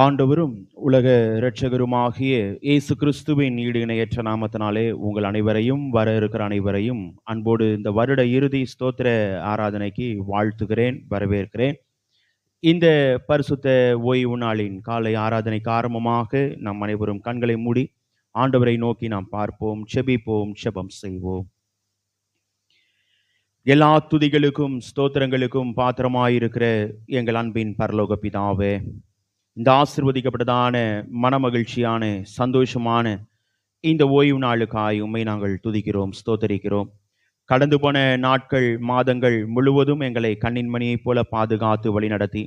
ஆண்டவரும் உலக இரட்சகருமாகிய இயேசு கிறிஸ்துவின் ஈடு இணையற்ற நாமத்தினாலே உங்கள் அனைவரையும் வர இருக்கிற அனைவரையும் அன்போடு இந்த வருட இறுதி ஸ்தோத்திர ஆராதனைக்கு வாழ்த்துகிறேன், வரவேற்கிறேன். இந்த பரிசுத்த ஓய்வு நாளின் காலை ஆராதனைக்கு ஆரம்பமாக நம் அனைவரும் கண்களை மூடி ஆண்டவரை நோக்கி நாம் பார்ப்போம், செபிப்போம், செபம் செய்வோம். எல்லா துதிகளுக்கும் ஸ்தோத்திரங்களுக்கும் பாத்திரமாயிருக்கிற எங்கள் அன்பின் பரலோக பிதாவே, இந்த ஆசீர்வதிக்கப்பட்டதான மனமகிழ்ச்சியான சந்தோஷமான இந்த ஓய்வு நாளுக்காய் உம்மை நாங்கள் துதிக்கிறோம், ஸ்தோத்தரிக்கிறோம். கடந்து போன நாட்கள், மாதங்கள் முழுவதும் எங்களை கண்ணின் மணியைப் போல பாதுகாத்து வழிநடத்தி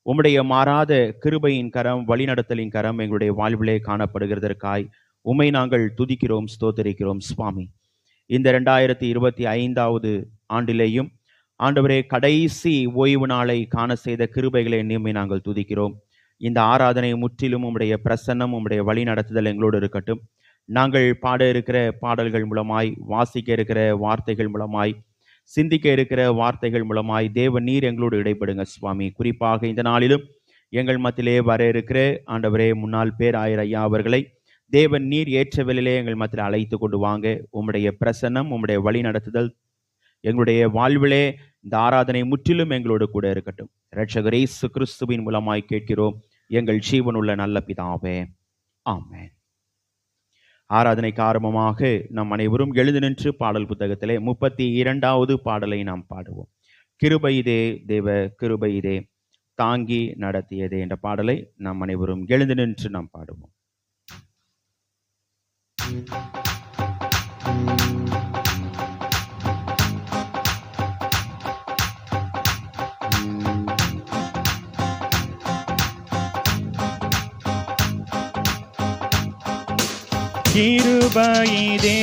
உம்முடைய மாறாத கிருபையின் கரம், வழிநடத்தலின் கரம் எங்களுடைய வாழ்விலே காணப்படுகிறதற்காய் உம்மை நாங்கள் துதிக்கிறோம், ஸ்தோத்தரிக்கிறோம். சுவாமி, இந்த 2025 ஆண்டிலேயும் ஆண்டவரே கடைசி ஓய்வு நாளை காண செய்த கிருபைகளை எண்ணியுமே நாங்கள் துதிக்கிறோம். இந்த ஆராதனை முற்றிலும் உம்முடைய பிரசன்னம், உம்முடைய வழி நடத்துதல் எங்களோடு இருக்கட்டும். நாங்கள் பாட இருக்கிற பாடல்கள் மூலமாய், வாசிக்க இருக்கிற வார்த்தைகள் மூலமாய், சிந்திக்க இருக்கிற வார்த்தைகள் மூலமாய் தேவ நீர் எங்களோடு இடைப்படுங்க சுவாமி. குறிப்பாக இந்த நாளிலும் எங்கள் மத்தியிலே வர இருக்கிற ஆண்டவரே முன்னாள் பேராயர் ஐயா அவர்களை தேவன் நீர் ஏற்ற வேளையிலே எங்கள் மத்தியில் அழைத்து கொண்டு வாங்க. உம்முடைய பிரசன்னம், உம்முடைய வழி நடத்துதல் எங்களுடைய வாழ்விலே இந்த ஆராதனை முற்றிலும் எங்களோடு கூட இருக்கட்டும். இரட்சகர் இயேசு கிறிஸ்துவின் மூலமாய் கேட்கிறோம் எங்கள் ஜீவனுள்ள நல்ல பிதாவே, ஆமென். ஆராதனைக்கு ஆரம்பமாக நம் அனைவரும் எழுந்து நின்று பாடல் புத்தகத்திலே 32வது பாடலை நாம் பாடுவோம். கிருபை இதே தேவ கிருபை இதே தாங்கி நடத்தியதே என்ற பாடலை நம் அனைவரும் எழுந்து நின்று நாம் பாடுவோம். கிருபையிதே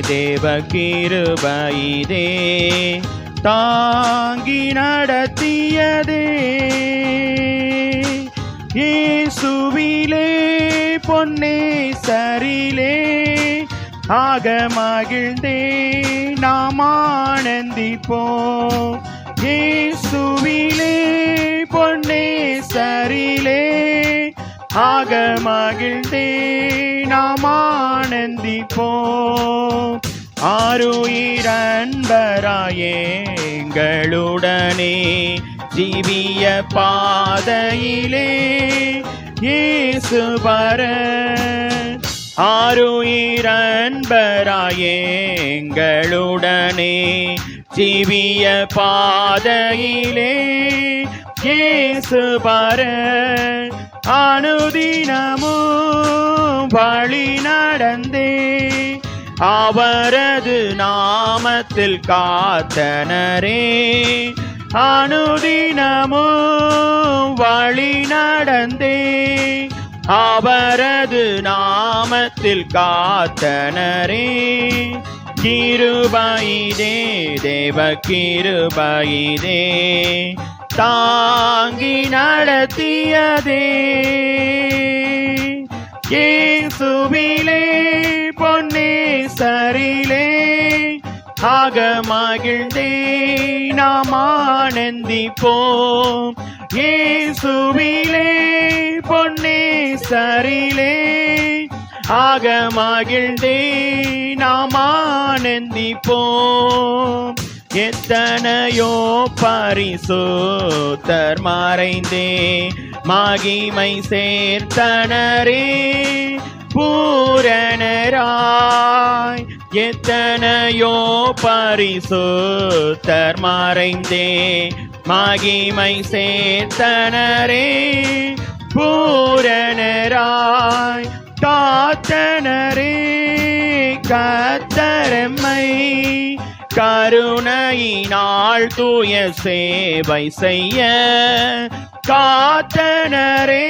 தேவ கிருபையிதே தாங்கி நடத்தியதே இயேசுவிலே பொன்னே சரிலே ஆக மகிழ்ந்தே நாம் ஆனந்திப்போம். இயேசுவிலே பொன்னே சரிலே ஆக மகிழ்ந்தே நாம் ஆனந்திப்போம். ஆருயிரன்பராயே எங்களுடனே ஜீவிய பாதையிலே இயேசு வர. ஆருயிரன்பராயே எங்களுடனே ஜீவிய பாதையிலே இயேசு வர. அனுதினமும் வழி நடந்தே அவரது நாமத்தில் காத்தனரே. அனுதினமும் வழி நடந்தே அவரது நாமத்தில் காத்தனரே. கிருபையிதே தேவ கிருபையிதே தாங்கி நடத்தியதே இயேசுவிலே பொன்னே சரிலே ஆக மகிழ்ந்தே நாம் ஆனந்திப்போம். இயேசுவிலே பொன்னே சரிலே ஆக மகிழ்ந்தே நாம் ஆனந்திப்போம். எத்தனையோ பரிசுத்தர் மறைந்தே மகிமை சேர்த்தனரே பூரணராய். எத்தனையோ பரிசுத்தர் மறைந்தே மகிமை சேர்த்தனரே பூரணராய். காத்தனரே கர்த்தரெம்மை கருணையினால் தூய சேவை செய்ய. காத்தனரே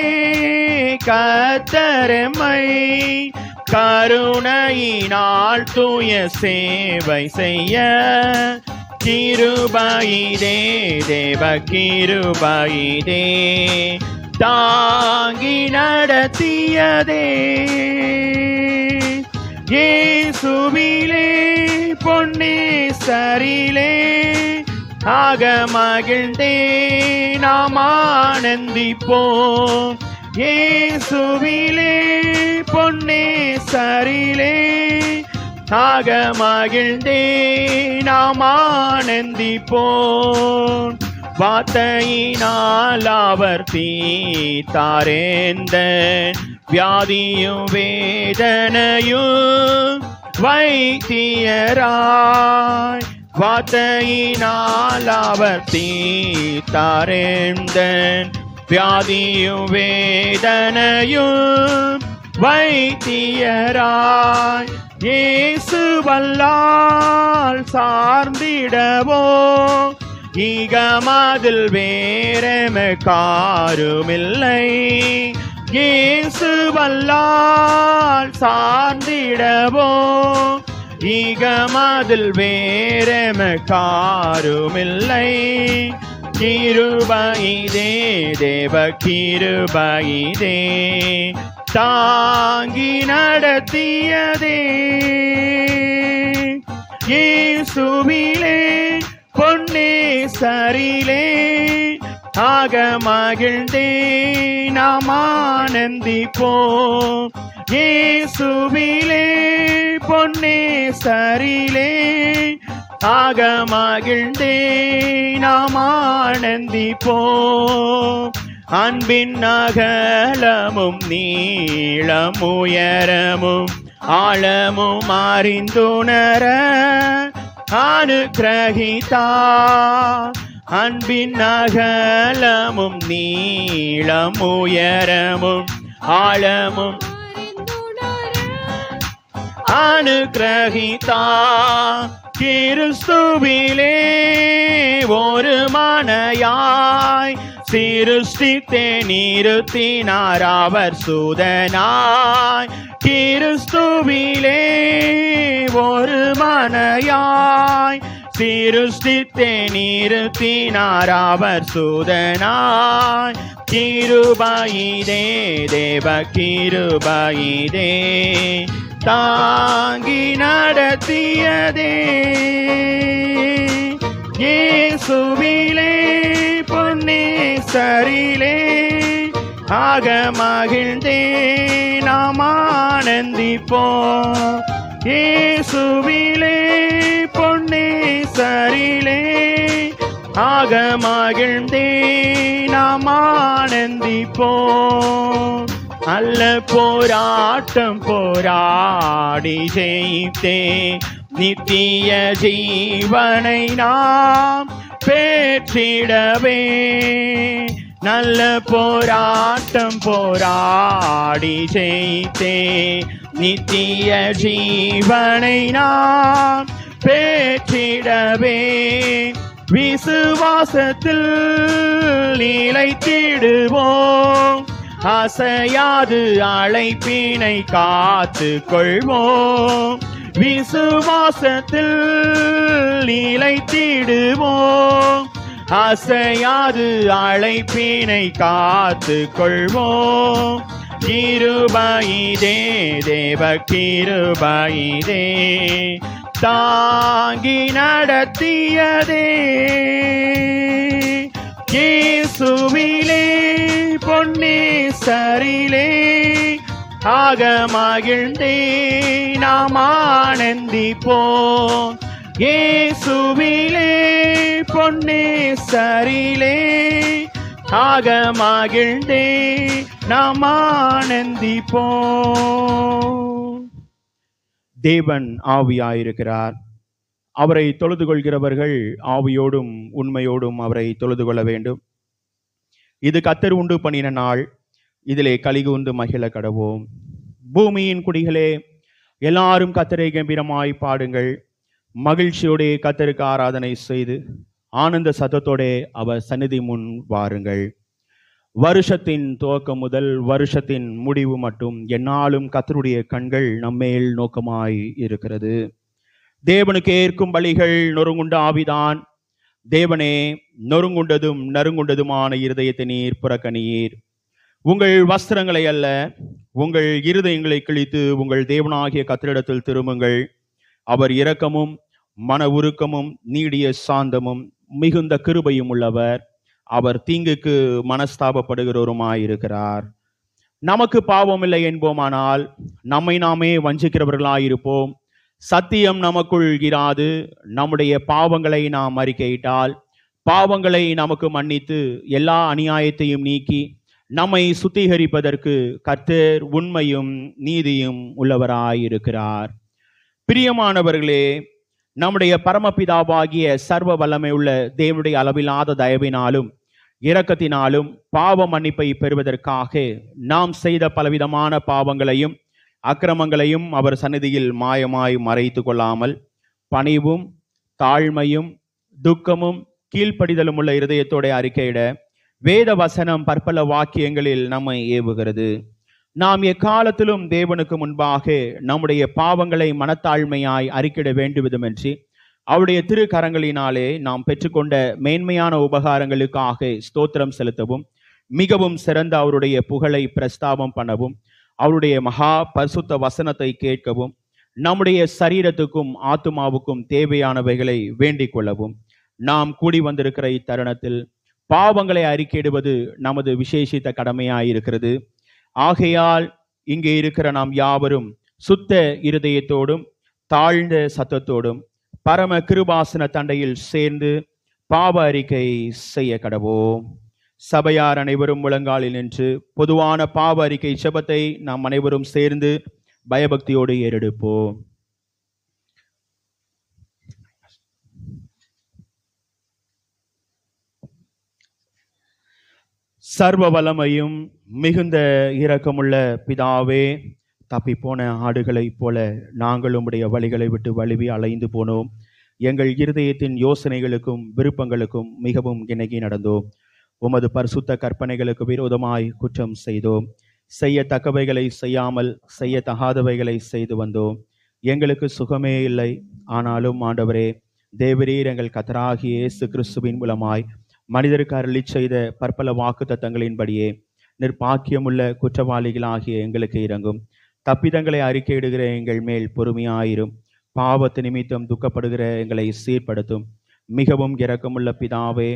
கர்த்தரெம்மை கருணையினால் தூய சேவை செய்ய. கிருபையிதே தேவ கிருபையிதே தாங்கி நடத்தியதே இயேசுவிலே பொன்னே சரிலே ஆக மகிழ்ந்தே நாம் ஆனந்திப்போம். இயேசுவிலே பொன்னே சரிலே ஆக மகிழ்ந்தே நாம் ஆனந்திப்போம். வார்த்தையினால் அவர் தீர்த்தாரேந்த வியாதியும் வேதனையும் வைத்தியராய். வார்த்தையினால் அவர் தீர்த்தாரேந்த வியாதியும் வேதனையும் வைத்தியராய். இயேசு வல்லால் சார்ந்திடவோ ஈகமதில் வேறெமக்காருமில்லை. இயேசு வல்லால் சார்ந்திடவோ ஈகமதில் வேறெமக்காருமில்லை. கிருபையிதே தேவ கிருபையிதே தாங்கி நடத்தியதே. இயேசுவிலே பொன்னே சரிலே ஆக மகிழ்ந்தே நாம் ஆனந்திப்போம். இயேசுவிலே பொன்னே சரிலே ஆக மகிழ்ந்தே நாம் ஆனந்திப்போம். அன்பின் அகலமும் நீளம் உயரமும் ஆழமும் அறிந்துணர அனுக்கிரகித்தார். அன்பின் அகலமும் நீளம் உயரமும் ஆழமும் அனுக்கிரகித்தார். கிறிஸ்துவிலே ஒரு மனையாய் சிருஷ்டித்தே நிறுத்தினார் அவர் சூதனாய். கிறிஸ்துவிலே ஒரு மனையாய் சிருஷ்டித்தே நிறுத்தினார் அவர் சூதனாய். கிருபையிதே தேவ கிருபையிதே தாங்கி நடத்தியதே. இயேசுவிலே பொன்னே சரிலே ஆக மகிழ்ந்தே நாம் ஆனந்திப்போம். இயேசுவிலே பொன்னே சரிலே ஆக மகிழ்ந்தே நாம் ஆனந்திப்போம். அல்ல போராட்டம் போராடி ஜெயித்தே நித்திய ஜீவனை நாம் பெற்றிடவே. நல்ல போராட்டம் போராடி ஜெயித்தே நித்திய ஜீவனை நாம் பெற்றிடவே. விசுவாசத்தில் நிலைத்திடுவோம். அசையாது அழைப்பினை காத்து கொள்வோம். விசுவாசத்தில் நிலைத்திடுவோம். அசையாது அழைப்பினை காத்து கொள்வோம். கிருபையிதே தேவ கிருபையிதே தாங்கி நடத்தியதே. இயேசுவிலே பொன்னே சரிலே ஆக மகிழ்ந்தே நாம் ஆனந்திப்போம். இயேசுவிலே பொன்னே சரிலே ஆக மகிழ்ந்தே நாம் ஆனந்திப்போம். தேவன் ஆவியாயிருக்கிறார். அவரை தொழுது கொள்கிறவர்கள் ஆவியோடும் உண்மையோடும் அவரை தொழுது கொள்ள வேண்டும். இது கர்த்தர் உண்டு பண்ணின நாள், இதிலே கலிகூர்ந்து மகிழ கடவோம். பூமியின் குடிகளே, எல்லாரும் கர்த்தரை கம்பீரமாய் பாடுங்கள். மகிழ்ச்சியோடே கர்த்தருக்கு ஆராதனை செய்து ஆனந்த சத்தத்தோடே அவர் சந்நிதி முன் வாருங்கள். வருஷத்தின் துவக்கம் முதல் வருஷத்தின் முடிவு மட்டும் எந்நாளும் கர்த்தருடைய கண்கள் நம்மேல் நோக்கமாய் இருக்கிறது. தேவனுக்கு ஏற்கும் பலிகள் நொறுங்குண்ட ஆவிதான். தேவனே, நொறுங்குண்டதும் நறுங்குண்டதுமான இருதயத்தை நீர் புறக்கணியீர். உங்கள் வஸ்திரங்களை அல்ல, உங்கள் இருதயங்களை கிழித்து உங்கள் தேவனாகிய கர்த்தரிடத்தில் திரும்புங்கள். அவர் இரக்கமும் மன உருக்கமும் நீடிய சாந்தமும் மிகுந்த கிருபையும் உள்ளவர். அவர் தீங்குக்கு மனஸ்தாபப்படுகிறவருமாயிருக்கிறார். நமக்கு பாவம் இல்லை என்போமானால் நம்மை நாமே வஞ்சிக்கிறவர்களாயிருப்போம். சத்தியம் நமக்குள் இராது. நம்முடைய பாவங்களை நாம் அறிக்கையிட்டால் பாவங்களை நமக்கு மன்னித்து எல்லா அநியாயத்தையும் நீக்கி நம்மை சுத்திகரிப்பதற்கு கர்த்தர் உண்மையும் நீதியும் உள்ளவராயிருக்கிறார். பிரியமானவர்களே, நம்முடைய பரமபிதாவாகிய சர்வ வல்லமை உள்ள தேவனுடைய அளவில்லாத தயவினாலும் இரக்கத்தினாலும் பாவ மன்னிப்பை பெறுவதற்காக நாம் செய்த பலவிதமான பாவங்களையும் அக்கிரமங்களையும் அவர் சந்நிதியில் மாயமாய் மறைத்து கொள்ளாமல் பணிவும் தாழ்மையும் துக்கமும் கீழ்ப்படிதலும் உள்ள இருதயத்தோட அறிக்கையிட வேத வசனம் பற்பல வாக்கியங்களில் நம்மை ஏவுகிறது. நாம் எக்காலத்திலும் தேவனுக்கு முன்பாக நம்முடைய பாவங்களை மனத்தாழ்மையாய் அறிக்கையிட வேண்டுவதுமின்றி அவருடைய திரு கரங்களினாலே நாம் பெற்றுக்கொண்ட மேன்மையான உபகாரங்களுக்காக ஸ்தோத்திரம் செலுத்தவும் மிகவும் சிறந்த அவருடைய புகழை பிரஸ்தாபம் பண்ணவும் அவருடைய மகா பரிசுத்த வசனத்தை கேட்கவும் நம்முடைய சரீரத்துக்கும் ஆத்துமாவுக்கும் தேவையானவைகளை வேண்டிக் கொள்ளவும் நாம் கூடி வந்திருக்கிற இத்தருணத்தில் பாவங்களை அறிக்கையிடுவது நமது விசேஷித்த கடமையாயிருக்கிறது. ஆகையால் இங்கே இருக்கிற நாம் யாவரும் சுத்த இருதயத்தோடும் தாழ்ந்த சத்தத்தோடும் பரம கிருபாசன தண்டையில் சேர்ந்து பாவ அறிக்கை செய்ய கடவோம். சபையார் அனைவரும் முழங்காலில் நின்று பொதுவான பாவ அறிக்கை ஜெபத்தை நாம் அனைவரும் சேர்ந்து பயபக்தியோடு ஏறெடுப்போம். சர்வ வல்லமையும் மிகுந்த இரக்கமுள்ள பிதாவே, தப்பி போன ஆடுகளைப் போல நாங்கள் உம்முடைய வழிகளை விட்டு வழுவி அலைந்து போனோம். எங்கள் இருதயத்தின் யோசனைகளுக்கும் விருப்பங்களுக்கும் மிகவும் இணங்கி நடந்தோம். உமது பரிசுத்த கற்பனைகளுக்கு விரோதமாய் குற்றம் செய்தோம். செய்யத்தக்கவைகளை செய்யாமல் செய்யத்தகாதவைகளை செய்து வந்தோம். எங்களுக்கு சுகமே இல்லை. ஆனாலும் ஆண்டவரே, தேவரீர் எங்கள் கர்த்தராகிய இயேசு கிறிஸ்துவின் மூலமாய் மனிதருக்கு அருளி செய்த பற்பல வாக்கு தத்தங்களின்படியே நிர்பாக்கியமுள்ள குற்றவாளிகளாகிய எங்களுக்கு இறங்கும். தப்பிதங்களை அறிக்கையிடுகிற எங்கள் மேல் பொறுமையாயிரும். பாவத்து நிமித்தம் துக்கப்படுகிற எங்களை சீர்படுத்தும். மிகவும் இரக்கமுள்ள பிதாவே,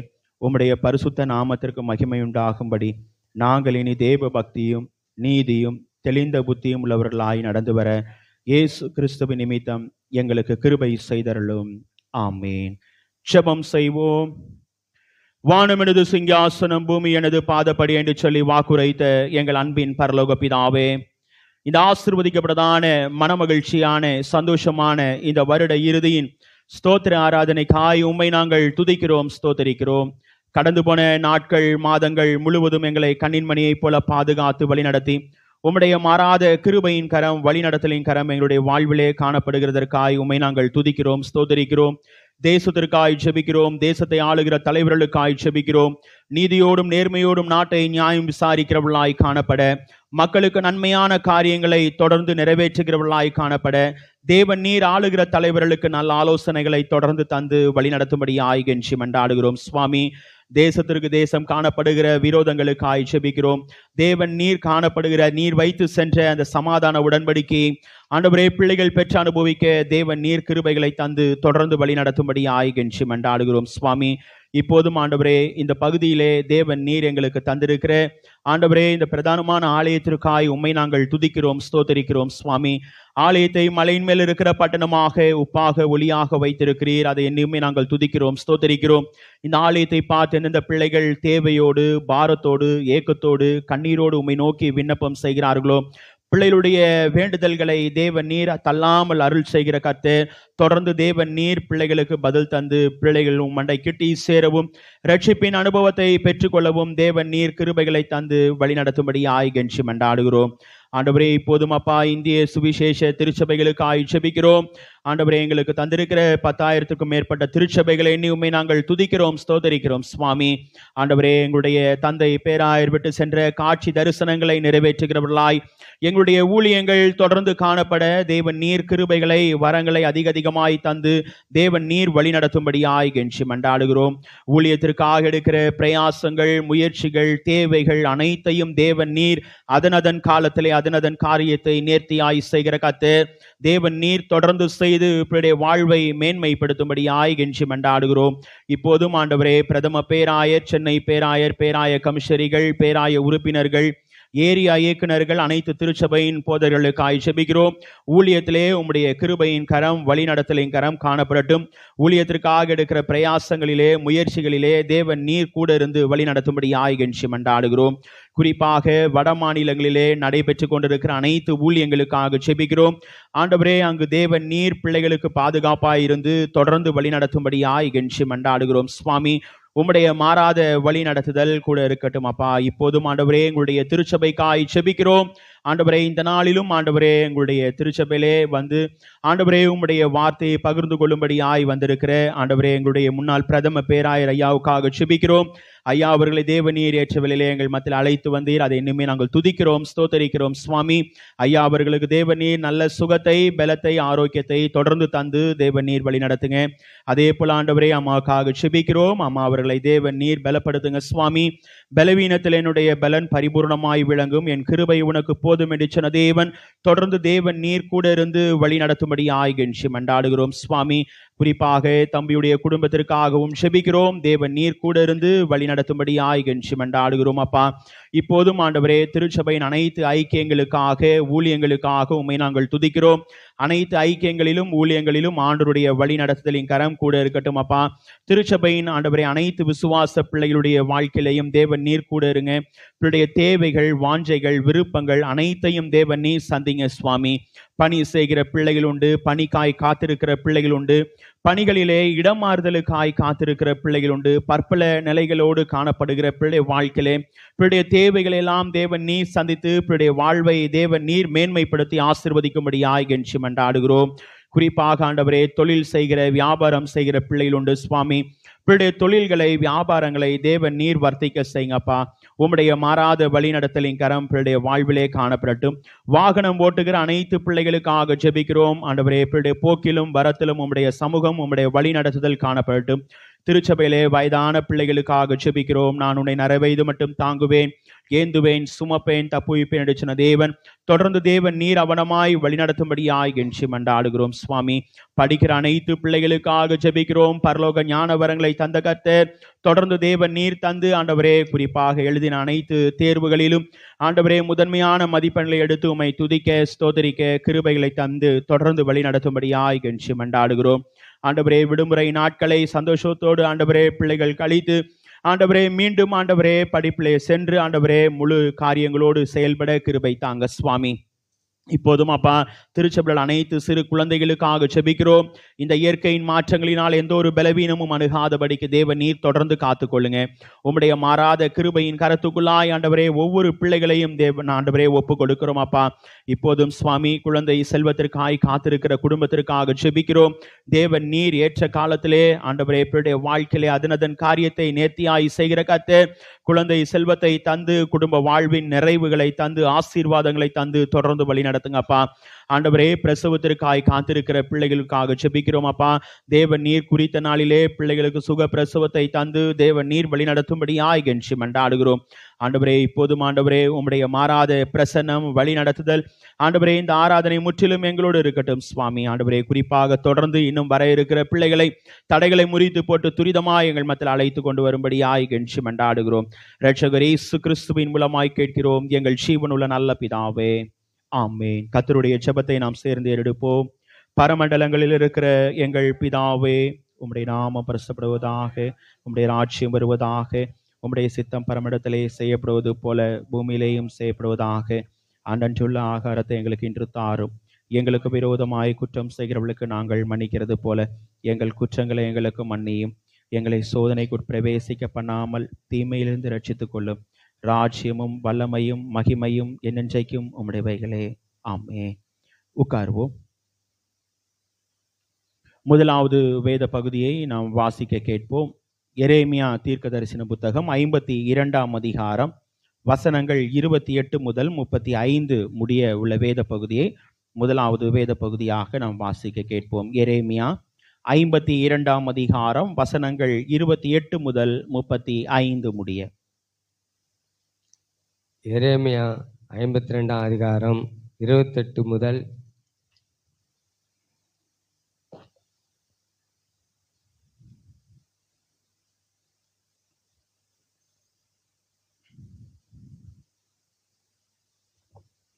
உம்முடைய பரிசுத்த நாமத்திற்கு மகிமையுண்டாகும்படி நாங்கள் இனி தேவ பக்தியும் நீதியும் தெளிந்த புத்தியும் உள்ளவர்களாய் நடந்து வர இயேசு கிறிஸ்துவின் நிமித்தம் எங்களுக்கு கிருபை செய்தருளும். ஆமேன். ஜெபம் செய்வோம். வானம் எனது சிங்காசனம், பூமி எனது பாதப்படி என்று சொல்லி வாக்குரைத்த எங்கள் அன்பின் பரலோக பிதாவே, இந்த ஆசீர்வதிக்கப்பட்டதான மனமகிழ்ச்சியான சந்தோஷமான இந்த வருட இறுதியின் ஸ்தோத்திர ஆராதனைக்காய் உம்மை நாங்கள் துதிக்கிறோம், ஸ்தோத்தரிக்கிறோம். கடந்து போன நாட்கள் மாதங்கள் முழுவதும் எங்களை கண்ணின் மணியைப் போல பாதுகாத்து வழிநடத்தி உம்முடைய மாறாத கிருபையின் கரம் வழிநடத்தலின் கரம் எங்களுடைய வாழ்விலே காணப்படுகிறதற்காய் உம்மை நாங்கள் துதிக்கிறோம், ஸ்தோத்தரிக்கிறோம். தேசத்திற்காய் ஜெபிக்கிறோம். தேசத்தை ஆளுகிற தலைவர்களுக்காய் ஜெபிக்கிறோம். நீதியோடும் நேர்மையோடும் நாட்டை நியாயம் விசாரிக்கிறவர்களாய் காணப்பட, மக்களுக்கு நன்மையான காரியங்களை தொடர்ந்து நிறைவேற்றுகிறவர்களாய் காணப்பட, தேவன் நீர் ஆளுகிற தலைவர்களுக்கு நல்ல ஆலோசனைகளை தொடர்ந்து தந்து வழிநடத்தும்படியாய் கெஞ்சி மன்றாடுகிறோம். சுவாமி, தேசத்திற்கு தேசம் காணப்படுகிற விரோதங்களுக்காய் ஜெபிக்கிறோம். தேவன் நீர் காணப்படுகிற நீர் வைத்து சென்ற அந்த சமாதான உடன்படிக்கை ஆண்டவரே பிள்ளைகள் பெற்று அனுபவிக்க தேவன் நீர் கிருபைகளை தந்து தொடர்ந்து வழி நடத்தும்படியாய் கெஞ்சி மன்றாடுகிறோம். சுவாமி, இப்போதும் ஆண்டவரே இந்த பகுதியிலே தேவன் நீர் எங்களுக்கு தந்திருக்கிற ஆண்டவரே இந்த பிரதானமான ஆலயத்திற்காய் உம்மை நாங்கள் துதிக்கிறோம், ஸ்தோத்தரிக்கிறோம். சுவாமி, ஆலயத்தை மலையின் மேல் இருக்கிற பட்டணமாக உப்பாக ஒளியாக வைத்திருக்கிறீர். அதை என்னையுமே நாங்கள் துதிக்கிறோம், ஸ்தோத்தரிக்கிறோம். இந்த ஆலயத்தை பார்த்து எந்தெந்த பிள்ளைகள் தேவையோடு பாரத்தோடு ஏக்கத்தோடு கண்ணீரோடு உம்மை நோக்கி விண்ணப்பம் செய்கிறார்களோ, பிள்ளைகளுடைய வேண்டுதல்களை தேவன் நீர் தள்ளாமல் அருள் செய்கிற கர்த்தர், தொடர்ந்து தேவன் நீர் பிள்ளைகளுக்கு பதில் தந்து பிள்ளைகள் மண்டை கிட்டி சேரவும் ரட்சிப்பின் அனுபவத்தை பெற்றுக்கொள்ளவும் தேவன் நீர் கிருபைகளை தந்து வழி நடத்தும்படியாய் கெஞ்சி மன்றாடுகிறோம். ஆண்டவரே, இப்போதும் அப்பா இந்திய சுவிசேஷ திருச்சபைகளுக்காய் ஜெபிக்கிறோம். ஆண்டவரே, எங்களுக்கு தந்திருக்கிற 10,000க்கும் மேற்பட்ட திருச்சபைகளை எண்ணி உம்மை நாங்கள் துதிக்கிறோம், ஸ்தோத்தரிக்கிறோம். சுவாமி, ஆண்டவரே, எங்களுடைய தந்தை பேராயர் விட்டு சென்ற காட்சி தரிசனங்களை நிறைவேற்றுகிறவர்களாய் எங்களுடைய ஊழியங்கள் தொடர்ந்து காணப்பட தேவன் நீர் கிருபைகளை வரங்களை அதிகமாய் தந்து தேவன் நீர் வழி நடத்தும்படியாய் கெஞ்சி மன்றாடுகிறோம். ஊழியத்திற்காக எடுக்கிற பிரயாசங்கள் முயற்சிகள் தேவைகள் அனைத்தையும் தேவன் நீர் அதன் காலத்திலே அதன் காரியத்தை நேர்த்தியாய் செய்கிற கர்த்தர், தேவன் நீர் தொடர்ந்து செய்து இப்படிய வாழ்வை மேன்மைப்படுத்தும்படியாய் கெஞ்சி மன்றாடுகிறோம். இப்போதும் ஆண்டவரே, பிரதம பேராயர், சென்னை பேராயர், பேராய கமிஷரிகள், பேராய உறுப்பினர்கள், ஏரியா இயக்குனர்கள், அனைத்து திருச்சபையின் போதர்களுக்காய் ஜெபிக்கிறோம். ஊழியத்திலே உம்முடைய கிருபையின் கரம், வழிநடத்தலின் கரம் காணப்படட்டும். ஊழியத்திற்காக எடுக்கிற பிரயாசங்களிலே, முயற்சிகளிலே தேவன் நீர் கூட இருந்து வழி நடத்தும்படி ஆய்கெஞ்சி மன்றாடுகிறோம். குறிப்பாக வட மாநிலங்களிலே நடைபெற்று கொண்டிருக்கிற அனைத்து ஊழியங்களுக்காக ஜெபிக்கிறோம். ஆண்டவரே, அங்கு தேவன் நீர் பிள்ளைகளுக்கு பாதுகாப்பாய் இருந்து தொடர்ந்து வழி நடத்தும்படி ஆய்கெஞ்சி மன்றாடுகிறோம். சுவாமி, உம்முடைய மாறாத வழி நடத்துதல் கூட இருக்கட்டும் அப்பா. இப்போதும் ஆண்டவரே, எங்களுடைய திருச்சபைக்காய் ஜெபிக்கிறோம். ஆண்டவரே, இந்த நாளிலும் ஆண்டவரே, எங்களுடைய திருச்சபையிலே வந்து ஆண்டவரே உம்முடைய வார்த்தையை பகிர்ந்து கொள்ளும்படியாய் வந்திருக்கிற ஆண்டவரே, எங்களுடைய முன்னாள் பிரதம பேராயர் ஐயாவுக்காக ஜெபிக்கிறோம். ஐயா அவர்களை தேவநீர் ஏற்ற வேளையிலே எங்கள் மத்தியில் அழைத்து வந்தீர். அதை இன்னுமே நாங்கள் துதிக்கிறோம், ஸ்தோத்தரிக்கிறோம். சுவாமி, ஐயா அவர்களுக்கு தேவநீர் நல்ல சுகத்தை, பலத்தை, ஆரோக்கியத்தை தொடர்ந்து தந்து தேவநீர் வழி நடத்துங்க. அதே போல ஆண்டவரே, அம்மாவுக்காக ஜெபிக்கிறோம். அம்மா அவர்களை தேவநீர் பலப்படுத்துங்க. சுவாமி, பலவீனத்தில் என்னுடைய பலன் பரிபூர்ணமாய் விளங்கும், என் கிருபை உனக்கு போதும் என்று சொன்ன தேவன் தொடர்ந்து தேவன் நீர் கூட இருந்து வழி நடத்தும்படி ஆய்கெஞ்சி மன்றாடுகிறோம். சுவாமி, குறிப்பாக தம்பியுடைய குடும்பத்திற்காகவும் ஜெபிக்கிறோம். தேவன் நீர் கூட இருந்து வழி நடத்தும்படி ஆய்கெஞ்சி மன்றாடுகிறோம் அப்பா. இப்போதும் ஆண்டவரே, திருச்சபையின் அனைத்து ஐக்கியங்களுக்காக, ஊழியங்களுக்காக உம்மை நாங்கள் துதிக்கிறோம். அனைத்து ஐக்கியங்களிலும் ஊழியங்களிலும் ஆண்டவருடைய வழி நடத்துதலின் கரம் கூட இருக்கட்டும் அப்பா. திருச்சபையின் ஆண்டவரே, அனைத்து விசுவாச பிள்ளைகளுடைய வாழ்க்கையிலையும் தேவன் நீர் கூட இருங்க. பிள்ளைடைய தேவைகள், வாஞ்சைகள், விருப்பங்கள் அனைத்தையும் தேவன் நீர் சந்திங்க. சுவாமி, பணி செய்கிற பிள்ளைகள் உண்டு, பணிக்காய் காத்திருக்கிற பிள்ளைகள் உண்டு, பணிகளிலே இடமாறுதலுக்காய் காத்திருக்கிற பிள்ளைகள் உண்டு, பற்பல நிலைகளோடு காணப்படுகிற பிள்ளை வாழ்க்கையிலே பிள்ளைய தேவைகளை எல்லாம் தேவன் நீர் சந்தித்து பிள்ளைய வாழ்வை தேவன் நீர் மேன்மைப்படுத்தி ஆசீர்வதிக்கும்படி ஆய்கெஞ்சி மன்றாடுகிறோம். குறிப்பாக ஆண்டவரே, தொழில் செய்கிற, வியாபாரம் செய்கிற பிள்ளைகள் உண்டு. சுவாமி, பிள்ளைய தொழில்களை, வியாபாரங்களை தேவன் நீர் வர்த்திக்க செய்யுங்கப்பா. உம்முடைய மாறாத வழி நடத்தலின் கரம் பிள்ளைய வாழ்விலே காணப்படட்டும். வாகனம் ஓட்டுகிற அனைத்து பிள்ளைகளுக்காக ஜெபிக்கிறோம். ஆண்டவரே, பிள்ளைய போக்கிலும் வரத்திலும் உம்முடைய சமூகம், உம்முடைய வழி நடத்துதல் காணப்படட்டும். திருச்சபையிலே வயதான பிள்ளைகளுக்காக ஜெபிக்கிறோம். நான் உன்னை நரவெய்து மட்டும் தாங்குவேன், ஏந்துவேன், சுமப்பேன், தப்புவிப்பேன் என்று சொன்ன தேவன் தொடர்ந்து தேவன் நீர் அவனமாய் வழிநடத்தும்படியாய் கெஞ்சி மன்றாடுகிறோம். சுவாமி, படிக்கிற அனைத்து பிள்ளைகளுக்காக ஜெபிக்கிறோம். பரலோக ஞான வரங்களை தந்த கர்த்தர் தொடர்ந்து தேவன் நீர் தந்து ஆண்டவரே, குறிப்பாக எழுதின அனைத்து தேர்வுகளிலும் ஆண்டவரே முதன்மையான மதிப்பெண்களை எடுத்து உம்மை துதிக்க, ஸ்தோத்தரிக்க கிருபைகளை தந்து தொடர்ந்து வழி நடத்தும்படியாய் கெஞ்சி மன்றாடுகிறோம். ஆண்டவரே, விடுமுறை நாட்களை சந்தோஷத்தோடு ஆண்டவரே பிள்ளைகள் கழித்து ஆண்டவரே மீண்டும் ஆண்டவரே படிப்பிலே சென்று ஆண்டவரே முழு காரியங்களோடு செயல்பட கிருபை தாங்க. சுவாமி, இப்போதும் அப்பா, திருச்சபையில் அனைத்து சிறு குழந்தைகளுக்காக ஜெபிக்கிறோம். இந்த இயற்கையின் மாற்றங்களினால் எந்த ஒரு பலவீனமும் அணுகாதபடிக்கு தேவன் நீர் தொடர்ந்து காத்துக்கொள்ளுங்க. உம்முடைய மாறாத கிருபையின் கரத்துக்குள்ளாய் ஆண்டவரே ஒவ்வொரு பிள்ளைகளையும் தேவன் ஆண்டவரே ஒப்பு கொடுக்கிறோம் அப்பா. இப்போதும் சுவாமி, குழந்தை செல்வத்திற்காய் காத்திருக்கிற குடும்பத்திற்காக ஜெபிக்கிறோம். தேவன் நீர் ஏற்ற காலத்திலே ஆண்டவரே பிள்ளைய வாழ்க்கையிலே அதனதன் காரியத்தை நேர்த்தியாய் செய்கிற கர்த்தர் குழந்தை செல்வத்தை தந்து குடும்ப வாழ்வின் நிறைவுகளை தந்து ஆசீர்வாதங்களை தந்து தொடர்ந்து வழி நடத்துங்கப்பா. ஆண்டவரே, பிரசவத்திற்காய் காத்திருக்கிற பிள்ளைகளுக்காக ஜெபிக்கிறோம் அப்பா. தேவன் நீர் குறித்த நாளிலே பிள்ளைகளுக்கு சுக பிரசவத்தை தந்து தேவன் நீர் வழி நடத்தும்படியாய் கெஞ்சி மன்றாடுகிறோம். ஆண்டவரே, இப்போதும் ஆண்டவரே உம்முடைய மாறாத பிரசன்னம், வழி நடத்துதல் ஆண்டவரே இந்த ஆராதனை முற்றிலும் எங்களோடு இருக்கட்டும். சுவாமி, ஆண்டவரே குறிப்பாக தொடர்ந்து இன்னும் வர இருக்கிற பிள்ளைகளை தடைகளை முறித்து போட்டு துரிதமாய் எங்கள் மத்தியில் அழைத்து கொண்டு வரும்படியாய் கெஞ்சி மன்றாடுகிறோம். இரட்சகர் இயேசு கிறிஸ்துவின் மூலமாய் கேட்கிறோம் எங்கள் ஜீவனுள்ள நல்ல பிதாவே, ஆமென். கர்த்தருடைய ஜெபத்தை நாம் சேர்ந்து எடுப்போம். பரமண்டலங்களில் இருக்கிற எங்கள் பிதாவே, உம்முடைய நாமம் பரிசுத்தப்படுவதாக, உம்முடைய ராஜ்யம் வருவதாக, உம்முடைய சித்தம் பரமண்டலத்திலே செய்யப்படுவது போல பூமியிலேயும் செய்யப்படுவதாக. அன்றன்றுள்ள ஆகாரத்தை எங்களுக்கு இன்று தாரும். எங்களுக்கு விரோதமாய் குற்றம் செய்கிறவர்களுக்கு நாங்கள் மன்னிக்கிறது போல எங்கள் குற்றங்களை எங்களுக்கு மன்னியும். எங்களை சோதனைக்கு பிரவேசிக்க பண்ணாமல் தீமையிலிருந்து ரட்சித்துக் கொள்ளும். ராஜ்யமும் வல்லமையும் மகிமையும் என்னென்றைக்கும் உம்முடையவைகளே, ஆமென். உட்கார்வோம். முதலாவது வேத பகுதியை நாம் வாசிக்க கேட்போம். எரேமியா தீர்க்கதரிசன புத்தகம் 52ஆம் அதிகாரம் வசனங்கள் 28 முதல் 35 முடிய உள்ள வேத பகுதியை முதலாவது வேத பகுதியாக நாம் வாசிக்க கேட்போம். எரேமியா 52ஆம் அதிகாரம் வசனங்கள் 28 முதல் 35 முடிய. எரேமியா 52ஆம் அதிகாரம் 28 முதல்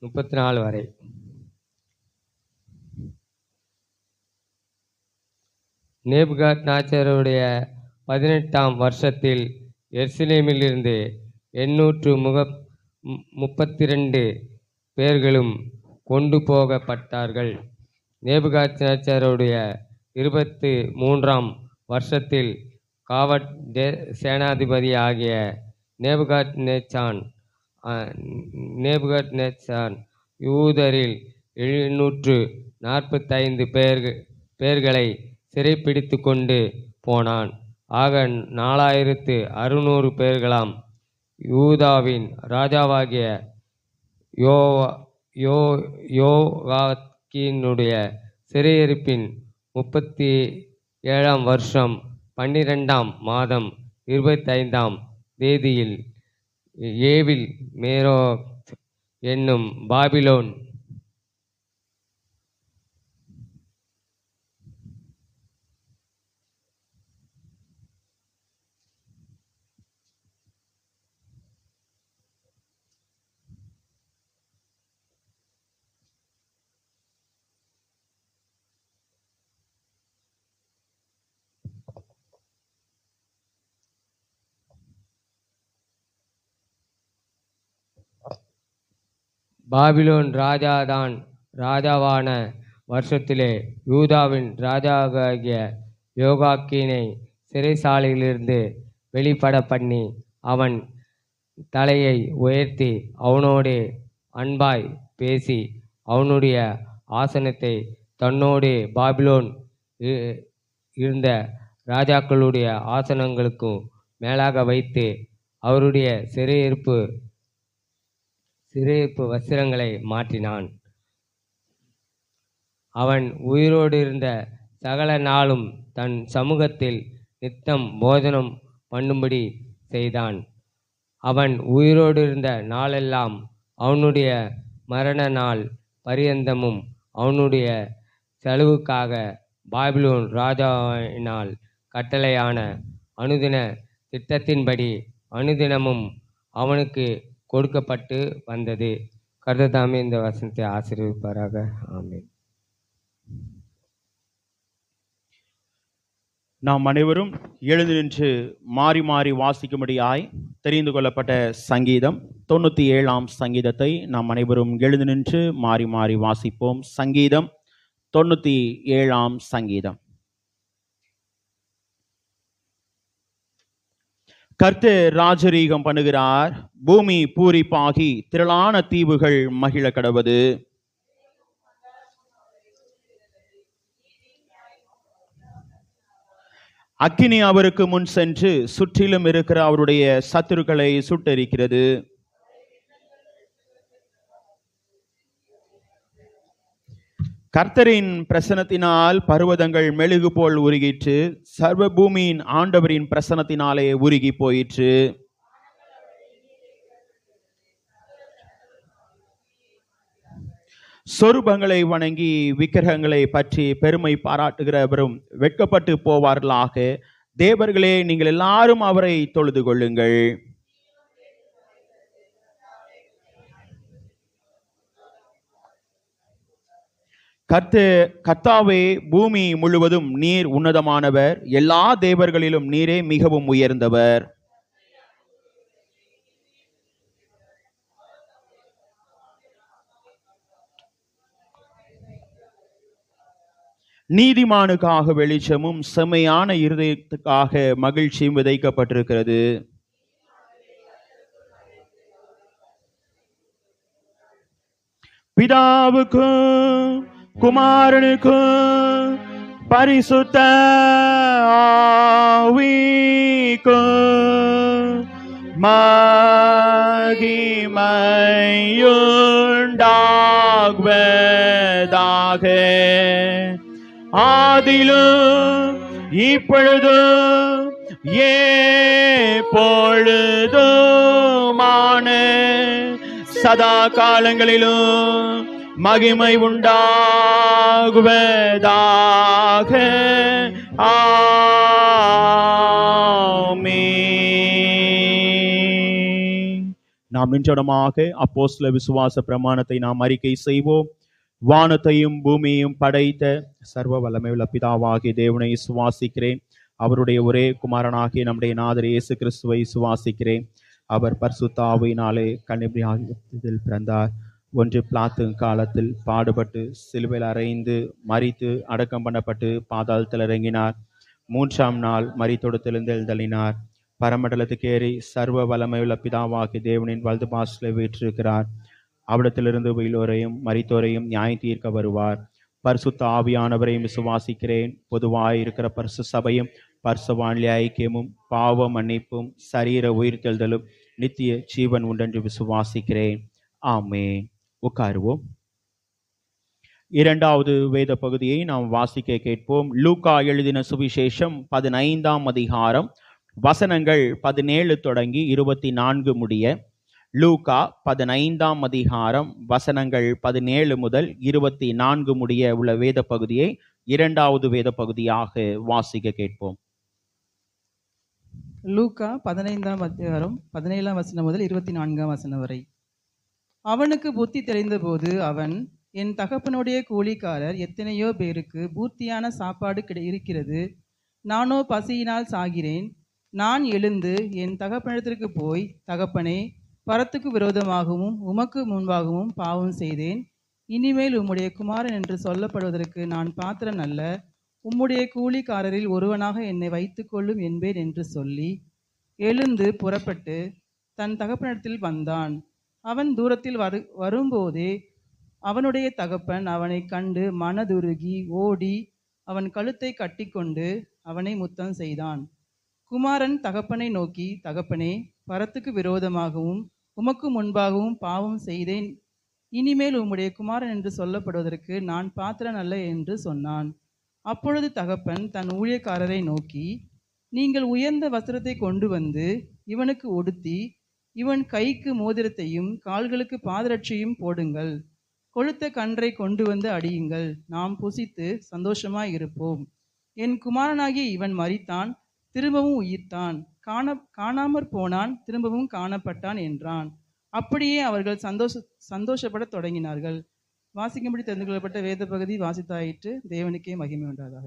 34 வரை. நேபுகாத்நேச்சாருடைய 18ஆம் வருஷத்தில் எருசலேமிலிருந்து 832 பேர்களும் கொண்டு போகப்பட்டார்கள். நேபுகாத்நேச்சாருடைய 23ஆம் வருஷத்தில் காவற் சேனாதிபதியாகிய நேபுகாத்நேச்சான் யூதரில் 745 பேர்களை சிறைப்பிடித்து கொண்டு போனான். ஆக 4600 பேர்களாம். யூதாவின் ராஜாவாகிய யோவாக்கினுடைய சிறையிருப்பின் 37ஆம் வருஷம் 12ஆம் மாதம் 25ஆம் தேதியில் ஏவில் மேரோத் என்னும் பாபிலோன் பாபிலோன் ராஜாவான வருஷத்திலே யூதாவின் ராஜாவாகிய யோகாக்கீனை சிறைசாலையிலிருந்து வெளிப்பட பண்ணி அவன் தலையை உயர்த்தி அவனோடு அன்பாய் பேசி அவனுடைய ஆசனத்தை தன்னோடு பாபிலோன் இருந்த ராஜாக்களுடைய ஆசனங்களுக்கும் மேலாக வைத்து அவருடைய சிறையிருப்பு வஸ்திரங்களை மாற்றினான். அவன் உயிரோடு இருந்த சகல நாளும் தன் சமூகத்தில் நித்தம் போஜனம் பண்ணும்படி செய்தான். அவன் உயிரோடு இருந்த நாளெல்லாம் அவனுடைய மரண நாள் பரியந்தமும் அவனுடைய செலவுக்காக பாபிலோன் ராஜாவினால் கட்டளையான அனுதின திட்டத்தின்படி அனுதினமும் அவனுக்கு கொடுக்கப்பட்டு வந்தது. கர்த்தர் இந்த வசனத்தை ஆசீர்வதிப்பாராக. ஆமென். நாம் அனைவரும் எழுந்து நின்று மாறி மாறி வாசிக்கும்படியாய் தெரிந்து கொள்ளப்பட்ட சங்கீதம் 97ஆம் சங்கீதத்தை நாம் அனைவரும் எழுந்து நின்று மாறி மாறி வாசிப்போம். சங்கீதம் 97ஆம் சங்கீதம். கர்த்தர் ராஜரீகம் பண்ணுகிறார், பூமி பூரிப்பாகி திரளான தீவுகள் மகிழ கடவது. அக்கினி அவருக்கு முன் சென்று சுற்றிலும் இருக்கிற அவருடைய சத்துருக்களை சுட்டெரிக்கிறது. கர்த்தரின் பிரசனத்தினால் பர்வதங்கள் மெழுகு போல் உருகிற்று, சர்வ பூமியின் ஆண்டவரின் பிரசனத்தினாலே உருகி போயிற்று. சொரூபங்களை வணங்கி விக்கிரகங்களை பற்றி பெருமை பாராட்டுகிறவரும் வெட்கப்பட்டு போவார்களாக. தேவர்களே, நீங்கள் எல்லாரும் அவரை தொழுது கொள்ளுங்கள். கர்த்தாவே, பூமி முழுவதும் நீர் உன்னதமானவர், எல்லா தேவர்களிலும் நீரே மிகவும் உயர்ந்தவர். நீதிமானுக்காக வெளிச்சமும் செம்மையான இருதயத்துக்காக மகிழ்ச்சியும் விதைக்கப்பட்டிருக்கிறது. பிதாவுக்கும் குமாரனுக்கும் பரிசுத்த ஆவிக்கும் மகிமையுண்டாகுவதாக. ஆதிலும் இப்பொழுதும் எப்பொழுதுமான சதா காலங்களிலும் மகிமை உண்டாகுவதாக. ஆமென். நாம் நின்றடமாக அப்போஸ்தல விசுவாச பிரமாணத்தை நாம் அறிக்கை செய்வோம். வானத்தையும் பூமியையும் படைத்த சர்வ வல்லமையுள்ள பிதாவாகிய தேவனை சுவாசிக்கிறேன். அவருடைய ஒரே குமாரனாகிய நம்முடைய நாதர் இயேசு கிறிஸ்துவை சுவாசிக்கிறேன். அவர் பரிசுத்த ஆவியினாலே கன்னிமரியாதில் பிறந்தார். ஒன்று பிலாத்து காலத்தில் பாடுபட்டு சிலுவையில் அறைந்து மரித்து அடக்கம் பண்ணப்பட்டு பாதாளத்தில் இறங்கினார். 3ஆம் நாள் மரித்தொடுத்திலிருந்து எழுந்தள்ளினார். பரமண்டலத்துக்கு ஏறி சர்வ வல்லமையுள்ள பிதாவாகிய தேவனின் வலது பாசத்தில் வீற்றிருக்கிறார். அவிடத்திலிருந்து உயிரோரையும் மரித்தோரையும் நியாயம் தீர்க்க வருவார். பரிசுத்த ஆவியானவரையும் விசுவாசிக்கிறேன். பொதுவாய் இருக்கிற பரிசு சபையும் பரிசுவான்ல ஐக்கியமும் பாவ மன்னிப்பும் சரீர உயிர்த்தெழுதலும் நித்திய ஜீவன் உண்டென்று விசுவாசிக்கிறேன். ஆமென். உட்காருவோம். 2வது வேத பகுதியை நாம் வாசிக்க கேட்போம். லூக்கா எழுதின சுவிசேஷம் 15ஆம் அதிகாரம் வசனங்கள் 17 தொடங்கி 24 முடிய. லூக்கா 15ஆம் அதிகாரம் வசனங்கள் 17 முதல் 24 முடிய உள்ள வேத பகுதியை 2வது வேத பகுதியாக வாசிக்க கேட்போம். லூக்கா 15ஆம் அதிகாரம் 17ஆம் வசனம் முதல் 24ஆம் வசனம் வரை. அவனுக்கு புத்தி தெரிந்தபோது அவன், என் தகப்பனுடைய கூலிக்காரர் எத்தனையோ பேருக்கு பூர்த்தியான சாப்பாடு இருக்கிறது, நானோ பசியினால் சாகிறேன். நான் எழுந்து என் தகப்பனிடத்திற்கு போய், தகப்பனே, பரத்துக்கு விரோதமாகவும் உமக்கு முன்பாகவும் பாவம் செய்தேன். இனிமேல் உம்முடைய குமாரன் என்று சொல்லப்படுவதற்கு நான் பாத்திரன் அல்ல. உம்முடைய கூலிக்காரரில் ஒருவனாக என்னை வைத்துக்கொள்ளும் என்பேன் என்று சொல்லி எழுந்து புறப்பட்டு தன் தகப்பனிடத்தில் வந்தான். அவன் தூரத்தில் வரும்போதே அவனுடைய தகப்பன் அவனை கண்டு மனதுருகி ஓடி அவன் கழுத்தை கட்டிக்கொண்டு அவனை முத்தம் செய்தான். குமாரன் தகப்பனை நோக்கி, தகப்பனே, பரத்துக்கு விரோதமாகவும் உமக்கு முன்பாகவும் பாவம் செய்தேன். இனிமேல் உம்முடைய குமாரன் என்று சொல்லப்படுவதற்கு நான் பாத்திரன் அல்ல என்று சொன்னான். அப்பொழுது தகப்பன் தன் ஊழியக்காரரை நோக்கி, நீங்கள் உயர்ந்த வஸ்திரத்தை கொண்டு வந்து இவனுக்கு உடுத்தி, இவன் கைக்கு மோதிரத்தையும் கால்களுக்கு பாதரட்சையும் போடுங்கள். கொழுத்த கன்றை கொண்டு வந்து அடியுங்கள். நாம் புசித்து சந்தோஷமாய் இருப்போம். என் குமாரனாகிய இவன் மரித்தான், திரும்பவும் உயிர்த்தான், காணாமற் போனான், திரும்பவும் காணப்பட்டான் என்றான். அப்படியே அவர்கள் சந்தோஷப்பட தொடங்கினார்கள். வாசிக்கும்படி தெரிந்து கொள்ளப்பட்ட வேத பகுதி வாசித்தாயிற்று. தேவனுக்கே மகிமை உண்டாதாக.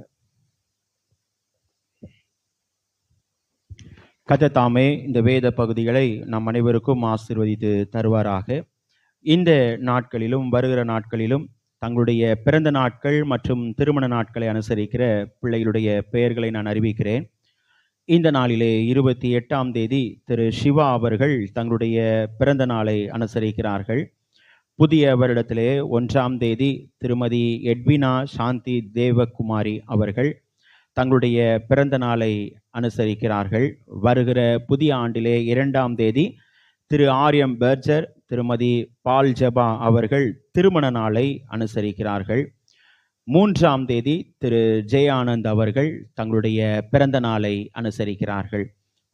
கர்த்தர் தாமே இந்த வேத பகுதிகளை நம் அனைவருக்கும் ஆசீர்வதித்து தருவாராக. இந்த நாட்களிலும் வருகிற நாட்களிலும் தங்களுடைய பிறந்த நாட்கள் மற்றும் திருமண நாட்களை அனுசரிக்கிற பிள்ளைகளுடைய பெயர்களை நான் அறிவிக்கிறேன். இந்த நாளிலே 28ஆம் தேதி திரு சிவா அவர்கள் தங்களுடைய பிறந்த நாளை அனுசரிக்கிறார்கள். புதிய வருடத்திலே 1ஆம் தேதி திருமதி எட்வினா சாந்தி தேவகுமாரி அவர்கள் தங்களுடைய பிறந்த நாளை அனுசரிக்கிறார்கள். வருகிற புதிய ஆண்டிலே 2ஆம் தேதி திரு ஆர்யம் பெர்ஜர் திருமதி பால் ஜபா அவர்கள் திருமண நாளை அனுசரிக்கிறார்கள். 3ஆம் தேதி திரு ஜெயானந்த் அவர்கள் தங்களுடைய பிறந்த நாளை அனுசரிக்கிறார்கள்.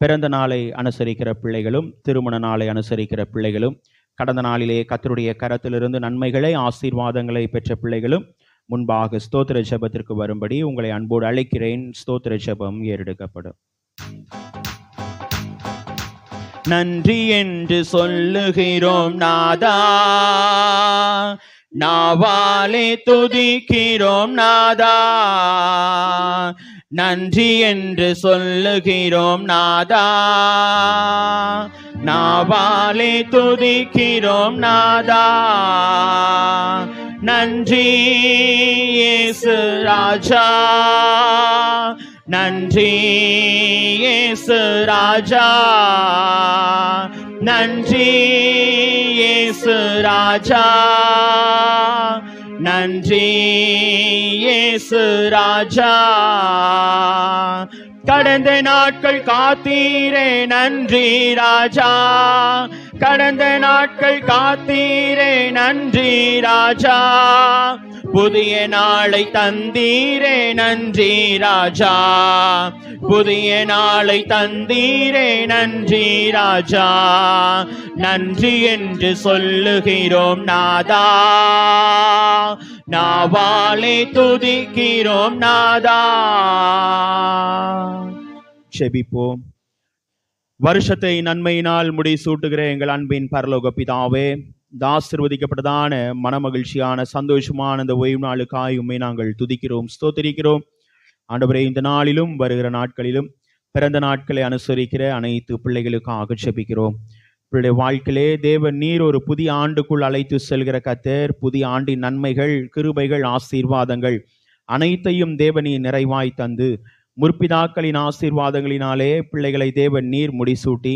பிறந்த நாளை அனுசரிக்கிற பிள்ளைகளும் திருமண நாளை அனுசரிக்கிற பிள்ளைகளும் கடந்த நாளிலே கர்த்தருடைய கரத்திலிருந்து நன்மைகளை ஆசீர்வாதங்களை பெற்ற பிள்ளைகளும் முன்பாக ஸ்தோத்திர ஜெபத்திற்கு வரும்படி உங்களை அன்போடு அழைக்கிறேன். ஸ்தோத்திர ஜெபம் ஏறெடுக்கப்படும். நன்றி என்று சொல்லுகிறோம் நாதா, நாவாலே துதிக்கிறோம் நாதா. நன்றி என்று சொல்லுகிறோம் நாதா, நாவாலே துதிக்கிறோம் நாதா. நன்றி இயேசு ராஜா, நன்றி இயேசு ராஜா, நன்றி இயேசு ராஜா, நன்றி இயேசு ராஜா. கடந்த நாட்கள் காத்தீரே நன்றி ராஜா, கடந்த நாட்கள் காத்தீரே நன்றி ராஜா. புதிய நாளை தந்தீரே நன்றி ராஜா, புதிய நாளை தந்தீரே நன்றி ராஜா. நன்றி என்று சொல்லுகிறோம் நாதா, நாவாலே துதிக்கிறோம் நாதா. செபிப்போம். வருஷத்தை நன்மையினால் முடிசூட்டுகிற எங்கள் அன்பின் பரலோக பிதாவே, இந்த ஆசீர்வதிக்கப்பட்டதான மனமகிழ்ச்சியான சந்தோஷமான இந்த ஓய்வு நாளுக்காய் உம்மை நாங்கள் துதிக்கிறோம், ஸ்தோத்திரிக்கிறோம். ஆண்டவரே, இந்த நாளிலும் வருகிற நாட்களிலும் பிறந்த நாட்களை அனுசரிக்கிற அனைத்து பிள்ளைகளுக்காக ஜெபிக்கிறோம். இவருடைய வாழ்க்கையிலே தேவன் நீர் ஒரு புதிய ஆண்டுக்குள் அழைத்து செல்கிற கர்த்தர். புதிய ஆண்டின் நன்மைகள், கிருபைகள், ஆசீர்வாதங்கள் அனைத்தையும் தேவனீர் நிறைவாய் தந்து முற்பிதாக்களின் ஆசீர்வாதங்களினாலே பிள்ளைகளை தேவன் நீர் முடிசூட்டி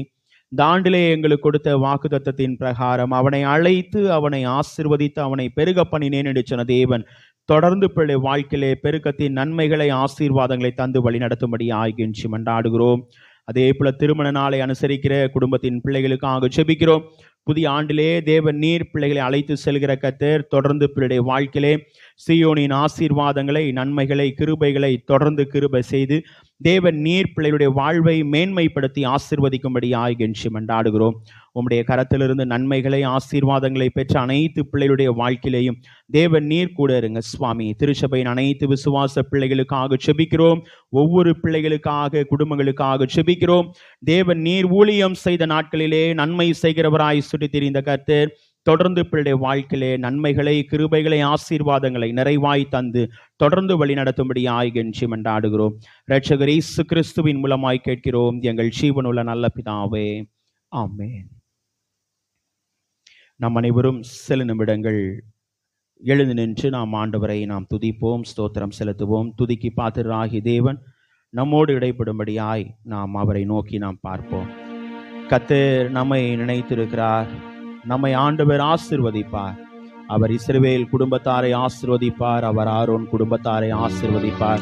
இந்த ஆண்டிலே எங்களுக்கு கொடுத்த வாக்குத்தத்தத்தின் பிரகாரம் அவனை அழைத்து அவனை ஆசீர்வதித்து அவனை பெருக பண்ணினேன் என்று சொன்ன தேவன் தொடர்ந்து பிள்ளை வாழ்க்கையிலே பெருக்கத்தின் நன்மைகளை, ஆசீர்வாதங்களை தந்து வழி நடத்தும்படி ஆகின்றி மன்றாடுகிறோம். அதே போல திருமண நாளை அனுசரிக்கிற குடும்பத்தின் பிள்ளைகளுக்காக ஜெபிக்கிறோம். புதிய ஆண்டிலே தேவன் நீர் பிள்ளைகளை அழைத்து செல்கிற கர்த்தர். தொடர்ந்து பிள்ளைடைய வாழ்க்கையிலே சீயோனின் ஆசீர்வாதங்களை, நன்மைகளை, கிருபைகளை தொடர்ந்து கிருபை செய்து தேவன் நீர் பிள்ளைகளுடைய வாழ்வை மேன்மைப்படுத்தி ஆசீர்வதிக்கும்படி ஆகின்றி மன்றாடுகிறோம். உம்முடைய கரத்திலிருந்து நன்மைகளை, ஆசீர்வாதங்களை பெற்ற அனைத்து பிள்ளைகளுடைய வாழ்க்கையிலேயும் தேவன் நீர் கூட இருங்க சுவாமி. திருச்சபையின் அனைத்து விசுவாச பிள்ளைகளுக்காக ஜெபிக்கிறோம். ஒவ்வொரு பிள்ளைகளுக்காக, குடும்பங்களுக்காக ஜெபிக்கிறோம். தேவன் நீர் ஊழியம் செய்த நாட்களிலே நன்மை செய்கிறவராய் சுற்றி திரிந்த கர்த்தர் தொடர்ந்து பிள்ளைடைய வாழ்க்கையிலே நன்மைகளை, கிருபைகளை, ஆசீர்வாதங்களை நிறைவாய் தந்து தொடர்ந்து வழி நடத்தும்படி ஆகின்றி மன்றாடுகிறோம். இரட்சகர் இயேசு கிறிஸ்துவின் மூலமாய் கேட்கிறோம் எங்கள் ஜீவனுள்ள நல்ல பிதாவே, ஆமென். நம் அனைவரும் சில நிமிடங்கள் எழுந்து நின்று நாம் ஆண்டவரை நாம் துதிப்போம், ஸ்தோத்திரம் செலுத்துவோம். துதிக்கு பாத்திரராகி தேவன் நம்மோடு இடைப்படும்படியாய் நாம் அவரை நோக்கி நாம் பார்ப்போம். கர்த்தர் நம்மை நினைத்திருக்கிறார். நம்மை ஆண்டவர் ஆசீர்வதிப்பார். அவர் இஸ்ரவேல் குடும்பத்தாரை ஆசீர்வதிப்பார். அவர் ஆரோன் குடும்பத்தாரை ஆசீர்வதிப்பார்.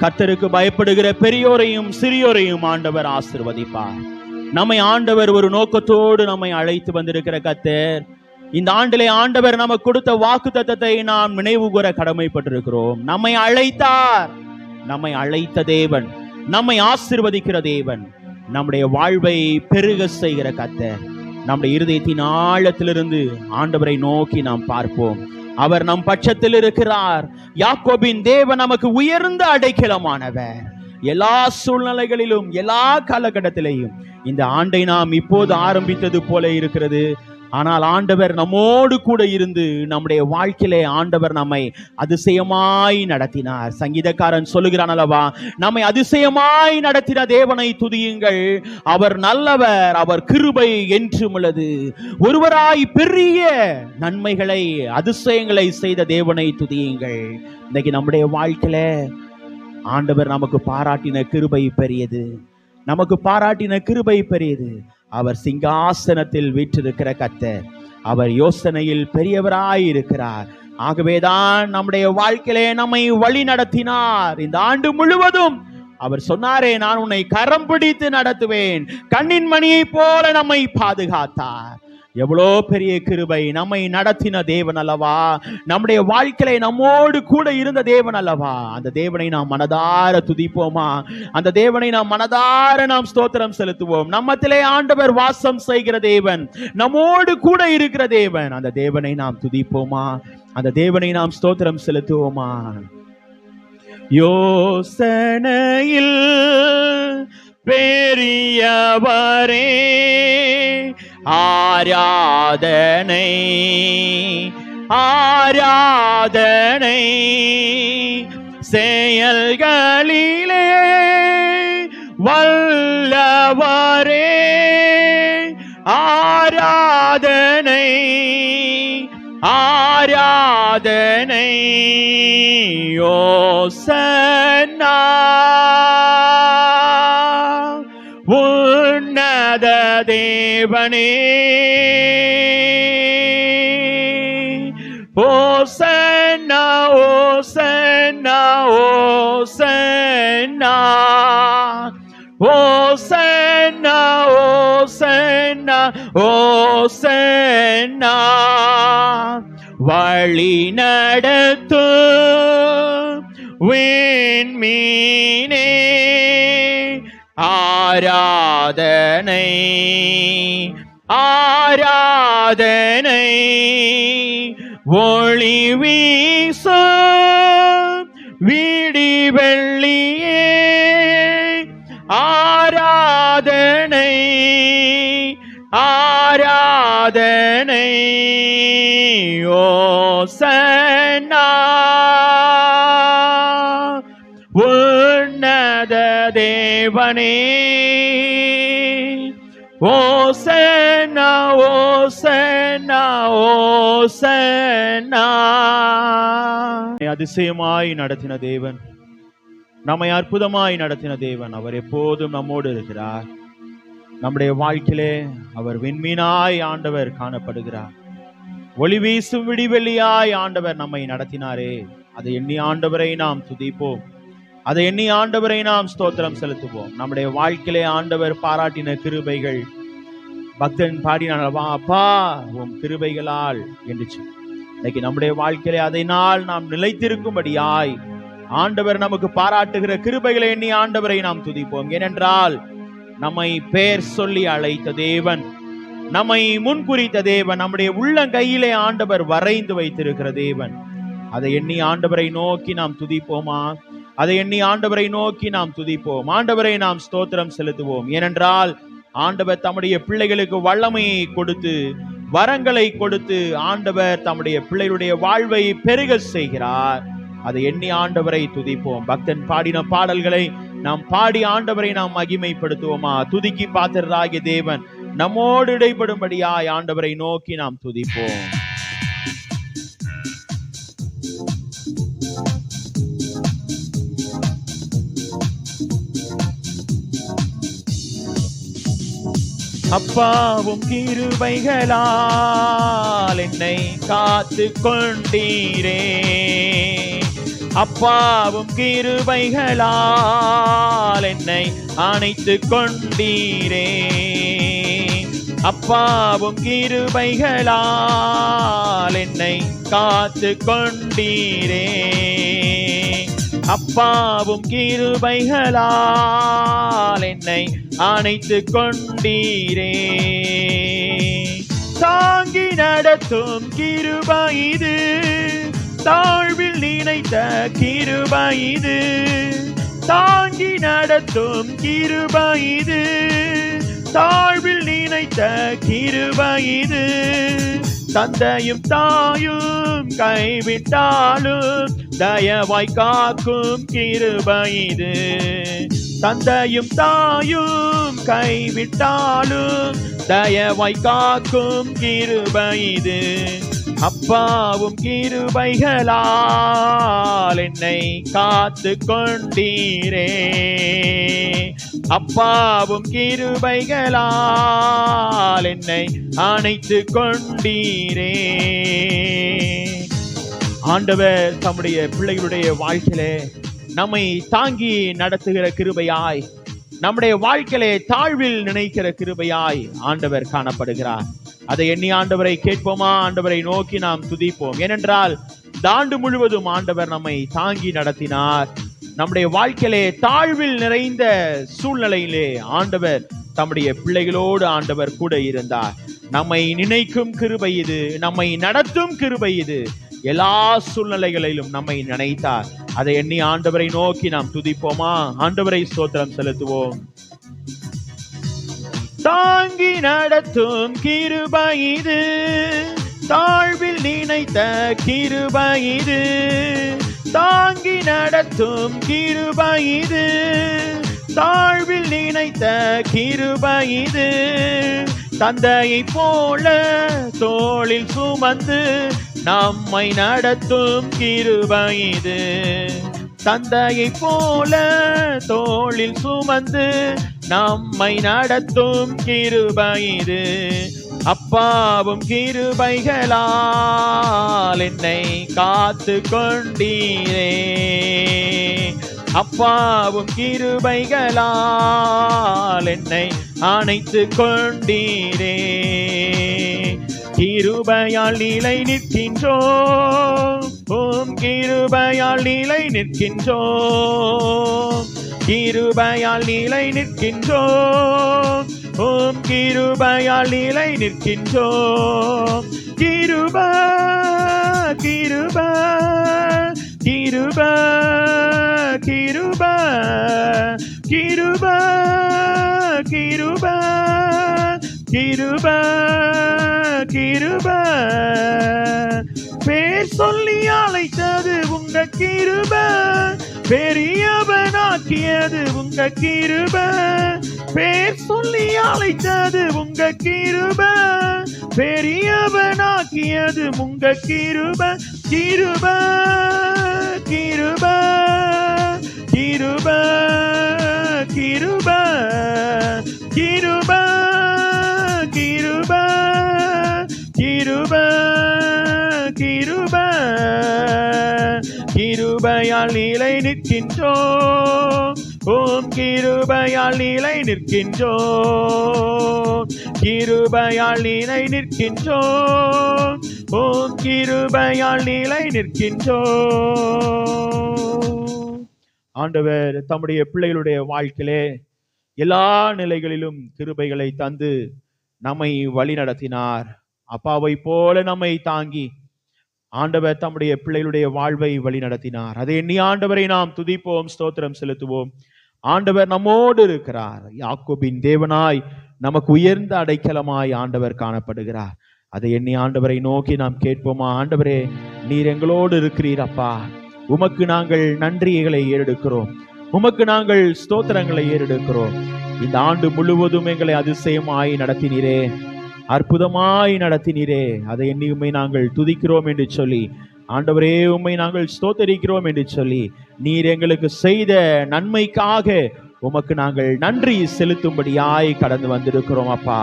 கர்த்தருக்கு பயப்படுகிற பெரியோரையும் சிறியோரையும் ஆண்டவர் ஆசீர்வதிப்பார். நம்மை ஆண்டவர் ஒரு நோக்கத்தோடு நம்மை அழைத்து வந்திருக்கிற கர்த்தர். இந்த ஆண்டிலே ஆண்டவர் நமக்கு கொடுத்த வாக்குத்தத்தத்தை நாம் நினைவு கூற கடமைப்பட்டிருக்கிறோம். நம்மை அழைத்தார். நம்மை அழைத்த தேவன், நம்மை ஆசீர்வதிக்கிற தேவன், நம்முடைய வாழ்வை பெருக செய்கிற கர்த்தர். நம்முடைய இருதயத்தின் ஆழத்திலிருந்து ஆண்டவரை நோக்கி நாம் பார்ப்போம். அவர் நம் பட்சத்தில் இருக்கிறார். யாக்கோபின் தேவன் நமக்கு உயர்ந்த அடைக்கலமானவர். எல்லா சூழ்நிலைகளிலும், எல்லா காலகட்டத்திலேயும் இந்த ஆண்டை நாம் இப்போது ஆரம்பித்தது போல இருக்கிறது. ஆனால் ஆண்டவர் நம்மோடு கூட இருந்து நம்முடைய வாழ்க்கையிலே ஆண்டவர் நம்மை அதிசயமாய் நடத்தினார். சங்கீதக்காரன் சொல்லுகிறான் அல்லவா, நம்மை அதிசயமாய் நடத்தின தேவனை துதியுங்கள், அவர் நல்லவர், அவர் கிருபை என்றும் உள்ளது. ஒருவராய் பெரிய நன்மைகளை, அதிசயங்களை செய்த தேவனை துதியுங்கள். இன்னைக்கு நம்முடைய வாழ்க்கையில ஆண்டவர் நமக்கு பாராட்டின கிருபை பெரியது. நமக்கு பாராட்டின கிருபை பெரியது. அவர் சிங்காசனத்தில் வீற்றிருக்கிற கர்த்தர். அவர் யோசனையில் பெரியவராய் இருக்கிறார். ஆகவேதான் நம்முடைய வாழ்க்கையிலே நம்மை வழி நடத்தினார். இந்த ஆண்டு முழுவதும் அவர் சொன்னாரே, நான் உன்னை கரம் பிடித்து நடத்துவேன், கண்ணின் மணியை போல நம்மை பாதுகாத்தார். எவ்வளோ பெரிய கிருபை! நம்மை நடத்தின தேவன் அல்லவா, நம்முடைய வாழ்க்கையில நம்மோடு கூட இருந்த தேவன் அல்லவா. அந்த தேவனை நாம் மனதார துதிப்போமா? அந்த தேவனை நாம் மனதார நாம் ஸ்தோத்திரம் செலுத்துவோம். நம்மத்திலே ஆண்டவர் வாசம் செய்கிற தேவன், நம்மோடு கூட இருக்கிற தேவன். அந்த தேவனை நாம் துதிப்போமா? அந்த தேவனை நாம் ஸ்தோத்திரம் செலுத்துவோமா? யோசனையில் பெரியவரே, ஆராதனை ஆராதனை, செயல்களிலே வல்லவரே, ஆராதனை ஆராதனை. ஓசன்னா உன்னத தேவனே, ஓசன்னா ஓசன்னா ஓசன்னா ஓசன்னா ஓசன்னா ஓசன்னா. வழி நடத்து விண்மீனே, ஆராதனை ஆராதனை. ஒளி வீச விடி வெள்ளியே, ஆராதனை ஆராதனை ஓசன்னா உன்னத தேவனே ஓசன்னா ஓசன்னா ஓசன்னா. அதிசயமாய் நடத்தின தேவன், நம்மை அற்புதமாய் நடத்தின தேவன், அவர் எப்போதும் நம்மோடு இருக்கிறார். நம்முடைய வாழ்க்கையிலே அவர் விண்மீனாய் ஆண்டவர் காணப்படுகிறார். ஒளி வீசும் விடிவெளியாய் ஆண்டவர் நம்மை நடத்தினாரே, அதை எண்ணி ஆண்டவரை நாம் துதிப்போம், அதை எண்ணி ஆண்டவரை நாம் ஸ்தோத்திரம் செலுத்துவோம். நம்முடைய வாழ்க்கையிலே ஆண்டவர் பாராட்டின கிருபைகள், பக்தன் பாடினான், அப்பா உம் கிருபைகளால் என்று. இன்னைக்கு நம்முடைய வாழ்க்கையிலே அதை நாள் நாம் நிலைத்திருக்கும்படியாய் ஆண்டவர் நமக்கு பாராட்டுகிற கிருபைகளை எண்ணி ஆண்டவரை நாம் துதிப்போம். ஏனென்றால் நம்மை பெயர் சொல்லி அழைத்த தேவன், நம்மை முன்குறித்த தேவன், நம்முடைய உள்ளங்கையிலே ஆண்டவர் வரைந்து வைத்திருக்கிற தேவன். அதை எண்ணி ஆண்டவரை நோக்கி நாம் துதிப்போமா? அதை எண்ணி ஆண்டவரை நோக்கி நாம் துதிப்போம், ஆண்டவரை நாம் ஸ்தோத்திரம் செலுத்துவோம். ஏனென்றால் ஆண்டவர் தம்முடைய பிள்ளைகளுக்கு வல்லமையை கொடுத்து, வரங்களை கொடுத்து ஆண்டவர் தம்முடைய பிள்ளைகளுடைய வாழ்வை பெருக செய்கிறார். அதை எண்ணி ஆண்டவரை துதிப்போம். பக்தன் பாடின பாடல்களை நாம் பாடி ஆண்டவரை நாம் மகிமைப்படுத்துவோமா? துதிக்கி பாத்திரராகிய தேவன் நம்மோடு இடைப்படும்படியாய் ஆண்டவரை நோக்கி நாம் துதிப்போம். அப்பாவும் கிருபைகளால் என்னை காத்து கொண்டீரே, அப்பாவும் கிருபைகளால் என்னை அணைத்து கொண்டீரே, அப்பாவும் கிருபைகளால் என்னை காத்து கொண்டீரே, அப்பாவும் கிருபைகளால் என்னை அணைத்து கொண்டீரே. தாங்கி நடத்தும் கிருபை இது, தாழ்வில் நினைத்த கிருபை இது, தாங்கி நடத்தும் கிருபை இது, தாழ்வில் நினைத்த கிருபை இது. தந்தையும் தாயும் கைவிட்டாலும் தயவாய் காக்கும் கிருபை இது, தந்தையும் தாயும் கைவிட்டாலும் தயவாய் காக்கும் கிருபை இது. அப்பாவும் கிருபைகளால் என்னை காத்து கொண்டீரே, அப்பாவும் கிருபைகளால் என்னை அணைத்து கொண்டீரே. ஆண்டவர் தம்முடைய பிள்ளைகளுடைய வாழ்க்கையிலே நம்மை தாங்கி நடத்துகிற கிருபையாய், நம்முடைய வாழ்க்கையிலே தாழ்வில் நினைக்கிற கிருபையாய் ஆண்டவர் காணப்படுகிறார். அதை எண்ணி ஆண்டவரை கேட்போமா? ஆண்டவரை நோக்கி நாம் துதிப்போம். ஏனென்றால் இந்த ஆண்டு முழுவதும் ஆண்டவர் நம்மை தாங்கி நடத்தினார். நம்முடைய வாழ்க்கையிலே தாழ்வில் நிறைந்த சூழ்நிலையிலே ஆண்டவர் தம்முடைய பிள்ளைகளோடு ஆண்டவர் கூட இருந்தார். நம்மை நினைக்கும் கிருபை இது, நம்மை நடத்தும் கிருபை இது. எல்லா சூழ்நிலைகளிலும் நம்மை நினைத்தார். அதை எண்ணி ஆண்டவரை நோக்கி நாம் துதிப்போமா? ஆண்டவரை ஸ்தோத்திரம் செலுத்துவோம். தாங்கி நடத்தும் கிருபை இது, தாழ்வில் நினைத்த கிருபை இது, தாங்கி நடத்தும் கிருபை இது, தாழ்வில் நினைத்த கிருபை இது. தந்தையை போல தோளில் சுமந்து நம்மை நடத்தும் கிருபை இது, தந்தையை போல தோளில் சுமந்து நம்மை நடத்தும் கிருபை இது. அப்பாவும் கிருபைகளால் என்னை காத்து கொண்டீரே, அப்பாவும் கிருபைகளால் என்னை அணைத்து கொண்டீரே. கிருபையால் நிலை நிற்கின்றோம், உம் கிருபையால் நிலை நிற்கின்றோம், கிருபையால் நிலை நிற்கின்றோம், உம் கிருபையால் நிலை நிற்கின்றோம். கிருபை கிருபை கிருபை கிருபை கிருபை கிருப கிருப கிருப பேர் சொல்லி அழைத்தது உங்க கிருப, பெரியவனாக்கியது உங்க கிருப. பேர் சொல்லி அழைத்தது உங்க கிருப, பெரியவனாக்கியது உங்க கிருப. கிருப கிருப கிருப கிருப கிருப கிருப கிருப கிருப. கிருபையால் நிலை நிற்கின்றோம், ஓம் கிருபையால் நிலை நிற்கின்றோம், கிருபையால் நிலை நிற்கின்றோம், ஓம் கிருபையால் நிலை நிற்கின்றோம். ஆண்டவர் தம்முடைய பிள்ளைகளுடைய வாழ்க்கையிலே எல்லா நிலைகளிலும் கிருபைகளை தந்து நம்மை வழி நடத்தினார். அப்பாவை போல நம்மை தாங்கி ஆண்டவர் தம்முடைய பிள்ளைகளுடைய வாழ்வை வழி நடத்தினார். அதை எண்ணி ஆண்டவரை நாம் துதிப்போம், ஸ்தோத்திரம் செலுத்துவோம். ஆண்டவர் நம்மோடு இருக்கிறார். யாக்கோபின் தேவனாய் நமக்கு உயர்ந்த அடைக்கலமாய் ஆண்டவர் காணப்படுகிறார். அதை எண்ணி ஆண்டவரை நோக்கி நாம் கேட்போமா? ஆண்டவரே, நீர் எங்களோடு இருக்கிறீர் அப்பா. உமக்கு நாங்கள் நன்றிகளை ஏறெடுக்கிறோம், உமக்கு நாங்கள் ஸ்தோத்திரங்களை ஏறெடுக்கிறோம். இந்த ஆண்டு முழுவதும் எங்களை அதிசயமாய் நடத்தினீரே, அற்புதமாய் நடத்தினீரே. அதை எண்ணி உம்மை நாங்கள் துதிக்கிறோம் என்று சொல்லி, ஆண்டவரே உம்மை நாங்கள் ஸ்தோத்தரிக்கிறோம் என்று சொல்லி, நீர் எங்களுக்கு செய்த நன்மைக்காக உமக்கு நாங்கள் நன்றி செலுத்தும்படியாய் கடந்து வந்திருக்கிறோம் அப்பா.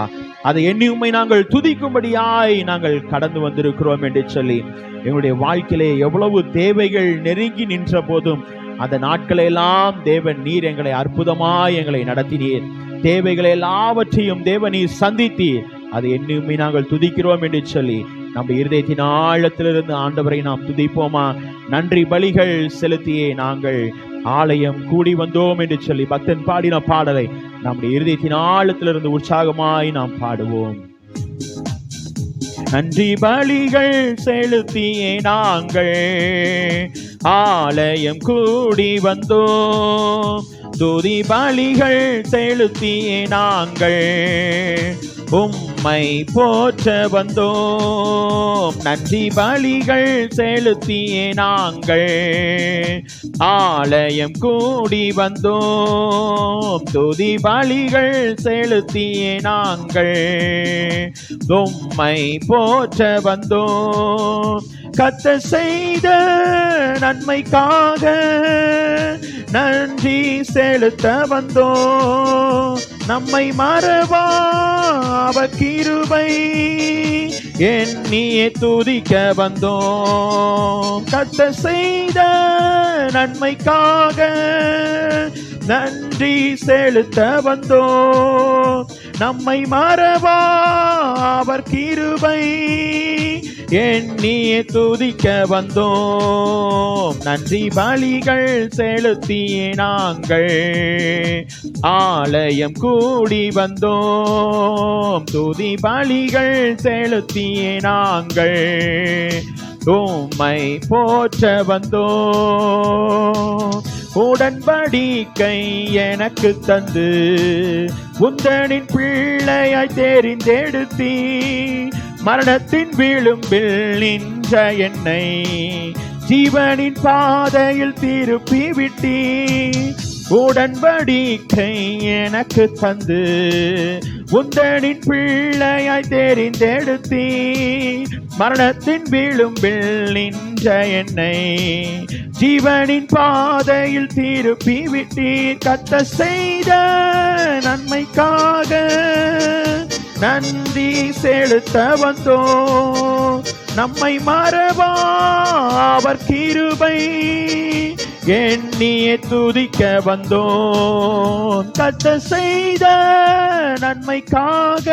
அதை எண்ணி உம்மை நாங்கள் துதிக்கும்படியாய் நாங்கள் கடந்து வந்திருக்கிறோம் என்று சொல்லி, எங்களுடைய வாழ்க்கையிலே எவ்வளவு தேவைகள் நெருங்கி நின்ற போதும் அந்த நாட்களெல்லாம் தேவன் நீர் எங்களை அற்புதமாய் எங்களை நடத்தினீர். தேவைகளை எல்லாவற்றையும் தேவன் நீர் சந்தித்தீர். அதை எண்ணுமே நாங்கள் துதிக்கிறோம் என்று சொல்லி நம்முடைய இருதயத்தின் ஆழத்திலிருந்து ஆண்டவரை நாம் துதிப்போமா? நன்றி பலிகள் செலுத்தியே நாங்கள் ஆலயம் கூடி வந்தோம் என்று சொல்லி பக்தன் பாடின பாடலை நம்முடைய இருதயத்தின் ஆழத்திலிருந்து உற்சாகமாய் நாம் பாடுவோம். நன்றி பலிகள் செலுத்தியே நாங்கள் ஆலயம் கூடி வந்தோம், துதி பலிகள் செலுத்தியே நாங்கள் உம்மை போற்ற வந்தோம். நன்றி பலிகள் செலுத்தியே நாங்கள் ஆலயம் கூடி வந்தோம், துதி பலிகள் செலுத்தியே நாங்கள் உம்மை போற்ற வந்தோம். கர்த்தர் செய்த நன்மைக்காக நன்றி செலுத்த வந்தோம், நம்மை மறவா அவர் கிருபை எண்ணியே துதிக்க வந்தோம். கர்த்தர் செய்த நன்மைக்காக நன்றி செலுத்த வந்தோம், நம்மை மறவா அவர் கிருபை எண்ணியே துதிக்க வந்தோம். நன்றி பலிகள் செலுத்தியே நாங்கள் ஆலயம் கூடி வந்தோம், துதி பலிகள் செலுத்தியே நாங்கள் உம்மை போற்ற வந்தோம். உடன்படிக்கை எனக்கு தந்து உந்தனின் பிள்ளையாய் தெரிந்தெடுத்தீ, மரணத்தின் விளிம்பில் நின்ற என்னை ஜீவனின் பாதையில் திருப்பி விட்டீ. உடன்படிக்கை எனக்கு தந்து உந்தனின் பிள்ளையாய் தெரிந்தெடுத்தீ, மரணத்தின் விளிம்பில் நின்ற என்னை ஜீவனின் பாதையில் திருப்பி விட்டீர். கர்த்தர் செய்த நன்மைக்காக நன்றி செலுத்த வந்தோம், நம்மை மறவா அவர் கிருபை எண்ணியே துதிக்க வந்தோம். கர்த்தர் செய்த நன்மைக்காக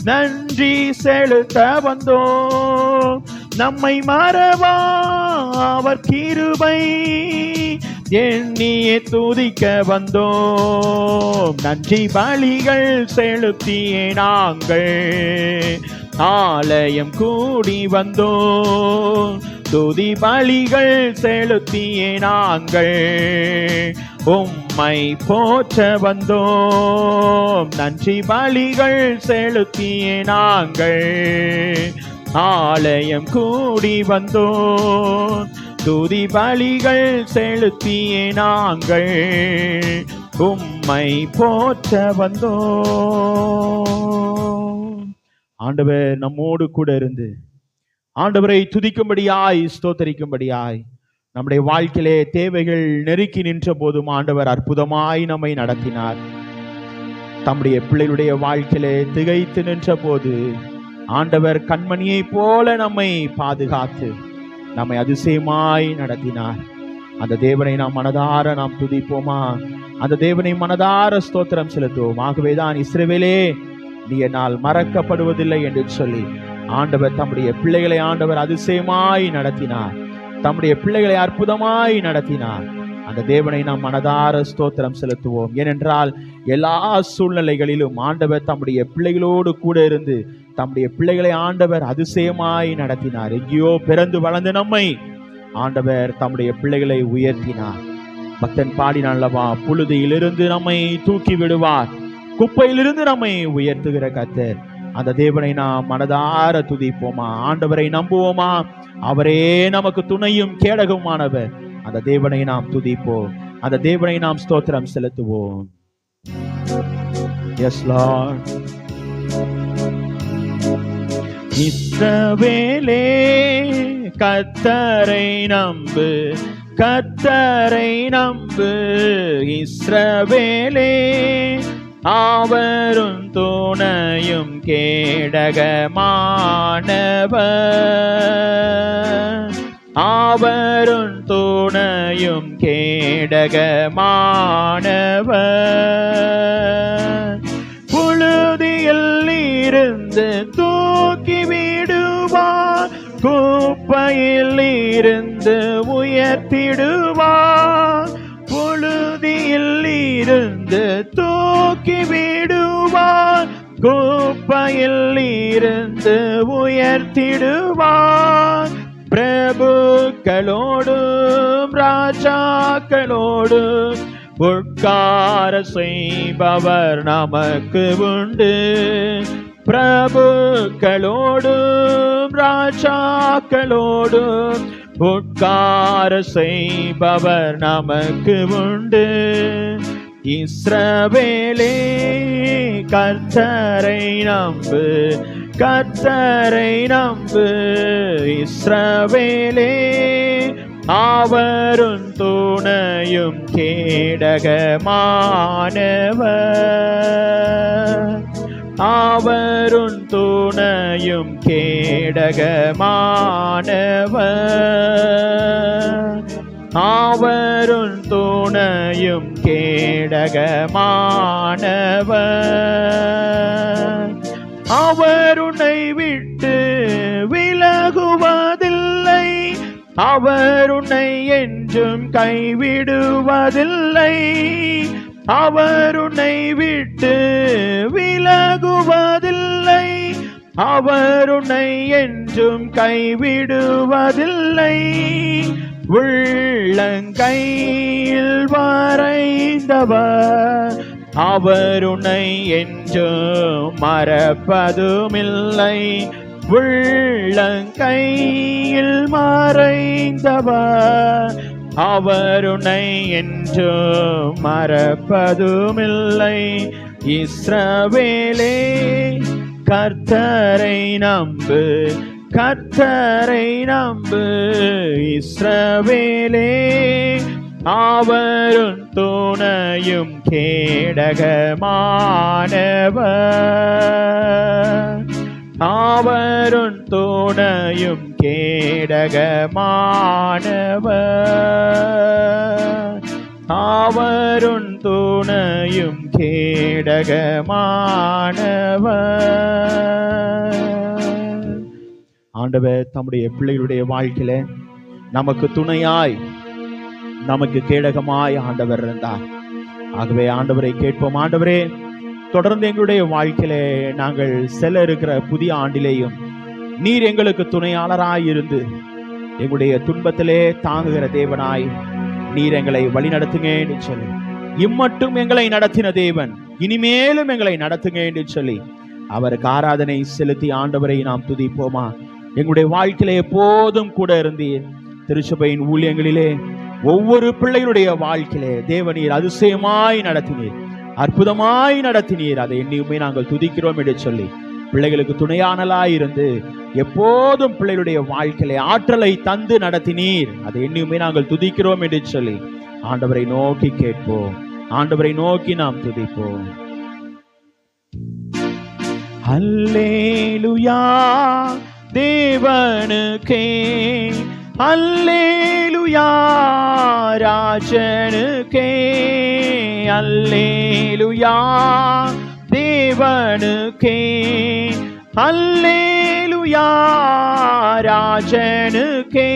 நன்றி செலுத்த வந்தோம், நம்மை மறவா அவர் கிருபை எண்ணியே துதிக்க வந்தோம். நன்றி பலிகள் செலுத்தியே நாங்கள் ஆலயம் கூடி வந்தோம், துதி பலிகள் செலுத்தியே நாங்கள் உம்மை போற்ற வந்தோம். நன்றி பலிகள் செலுத்திய நாங்கள் ஆலயம் கூடி வந்தோம். துதி பலிகள் செலுத்திய நாங்கள் உம்மை போற்ற வந்தோம். ஆண்டவர் நம்மோடு கூட இருந்து ஆண்டவரை துதிக்கும்படியாய் ஸ்தோத்தரிக்கும்படியாய் நம்முடைய வாழ்க்கையிலே தேவைகள் நெருக்கி நின்ற போதும் ஆண்டவர் அற்புதமாய் நம்மை நடத்தினார். தம்முடைய பிள்ளைகளுடைய வாழ்க்கையிலே திகைத்து நின்ற போது ஆண்டவர் கண்மணியை போல நம்மை பாதுகாத்து நம்மை அதிசயமாய் நடத்தினார். அந்த தேவனை நாம் மனதார நாம் துதிப்போமா? அந்த தேவனை மனதார ஸ்தோத்திரம் செலுத்துவோம். ஆகவேதான் இஸ்ரவேலே நீ என்னால் மறக்கப்படுவதில்லை என்று சொல்லி ஆண்டவர் தம்முடைய பிள்ளைகளை ஆண்டவர் அதிசயமாய் நடத்தினார். தம்முடைய பிள்ளைகளை அற்புதமாய் நடத்தினார். அந்த தேவனை நாம் மனதார ஸ்தோத்திரம் செலுத்துவோம். ஏனென்றால் எல்லா சூழ்நிலைகளிலும் ஆண்டவர் தம்முடைய பிள்ளைகளோடு கூட இருந்து தம்முடைய பிள்ளைகளை ஆண்டவர் அதிசயமாய் நடத்தினார். எங்கேயோ பிறந்து வளர்ந்து நம்மை ஆண்டவர் தம்முடைய பிள்ளைகளை உயர்த்தினார். பக்தன் பாடினால்லவா, புழுதியிலிருந்து நம்மை தூக்கி விடுவார், குப்பையிலிருந்து நம்மை உயர்த்துகிற கர்த்தர். அந்த தேவனை நாம் மனதார துதிப்போமா? ஆண்டவரை நம்புவோமா? அவரே நமக்கு துணையும் கேடகமானவர். அந்த தேவனை நாம் துதிப்போம். அந்த தேவனை நாம் ஸ்தோத்திரம் செலுத்துவோம். Yes Lord. இஸ்ரவேலே கர்த்தரை நம்பு, கர்த்தரை நம்பு. இஸ்ரவேலே அவரும் துணையும் கேடகமானவர், அவரும் துணையும் கேடகமானவர். புழுதியில் இருந்து தூக்கி விடுவார், குப்பையில் இருந்து உயர்த்திடுவார். புழுதியில் இருந்து தூக்கி விடுவார், குப்பையில் இருந்து உயர்த்திடுவார். பிரபுக்களோடும் ராஜாக்களோடும் உட்கார செய்பவர் நமக்கு உண்டு. பிரபுக்களோடும் ராஜாக்களோடும் உட்கார செய்பவர் நமக்கு உண்டு. இஸ்ரவேலே கர்த்தரை நம்பு, கர்த்தரை நம்பு. இஸ்ரவேலே அவரும் துணையும் கேடகமானவர், அவரும் துணையும் கேடகமானவர், அவரும் துணையும் கேடகமானவர். அவர் உன்னை விட்டு விலகுவதில்லை, அவர் உன்னை என்றும் கைவிடுவதில்லை. அவர் உன்னை விட்டு விலகுவதில்லை, அவர் உன்னை என்றும் கைவிடுவதில்லை. உள்ளங்கையில் வரைந்தவர் அவர் உன்னை என்றும் மறப்பதுமில்லை. உள்ளங்கையில் மறைந்தவர் அவர் உன்னை என்றும் மறப்பதுமில்லை. இஸ்ரவேலே கர்த்தரை நம்பு, கர்த்தரை நம்பு. இஸ்ரவேலே அவரும் துணையும் கேடகமானவர், அவரும் துணையும் கேடகமானவர், அவரும் துணையும் கேடகமானவர். ஆண்டவர் தம்முடைய பிள்ளைகளுடைய வாழ்க்கையில நமக்கு துணையாய் நமக்கு கேடகமாய் ஆண்டவர் இருந்தார். ஆகவே ஆண்டவரை கேட்போம். ஆண்டவரே, தொடர்ந்து எங்களுடைய வாழ்க்கையிலே நாங்கள் செல்ல இருக்கிற புதிய ஆண்டிலேயும் நீர் எங்களுக்கு துணையாளராய் இருந்து எங்களுடைய துன்பத்திலே தாங்குகிற தேவனாய் நீர் எங்களை வழி நடத்துங்கன்னு சொல்லி இம்மட்டும் எங்களை நடத்தின தேவன் இனிமேலும் எங்களை நடத்துங்க என்று சொல்லி அவருக்கு ஆராதனை செலுத்தி ஆண்டவரை நாம் துதிப்போமா? எங்களுடைய வாழ்க்கையில எப்போதும் கூட இருந்தீர். திருச்சபையின் ஊழியங்களிலே ஒவ்வொரு பிள்ளைகளுடைய வாழ்க்கையிலே தேவனீர் அதிசயமாய் நடத்தினீர், அற்புதமாய் நடத்தினீர். அதை எண்ணியுமே நாங்கள் துதிக்கிறோம் என்று சொல்லி பிள்ளைகளுக்கு துணையானலாய் இருந்து எப்போதும் பிள்ளைகளுடைய வாழ்க்கையிலே ஆற்றலை தந்து நடத்தினீர். அதை எண்ணியுமே நாங்கள் துதிக்கிறோம் என்று சொல்லி ஆண்டவரை நோக்கி கேட்போம், ஆண்டவரை நோக்கி நாம் துதிப்போம். அல்லேலூயா தேவனுக்கே, அல்லேலூயா ராஜனுக்கே, அல்லேலூயா தேவனுக்கே, அல்லேலூயா ராஜனுக்கே.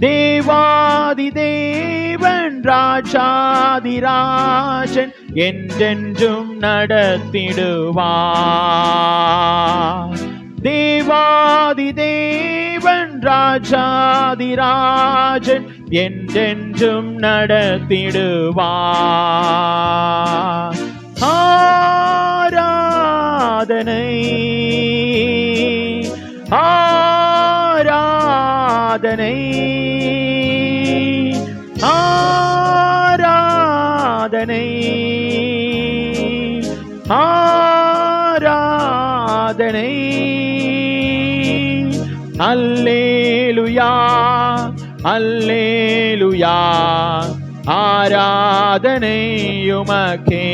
தேவாதி தேவன் ராஜாதி ராஜன் என்றென்றும் நடத்திடுவார். தேவாதி தேவன் ராஜாதி ராஜன் என்றென்றும் நடத்திடுவார். ஆராதனை ஆராதனை ஆராதனை ஆராதனை. அல்லேலூயா அல்லேலூயா ஆராதனை உமக்கே.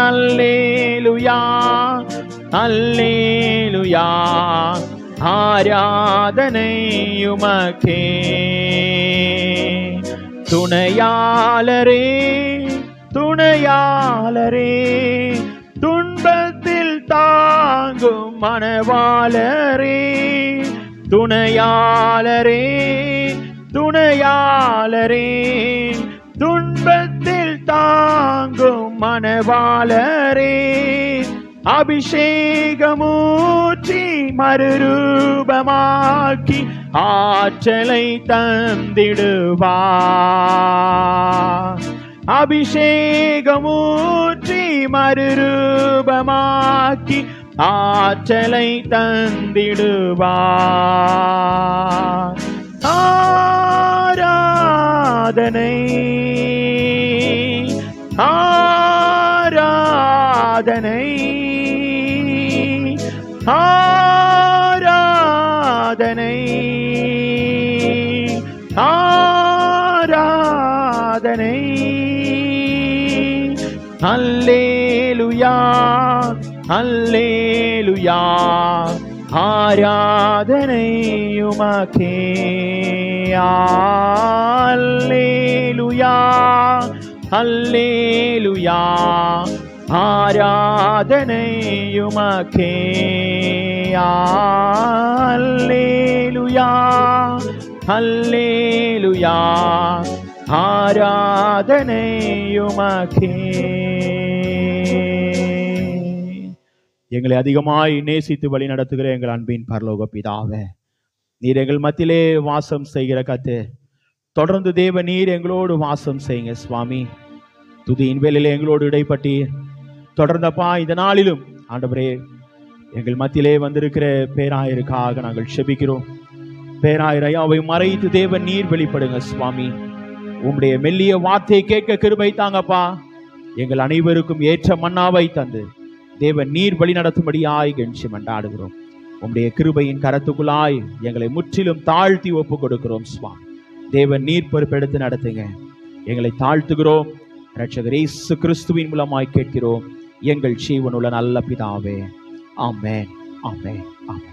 அல்லேலூயா அல்லேலூயா ஆராதனை உமக்கே. துணையாளரே துணையாளரே, துன்பத்தில் தாங்கும் மணவாளரே. துணையாளரே துணையாளரே, துன்பத்தில் தாங்கும் மணவாளரே. அபிஷேகமூற்றி மறுரூபமாக்கி ஆற்றலை தந்திடுவார். அபிஷேகமூற்றி மறுரூபமாக்கி ஆற்றலை தந்திடுவார். ஆராதனை ஆராதனை ஆராதனை ஆராதனை. அல்லேலூயா அல்லேலூயா ஆராதனை உமக்கே. அல்லேலூயா அல்லேலூயா ஆராதனை உமக்கே. அல்லேலூயா அல்லேலூயா ஆராதனை உமக்கே. எங்களை அதிகமாய் நேசித்து வழி நடத்துகிற எங்கள் அன்பின் பரலோக பிதாவே, நீர் எங்கள் மத்தியிலே வாசம் செய்கிற கர்த்தரே, தொடர்ந்து தேவ நீர் எங்களோடு வாசம் செய்யுங்க சுவாமி. துதியின் வேளையிலே எங்களோடு இடைப்பட்டு தொடர்ந்தப்பா இந்த நாளிலும் ஆண்டவரே எங்கள் மத்தியிலே வந்திருக்கிற பேராயருக்காக நாங்கள் செபிக்கிறோம். பேராயர் ஐயாவை மறைத்து தேவ நீர் வெளிப்படுங்க சுவாமி. உம்முடைய மெல்லிய வார்த்தையை கேட்க கிருபை தாங்கப்பா. எங்கள் அனைவருக்கும் ஏற்ற மன்னாவை தந்து தேவன் நீர் வழி நடத்தும்படியாய் கெஞ்சி மன்றாடுகிறோம். உம்முடைய கிருபையின் கரத்துக்குள்ளாய் எங்களை முற்றிலும் தாழ்த்தி ஒப்பு கொடுக்கிறோம் சுவாமி. தேவன் நீர் பொறுப்பெடுத்து நடத்துங்க. எங்களை தாழ்த்துகிறோம். இரட்சகர் இயேசு கிறிஸ்துவின் மூலமாய் கேட்கிறோம் எங்கள் ஜீவனுள்ள நல்ல பிதாவே. ஆமென் ஆமென் ஆமென்.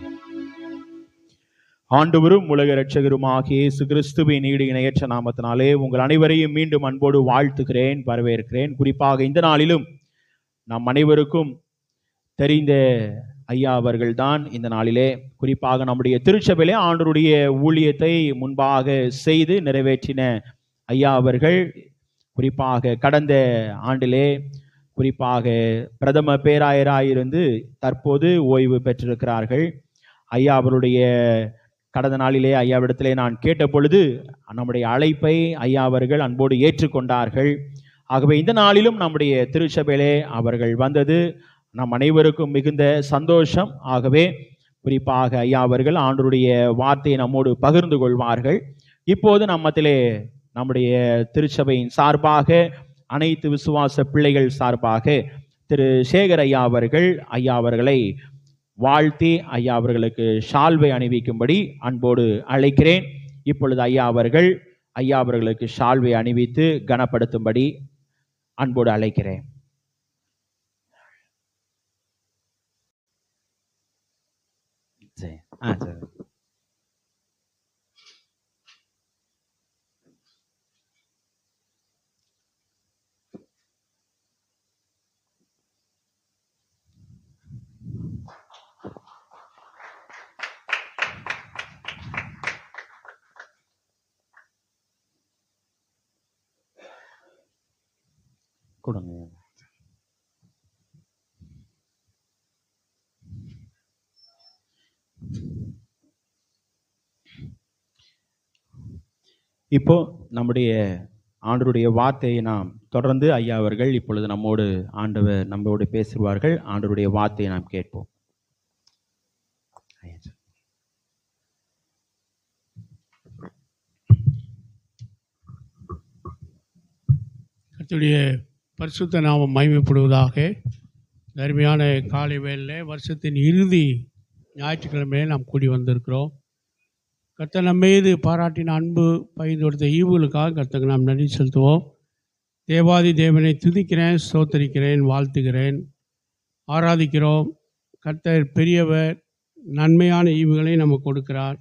ஆண்டவரும் உலக இரட்சகருமாகிய இயேசு கிறிஸ்துவின் ஈடு இணையற்ற நாமத்தினாலே உங்கள் அனைவரையும் மீண்டும் அன்போடு வாழ்த்துகிறேன், வரவேற்கிறேன். குறிப்பாக இந்த நாளிலும் நம் அனைவருக்கும் தெரிந்த ஐயா அவர்கள் தான் இந்த நாளிலே குறிப்பாக நம்முடைய திருச்சபையிலே ஆண்டவருடைய ஊழியத்தை முன்பாக செய்து நிறைவேற்றின ஐயா அவர்கள் குறிப்பாக கடந்த ஆண்டிலே குறிப்பாக பிரதம பேராயராயிருந்து தற்போது ஓய்வு பெற்றிருக்கிறார்கள். ஐயா அவருடைய கடந்த நாளிலே ஐயாவிடத்திலே நான் கேட்ட பொழுது நம்முடைய அழைப்பை ஐயா அவர்கள் அன்போடு ஏற்றுக்கொண்டார்கள். ஆகவே இந்த நாளிலும் நம்முடைய திருச்சபையிலே அவர்கள் வந்தது நம் அனைவருக்கும் மிகுந்த சந்தோஷம். ஆகவே குறிப்பாக ஐயா அவர்கள் ஆண்டவருடைய வார்த்தையை நம்மோடு பகிர்ந்து கொள்வார்கள். இப்போது நம்மத்திலே நம்முடைய திருச்சபையின் சார்பாக அனைத்து விசுவாச பிள்ளைகள் சார்பாக திரு சேகர் ஐயா அவர்களை வாழ்த்தி ஐயா அவர்களுக்கு ஷால்வை அணிவிக்கும்படி அன்போடு அழைக்கிறேன். இப்பொழுது ஐயா அவர்களுக்கு ஷால்வை அணிவித்து கனப்படுத்தும்படி அன்போடு அழைக்கிறேன். சரி. கொடுங்க. இப்போ நம்முடைய ஆண்டவருடைய வார்த்தையை நாம் தொடர்ந்து ஐயா அவர்கள் இப்பொழுது நம்மோடு பேசுவார்கள். ஆண்டவருடைய வார்த்தையை நாம் கேட்போம். கர்த்தருடைய பரிசுத்த நாமம் மகிமைப்படுவதாக. அருமையான காலை வேளையில் வருஷத்தின் இறுதி ஞாயிற்றுக்கிழமையிலே நாம் கூடி வந்திருக்கிறோம். கர்த்தர் நம்ம மீது பாராட்டின அன்பு பகிர்ந்து கொடுத்த ஈவுகளுக்காக கர்த்தருக்கு நாம் நன்றி செலுத்துவோம். தேவாதி தேவனை துதிக்கிறேன், ஸ்தோத்தரிக்கிறேன், வாழ்த்துகிறேன், ஆராதிக்கிறோம். கர்த்தர் பெரியவர், நன்மையான ஈவுகளை நமக்கு கொடுக்கிறார்.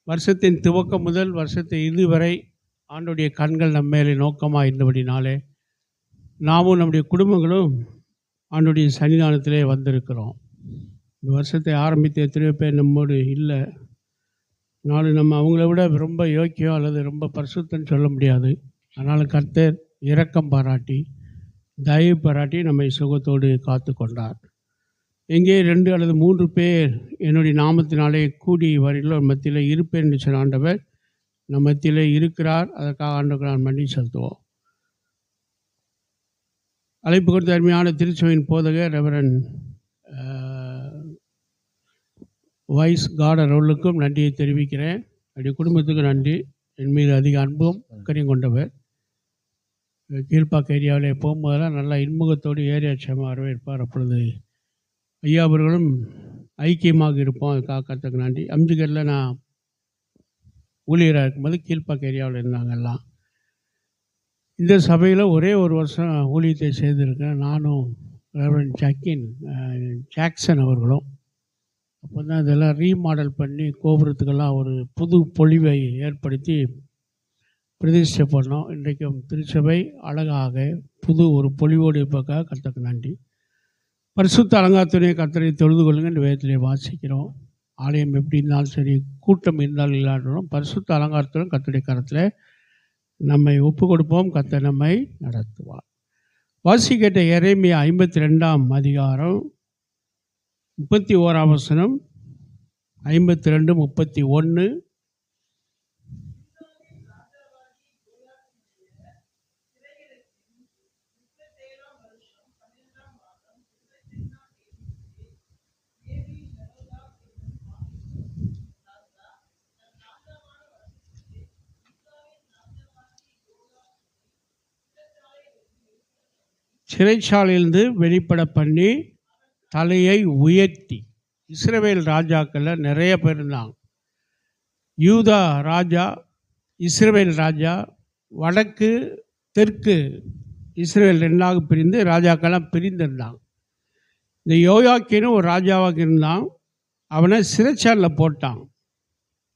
வருஷத்தின் துவக்கம் முதல் வருஷத்தின் இறுதி வரை ஆண்டோடைய கண்கள் நம்ம மேலே நோக்கமாக இருந்தபடினாலே நாமும் நம்முடைய குடும்பங்களும் ஆண்டோடைய சன்னிதானத்திலே வந்திருக்கிறோம். இந்த வருஷத்தை ஆரம்பித்த எத்தனையோ பேர் நம்மோடு இல்லை. நாலு நம்ம அவங்கள விட ரொம்ப யோக்கியம் அல்லது ரொம்ப பரிசுத்தன்னு சொல்ல முடியாது. அதனால் கர்த்தர் இரக்கம் பாராட்டி தயவு பாராட்டி நம்மை சுகத்தோடு காத்து கொண்டார். எங்கே 2 அல்லது 3 பேர் என்னுடைய நாமத்தினாலே கூடி வரையிலோ மத்தியில் இருப்பேன் என்று சொன்ன ஆண்டவர் நம்ம மத்தியில் இருக்கிறார். அதற்காக ஆண்டவருக்கு நான் நன்றி செலுத்துவோம். அழைப்பு கொடுத்த அருமையான திருச்சபையின் போதகர் ரெவரன் வைஸ் கார்டர் அவர்களுக்கும் நன்றியை தெரிவிக்கிறேன். அப்படி குடும்பத்துக்கு நன்றி. என் மீது அதிக அன்பும் அக்கறையும் கொண்டவர். கீழ்ப்பாக்க ஏரியாவில் போகும்போதெல்லாம் நல்லா இன்முகத்தோடு ஏரியாட்சமாக வரவேற்பார். அப்பொழுது ஐயா அவர்களும் ஐக்கியமாக இருப்போம். அதுக்காக கர்த்தருக்கு நன்றி. அம்ஜிகரில் நான் ஊழியராக இருக்கும்போது கீழ்ப்பாக்க ஏரியாவில் இருந்தாங்கெல்லாம். இந்த சபையில் ஒரே ஒரு வருஷம் ஊழியத்தை செய்திருக்கேன். நானும் ரெவரன் ஜாக்சன் அவர்களும். அப்போ தான் இதெல்லாம் ரீமாடல் பண்ணி கோபுரத்துக்கெல்லாம் ஒரு புது பொலிவை ஏற்படுத்தி பிரதிஷ்டை பண்ணோம். இன்றைக்கும் திருச்சபை அழகாக புது ஒரு பொலிவோடு இருப்பதற்காக கர்த்தருக்கு நன்றி. பரிசுத்த அலங்காரத்துடைய கர்த்தரை தொழுது கொள்ளுங்க இந்த வேதத்திலே வாசிக்கிறோம். ஆலயம் எப்படி இருந்தாலும் சரி, கூட்டம் இருந்தாலும் இல்லாட்டாலும் பரிசுத்த அலங்காரத்துடன் கர்த்தருடைய கரத்தில் நம்மை ஒப்பு கொடுப்போம். கர்த்தர் நம்மை நடத்துவார். வாசிக்கிட்ட எரேமியா 52ஆம் அதிகாரம் 31ஆம் வசனம், 52, 31. சிறைச்சாலையிலிருந்து வெளிப்பட பண்ணி தலையை உயர்த்தி. இஸ்ரவேல் ராஜாக்களில் நிறைய பேர் இருந்தாங்க. யூதா ராஜா, இஸ்ரவேல் ராஜா, வடக்கு தெற்கு இஸ்ரவேல் 2ஆக பிரிந்து ராஜாக்கள்லாம் பிரிந்திருந்தாங்க. இந்த யோயாக்கீனும் ஒரு ராஜாவாக இருந்தான். அவனை சிறைச்சாலையில் போட்டான்.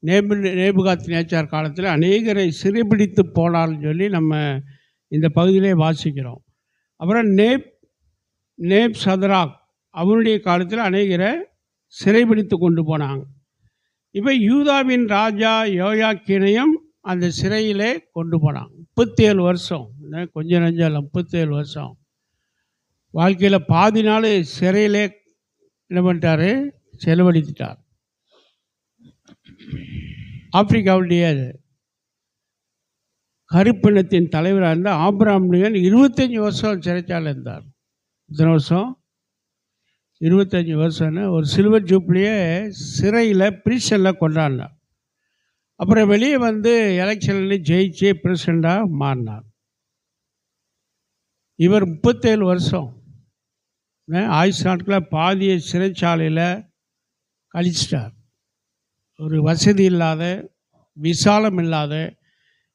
நேபுகாத் நேச்சார் காலத்தில் அநேகரை சிறைபிடித்து போனார்னு சொல்லி நம்ம இந்த பகுதியிலே வாசிக்கிறோம். அப்புறம் நேப் சதராக் அவனுடைய காலத்தில் அநேகரை சிறைபிடித்து கொண்டு போனாங்க. இப்போ யூதாவின் ராஜா யோயாக்கீனையும் அந்த சிறையிலே கொண்டு போனாங்க. 37 வருஷம், கொஞ்சம் நஞ்சம் 37 வருஷம் வாழ்க்கையில் பாதி நாள் சிறையிலே என்ன பண்ணிட்டார், செலவழித்துட்டார். ஆப்பிரிக்காவுடைய கருப்பினத்தின் தலைவராக இருந்த ஆபிரகாம் லிங்கன் 25 வருஷம் சிறைச்சாலை இருந்தார். இத்தனை வருஷம் 25 வருஷம்னு ஒரு சில்வர் ஜூப்ளியே சிறையில் பிரிசனில் கொண்டாடினார். அப்புறம் வெளியே வந்து எலெக்ஷனில் ஜெயிச்சு பிரசிடண்டாக மாறினார். இவர் 37 வருஷம் ஆயுஷ் நாட்களில் பாதிய சிறைச்சாலையில் கழிச்சிட்டார். ஒரு வசதி இல்லாத, விசாலம் இல்லாத,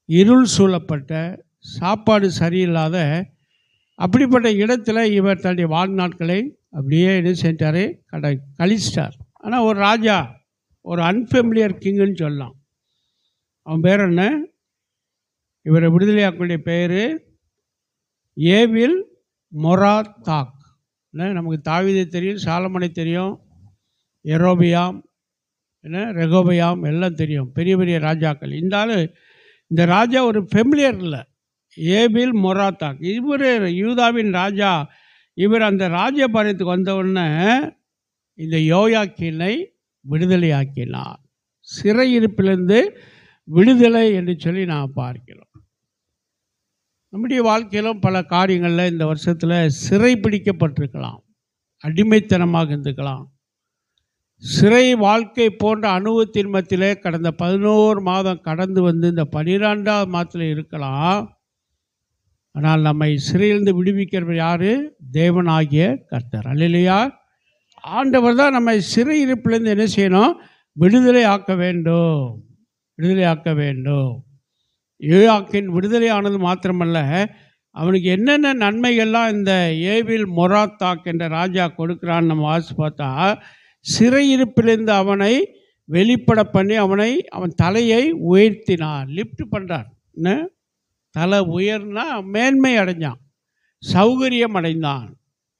இருள் சூழப்பட்ட, சாப்பாடு சரியில்லாத அப்படிப்பட்ட இடத்துல இவர் தன்னுடைய வாழ்நாட்களை அப்படியே என்ன செஞ்சார், கழிச்சிட்டார். ஆனால் ஒரு ராஜா, ஒரு அன்ஃபெமிலியர் கிங்குன்னு சொல்லலாம். அவன் பேர் என்ன? இவரை விடுதலையாக்குடைய பேர் ஏவில் மொராத்தாக். நமக்கு தாவீதை தெரியும், சாலமனை தெரியும், எரோபியாம், ரெகோபியாம் எல்லாம் தெரியும், பெரிய பெரிய ராஜாக்கள். இந்த ராஜா ஒரு ஃபெமிலியர் இல்லை, ஏபில் மொராத்தாக். இவர் யூதாவின் ராஜா. இவர் அந்த ராஜ்யபாரத்துக்கு வந்தவுடனே இந்த யோயாக்கீனை விடுதலையாக்கினார். சிறையிருப்பிலிருந்து விடுதலை என்று சொல்லி நாம் பார்க்கிறோம். நம்முடைய வாழ்க்கையிலும் பல காரியங்களில் இந்த வருஷத்தில் சிறை பிடிக்கப்பட்டிருக்கலாம், அடிமைத்தனமாக இருந்துக்கலாம். சிறை வாழ்க்கை போன்ற அனுபவத்தின் மத்தியிலே கடந்த 11 மாதம் கடந்து வந்து இந்த 12ஆவது மாதத்தில் இருக்கலாம். ஆனால் நம்மை சிறையிலிருந்து விடுவிக்கிறவர் யார்? தேவனாகிய கர்த்தர். அல்லேலூயா. ஆண்டவர் தான் நம்மை சிறை இருப்பிலிருந்து என்ன செய்யணும்? விடுதலை ஆக்க வேண்டும், விடுதலை ஆக்க வேண்டும். யோயாக்கீன் விடுதலை ஆனது மாத்திரமல்ல, அவனுக்கு என்னென்ன நன்மைகள்லாம் இந்த ஏவில் மொராத்தாக் என்ற ராஜா கொடுக்குறான்னு நம்ம வாசி பார்த்தா, சிறையிருப்பிலிருந்து அவனை வெளிப்பட பண்ணி அவன் தலையை உயர்த்தினான், லிஃப்ட் பண்ணுறான். தலை உயர்னா மேன்மை அடைஞ்சான், சௌகரியம் அடைந்தான்.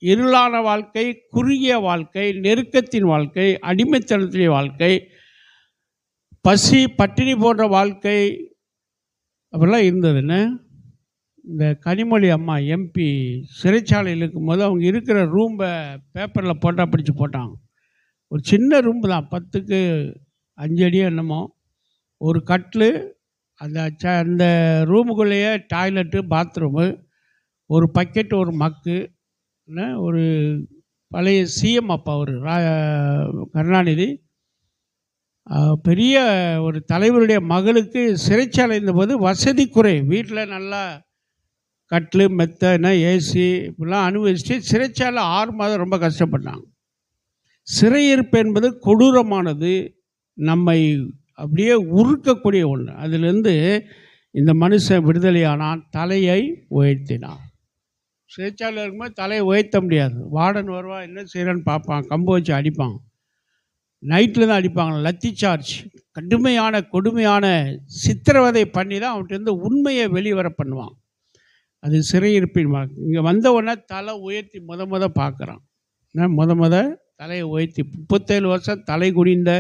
இருளான வாழ்க்கை, குறுகிய வாழ்க்கை, நெருக்கத்தின் வாழ்க்கை, அடிமைத்தனத்தின் வாழ்க்கை, பசி பட்டினி போன்ற வாழ்க்கை அப்படிலாம் இருந்ததுன்னு இந்த கனிமொழி அம்மா எம்பி சிறைச்சாலையில் இருக்கும்போது அவங்க இருக்கிற ரூம்பை பேப்பரில் போட்டால் பிடிச்சி போட்டாங்க. ஒரு சின்ன ரூம்பு தான், 10க்கு 5 அடி என்னமோ, ஒரு கட்டில், அந்த ரூமுக்குள்ளேயே டாய்லெட்டு, பாத்ரூமு, ஒரு பக்கெட்டு, ஒரு மக்கு, ஒரு பழைய சிஎம் அப்பா ஒரு கருணாநிதி பெரிய ஒரு தலைவருடைய மகளுக்கு சிறைச்சாலை இருந்தபோது வசதி குறை, வீட்டில் நல்லா கட்டில் மெத்தனை ஏசி இப்படிலாம் அனுபவிச்சுட்டு சிறைச்சாலை 6 மாதம் ரொம்ப கஷ்டப்பட்டாங்க. சிறையிருப்பு என்பது கொடூரமானது, நம்மை அப்படியே உருக்கக்கூடிய ஒன்று. அதிலிருந்து இந்த மனுஷன் விடுதலையானான், தலையை உயர்த்தினான். சிறைச்சாலையில் இருக்கும்போது தலையை உயர்த்த முடியாது. வார்டன் வருவான், என்ன செய்கிறான்னு பார்ப்பான், கம்பு வச்சு அடிப்பான். நைட்டில் தான் அடிப்பாங்க, லத்தி சார்ஜ், கடுமையான கொடுமையான சித்திரவதை பண்ணி தான் அவன்கிட்ட உண்மையை வெளிவர பண்ணுவான். அது சிறையிருப்பின். இங்கே வந்த உடனே தலை உயர்த்தி முத பார்க்குறான். முத தலையை உயர்த்தி 37 வருஷம் தலை குனிந்த,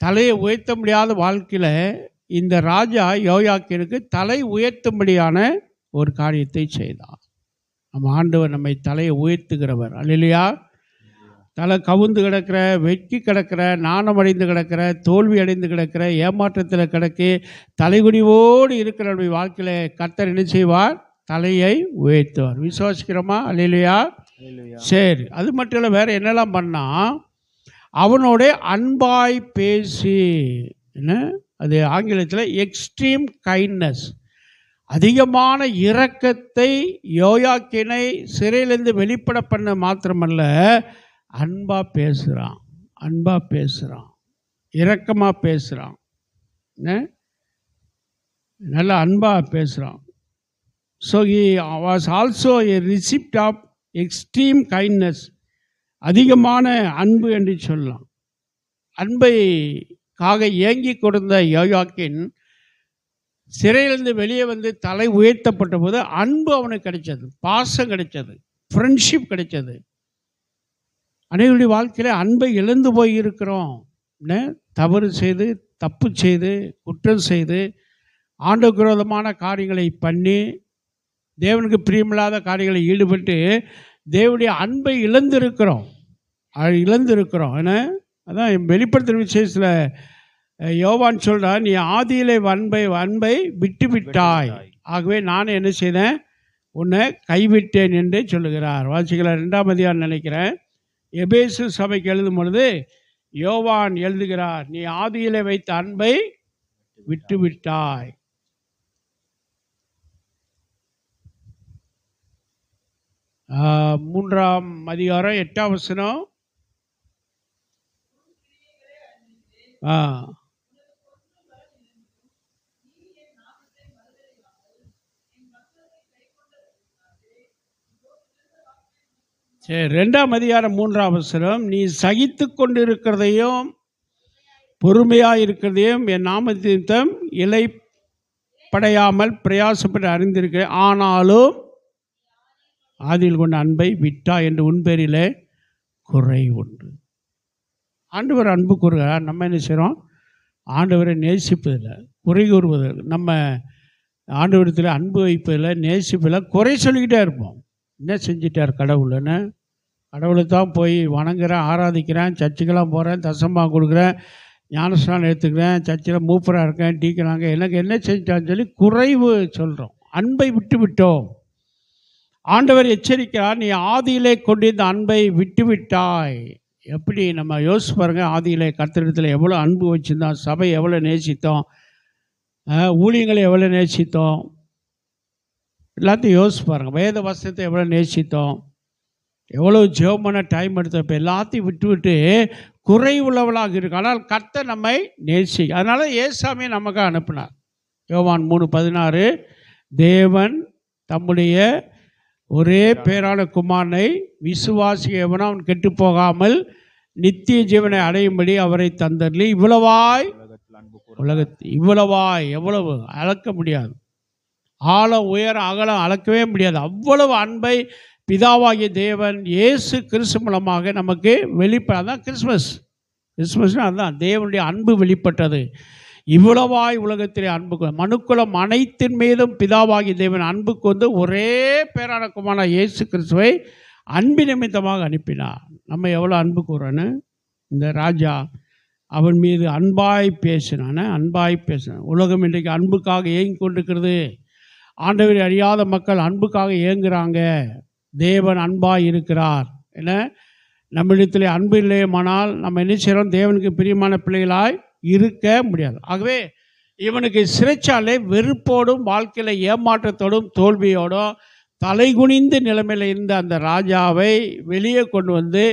தலையை உயர்த்த முடியாத வாழ்க்கையில் இந்த ராஜா யோயாக்கீனுக்கு தலை உயர்த்தும்படியான ஒரு காரியத்தை செய்தார். நம்ம ஆண்டவர் நம்மை தலையை உயர்த்துகிறவர். அல்லேலூயா. தலை கவுந்து கிடக்கிற, வெட்கி கிடக்கிற, நாணம் அடைந்து கிடக்கிற, தோல்வி அடைந்து கிடக்கிற, ஏமாற்றத்தில் கிடக்கு, தலைகுனிவோடு இருக்கிற நம்முடைய வாழ்க்கையில் கர்த்தர் என்ன செய்வார்? தலையை உயர்த்துவார். விசுவாசிக்கிறோமா? அல்லேலூயா. சரி, அது மட்டும் இல்லை, வேறு என்னெல்லாம் பண்ணால், அவனோட அன்பாய் பேசி, என்ன அது ஆங்கிலத்தில் எக்ஸ்ட்ரீம் கைண்ட்னஸ், அதிகமான இரக்கத்தை யோயாக்கீனை சிறையிலேருந்து வெளிப்பட பண்ண மாத்திரமல்ல, அன்பாக பேசுகிறான், அன்பாக பேசுகிறான், இரக்கமாக பேசுகிறான், நல்லா அன்பாக பேசுகிறான். So he was also a receipt of extreme kindness, அதிகமான அன்பு என்று சொல்லலாம். அன்பைக்காக ஏங்கி கொடுத்த யோயாக்கீன் சிறையிலிருந்து வெளியே வந்து தலை உயர்த்தப்பட்ட போது அன்பு அவனுக்கு கிடைச்சது, பாசம் கிடைச்சது, ஃப்ரெண்ட்ஷிப் கிடைச்சது. அனைவருடைய வாழ்க்கையில் அன்பை இழந்து போய் இருக்கிறோம். தவறு செய்து, தப்பு செய்து, குற்றம் செய்து, ஆண்டவருக்கு விரோதமான காரியங்களை பண்ணி, தேவனுக்கு பிரியமில்லாத காரியங்களை ஈடுபட்டு தேவனுடைய அன்பை இழந்திருக்கிறோம். ஏன்னா அதான் வெளிப்படுத்துகிற விசேஷத்தில் யோவான் சொல்கிறார், நீ ஆதியிலே அன்பை விட்டு விட்டாய், ஆகவே நான் என்ன செய்தேன், உன்னை கைவிட்டேன் என்று சொல்லுகிறார். வாசிக்கலாம் 2ஆம் அதிகாரம் நினைக்கிறேன். எபேசு சபைக்கு எழுதும் பொழுது யோவான் எழுதுகிறார், நீ ஆதியிலே வைத்த அன்பை விட்டு விட்டாய். மூன்றாம் அதிகாரம் 8ஆம் வசனம். சரி, 2ஆம் அதிகாரம் 3ஆம் வசனம். நீ சகித்து கொண்டிருக்கிறதையும் பொறுமையாக இருக்கிறதையும் என் நாமத்தின் இலைப்படையாமல் பிரயாசப்பட்டு அறிந்திருக்க, ஆனாலும் ஆதியில் கொண்ட அன்பை விட்டா என்று உன் பேரிலே குறை உண்டு. ஆண்டவர் அன்பு கூறுகிறார். நம்ம என்ன செய்கிறோம், ஆண்டவரை நேசிப்பதில்லை, குறை கூறுவதில்லை. நம்ம ஆண்டவரத்தில் அன்பு வைப்பதில்லை, நேசிப்பதில்லை, குறை சொல்லிக்கிட்டே இருப்போம். என்ன செஞ்சிட்டார் கடவுள்னு, கடவுளை தான் போய் வணங்குறேன், ஆராதிக்கிறேன், சர்ச்சுக்கெல்லாம் போகிறேன், தசமாக கொடுக்குறேன், ஞானஸ்நானம் எடுத்துக்கிறேன், சர்ச்சில் மூப்பராக இருக்கேன், டீக்கிறாங்க, எனக்கு என்ன செஞ்சிட்டான்னு சொல்லி குறைவு சொல்கிறோம். அன்பை விட்டு விட்டோம். ஆண்டவர் எச்சரிக்கிறார், நீ ஆதியிலே கொண்டிருந்த அன்பை விட்டு விட்டாய். எப்படி நம்ம யோசிச்சு பாருங்க, ஆதியிலே கர்த்தரிடத்தில் எவ்வளோ அன்பு வச்சுருந்தோம், சபை எவ்வளோ நேசித்தோம், ஊழியங்களை எவ்வளோ நேசித்தோம், எல்லாத்தையும் யோசிச்சு பாருங்கள். வேத வசனத்தை எவ்வளோ நேசித்தோம், எவ்வளோ ஜெபமான டைம் எடுத்தோம். இப்போ எல்லாத்தையும் விட்டு குறை உள்ளவளாக இருக்கு. ஆனால் கர்த்தர் நம்மை நேசி, அதனால ஏசாமியை நமக்கு அனுப்பினார். யோவான் 3:16, தேவன் தம்முடைய ஒரே பேரான குமாரனை விசுவாசி எவனும் அவன் கெட்டு போகாமல் நித்திய ஜீவனை அடையும்படி அவரை தந்தர்லி. இவ்வளவாய் இவ்வளவாய் எவ்வளவு அளக்க முடியாது, ஆழம் உயரம் அகலம் அளக்கவே முடியாது. அவ்வளவு அன்பை பிதாவாகிய தேவன் இயேசு கிறிஸ்து மூலமாக நமக்கு அதான் கிறிஸ்மஸ்னால் அதுதான் தேவனுடைய அன்பு வெளிப்பட்டது. இவ்வளவாய் உலகத்திலே அன்பு மனுக்குலம் அனைத்தின் மீதும் பிதாவாகிய தேவன் அன்புக்கு வந்து ஒரே பேரான குமாரனான இயேசு கிறிஸ்துவை அன்பு நிமித்தமாக அனுப்பினார். நம்ம எவ்வளோ அன்பு கூறன்னு, இந்த ராஜா அவன் மீது அன்பாய் பேசினான். உலகம் இன்றைக்கு அன்புக்காக ஏங்கி கொண்டிருக்கிறது. ஆண்டவரை அறியாத மக்கள் அன்புக்காக ஏங்குறாங்க. தேவன் அன்பாய் இருக்கிறார். ஏன்னா நம்மிடத்தில் அன்பு இல்லையமானால் நம்ம என்ன செய்கிறோம், தேவனுக்கு பிரியமான பிள்ளைகளாய் இருக்க முடியாது. ஆகவே இவனுக்கு சிறைச்சாலை வெறுப்போடும் வாழ்க்கையில் ஏமாற்றத்தோடும் தோல்வியோடும் தலைகுனிந்த நிலைமையில் இருந்த அந்த ராஜாவை வெளியே கொண்டு வந்து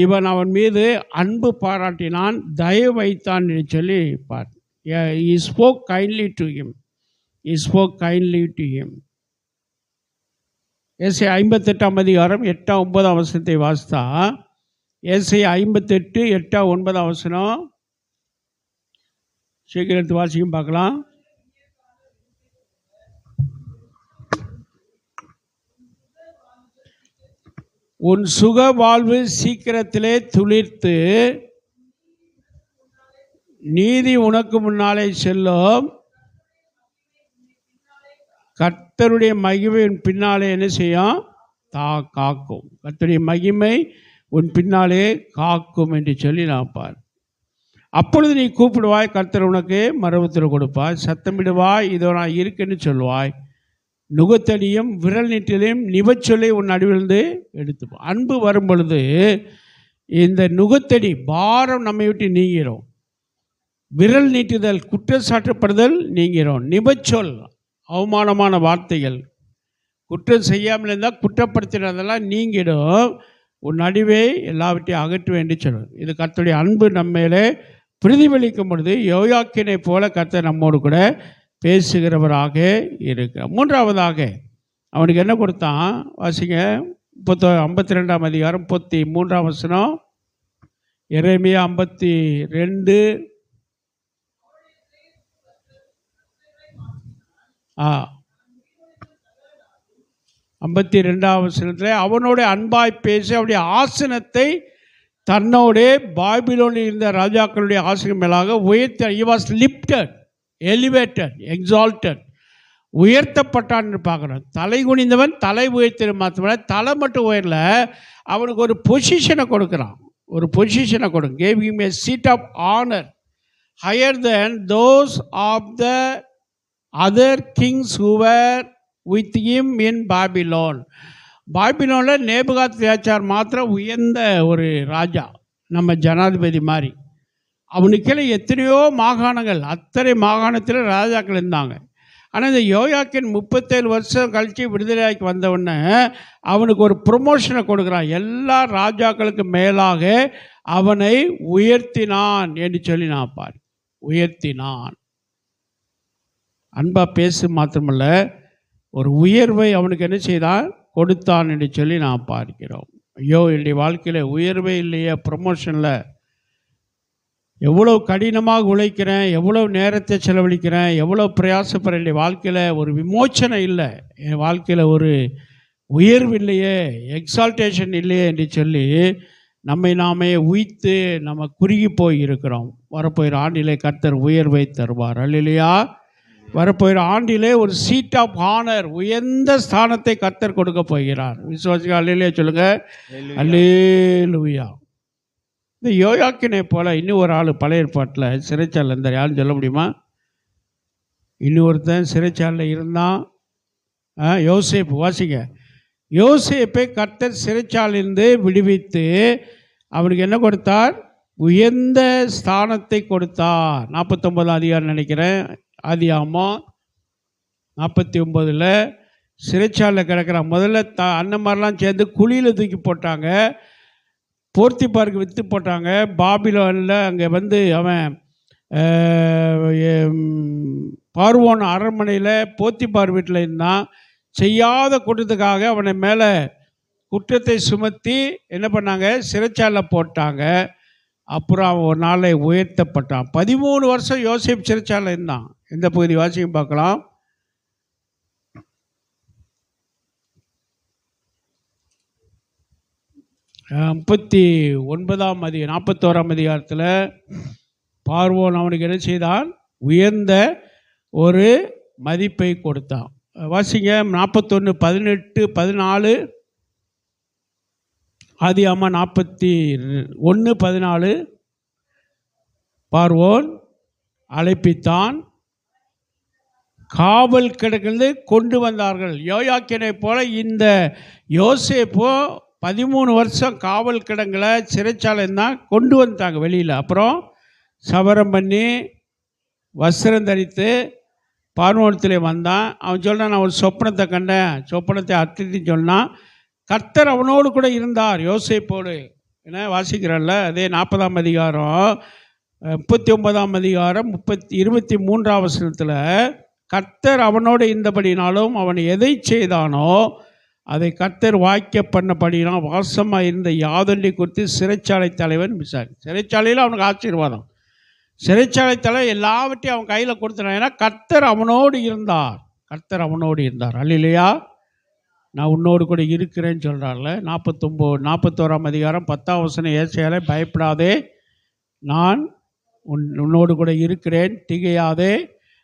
இவன் அவன் மீது அன்பு பாராட்டினான், தயவு வைத்தான் என்று சொல்லி பார். He spoke kindly to him. ஏசாயா 58ஆம் அதிகாரம் 8ஆம் 9ஆம் வசனத்தை வாசித்தா, ஏசாயா 58 8ஆம் 9ஆம் வசனம் சீக்கிரம் எடுத்து வாசிக்கும் பார்க்கலாம். உன் சுக வாழ்வு சீக்கிரத்திலே துளிர்த்து நீதி உனக்கு முன்னாலே செல்லும், கர்த்தருடைய மகிமை உன் பின்னாலே என்ன செய்யும், காக்கும். கர்த்தருடைய மகிமை உன் பின்னாலே காக்கும் என்று சொல்லி நான் பார். அப்பொழுது நீ கூப்பிடுவாய், கர்த்தர் உனக்கு மறுபத்தில் கொடுப்பாய், சத்தமிடுவாய், இதோ நான் இருக்குன்னு சொல்லுவாய். நுகத்தடியும் விரல் நீட்டிலையும் நிவச்சொல்லை உன் நடுவிலிருந்து எடுத்துப்போம். அன்பு வரும் பொழுது இந்த நுகத்தடி பாரம் நம்மை விட்டு நீங்கிறோம், விரல் நீட்டுதல் குற்றச்சாட்டப்படுதல் நீங்கிறோம், நிவச்சொல் அவமானமான வார்த்தைகள் குற்றம் செய்யாமல் இருந்தால் குற்றப்படுத்தினதெல்லாம் நீங்கிடும், உன் நடுவே எல்லாவற்றையும் அகற்ற வேண்டி சொல்லும். இது கர்த்தருடைய அன்பு நம்ம மேலே பிரதிபலிக்கும் பொழுது யோயாக்கினை போல கர்த்தர் நம்மோடு கூட பேசுகிறவராக இருக்கிறார். மூன்றாவதாக அவனுக்கு என்ன கொடுத்தான் வாசிங்க, 52ஆம் அதிகாரம் 33ஆம் வசனம். எரேமியா 52 52ஆம் வசனத்தில் அவனோட அன்பாய் பேசி அவருடைய ஆசனத்தை தன்னோடே பாபிலோனில் இருந்த ராஜாக்களுடைய ஆசனம் மேலாக உயர்த்த. he was lifted, elevated, exalted, உயர்த்தப்பட்டான் என்று பார்க்குறோம். தலை குனிந்தவன் தலை உயர்த்த மாத்திர தலை மட்டும் உயரல, அவனுக்கு ஒரு பொசிஷனை கொடுக்குறான், ஒரு பொசிஷனை கொடுங்க. gave him a seat of honor, higher than those of the other kings who were with him in Babylon. பாபிலோனில் நேபுகாத்நேச்சார் மாத்திரம் உயர்ந்த ஒரு ராஜா, நம்ம ஜனாதிபதி மாதிரி. அவனுக்கெல்லாம் எத்தனையோ மாகாணங்கள், அத்தனை மாகாணத்தில் ராஜாக்கள் இருந்தாங்க. ஆனால் இந்த யோயாக்கின் 37 வருஷம் கழித்து விடுதலையாக்கி வந்தவுடனே அவனுக்கு ஒரு ப்ரொமோஷனை கொடுக்குறான். எல்லா ராஜாக்களுக்கு மேலாக அவனை உயர்த்தினான் என்று சொல்லி நான் பாரு, உயர்த்தினான். அன்பா பேசு மாத்திரமல்ல, ஒரு உயர்வை அவனுக்கு என்ன செய்தான், கொடுத்தான் என்று சொல்லி நான் பார்க்கிறோம். ஐயோ, என்னுடைய வாழ்க்கையில் உயர்வே இல்லையே, ப்ரொமோஷனில் எவ்வளோ கடினமாக உழைக்கிறேன், எவ்வளோ நேரத்தை செலவழிக்கிறேன், எவ்வளோ பிரயாசப்படுற என்னுடைய வாழ்க்கையில் ஒரு விமோச்சனை இல்லை, என் வாழ்க்கையில் ஒரு உயர்வு இல்லையே, எக்ஸால்டேஷன் இல்லையே என்று சொல்லி நம்மை நாமே உய்த்து நம்ம குறுகி போய் இருக்கிறோம். வரப்போகிற ஆண்டிலே கர்த்தர் உயர்வை தருவார். அல்லேலூயா. வரப்போகிற ஆண்டிலே ஒரு சீட் ஆஃப் ஆனர், உயர்ந்த ஸ்தானத்தை கர்த்தர் கொடுக்க போகிறார். விசுவாசிகள் அல்லேலூயா சொல்லுங்க. அல்லேலூயா. இந்த யோயாக்கினை போல் இன்னும் ஒரு ஆள் பழைய ஏற்பாட்டில் சிறைச்சாலையில் இருந்தார். யாரும் சொல்ல முடியுமா? இன்னொருத்தன் சிறைச்சாலையில் இருந்தான், யோசேப்பு. வாசிங்க. யோசேப்பை கர்த்தர் சிறைச்சாலையிலிருந்து விடுவித்து அவனுக்கு என்ன கொடுத்தார்? உயர்ந்த ஸ்தானத்தை கொடுத்தார். 49 அதிகாரம் நினைக்கிறேன், ஆதியாகமம் 49 சிறைச்சாலையில் கிடக்கிறான். முதல்ல அண்ணன்மாரெலாம் சேர்ந்து குழியில் தூக்கி போட்டாங்க, போர்த்திபாருக்கு விற்று போட்டாங்க. பாபிலோனில் அங்கே வந்து அவன் பார்வோன் அரண்மனையில் போர்த்திபார் வீட்டில் இருந்தான். செய்யாத குற்றத்துக்காக அவனை மேலே குற்றத்தை சுமத்தி என்ன பண்ணாங்க? சிறைச்சாலையில் போட்டாங்க. அப்புறம் அவன் ஒரு நாளை உயர்த்தப்பட்டான். 13 வருஷம் யோசேப்பு சிறைச்சாலையில் இருந்தான். எந்த பகுதி வாசியும் பார்க்கலாம். முப்பத்தி 41ஆம் அதிகாரத்தில் பார்வோன் அவனுக்கு என்ன செய்தான்? உயர்ந்த ஒரு மதிப்பை கொடுத்தான். வாசிங்க. 41, 18, 14. ஆதியாகமம் 41, 14. பார்வோன் அழைப்பித்தான், காவல் கிடக்கிறது கொண்டு வந்தார்கள். யோயாக்கினை போல இந்த யோசேப்போ 13 வருஷம் காவல் கிடங்களை சிறைச்சாலை தான் கொண்டு வந்துட்டாங்க வெளியில். அப்புறம் சவரம் பண்ணி வஸ்திரம் தரித்து பார்வோனத்தில் வந்தான். அவன் சொல்கிறான், நான் ஒரு சொப்பனத்தை கண்டேன், சொப்பனத்தை அர்த்தத்தை சொன்னான். கர்த்தர் அவனோடு கூட இருந்தார், யோசேப்போடு. ஏன்னா வாசிக்கிறல்ல, அதே 40ஆம் அதிகாரம் 39ஆம் அதிகாரம் 23ஆம் வசனத்தில் கர்த்தர் அவனோடு இருந்தபடினாலும் அவன் எதை செய்தானோ அதை கர்த்தர் வாய்க்க பண்ணபடினால் வாசமாக இருந்த யாதொன்றை குறித்து சிறைச்சாலை தலைவன் விசாரி. சிறைச்சாலையில் அவனுக்கு ஆசீர்வாதம், சிறைச்சாலை தலைவர் எல்லாவற்றையும் அவன் கையில் கொடுத்துட்டான். ஏன்னா கர்த்தர் அவனோடு இருந்தார், கர்த்தர் அவனோடு இருந்தார். அல்லேலூயா. நான் உன்னோடு கூட இருக்கிறேன்னு சொல்கிறார்ல. 41ஆம் அதிகாரம் 10ஆம் வசனம் ஏசாயால, பயப்படாதே, நான் உன்னோடு கூட இருக்கிறேன், திகையாதே,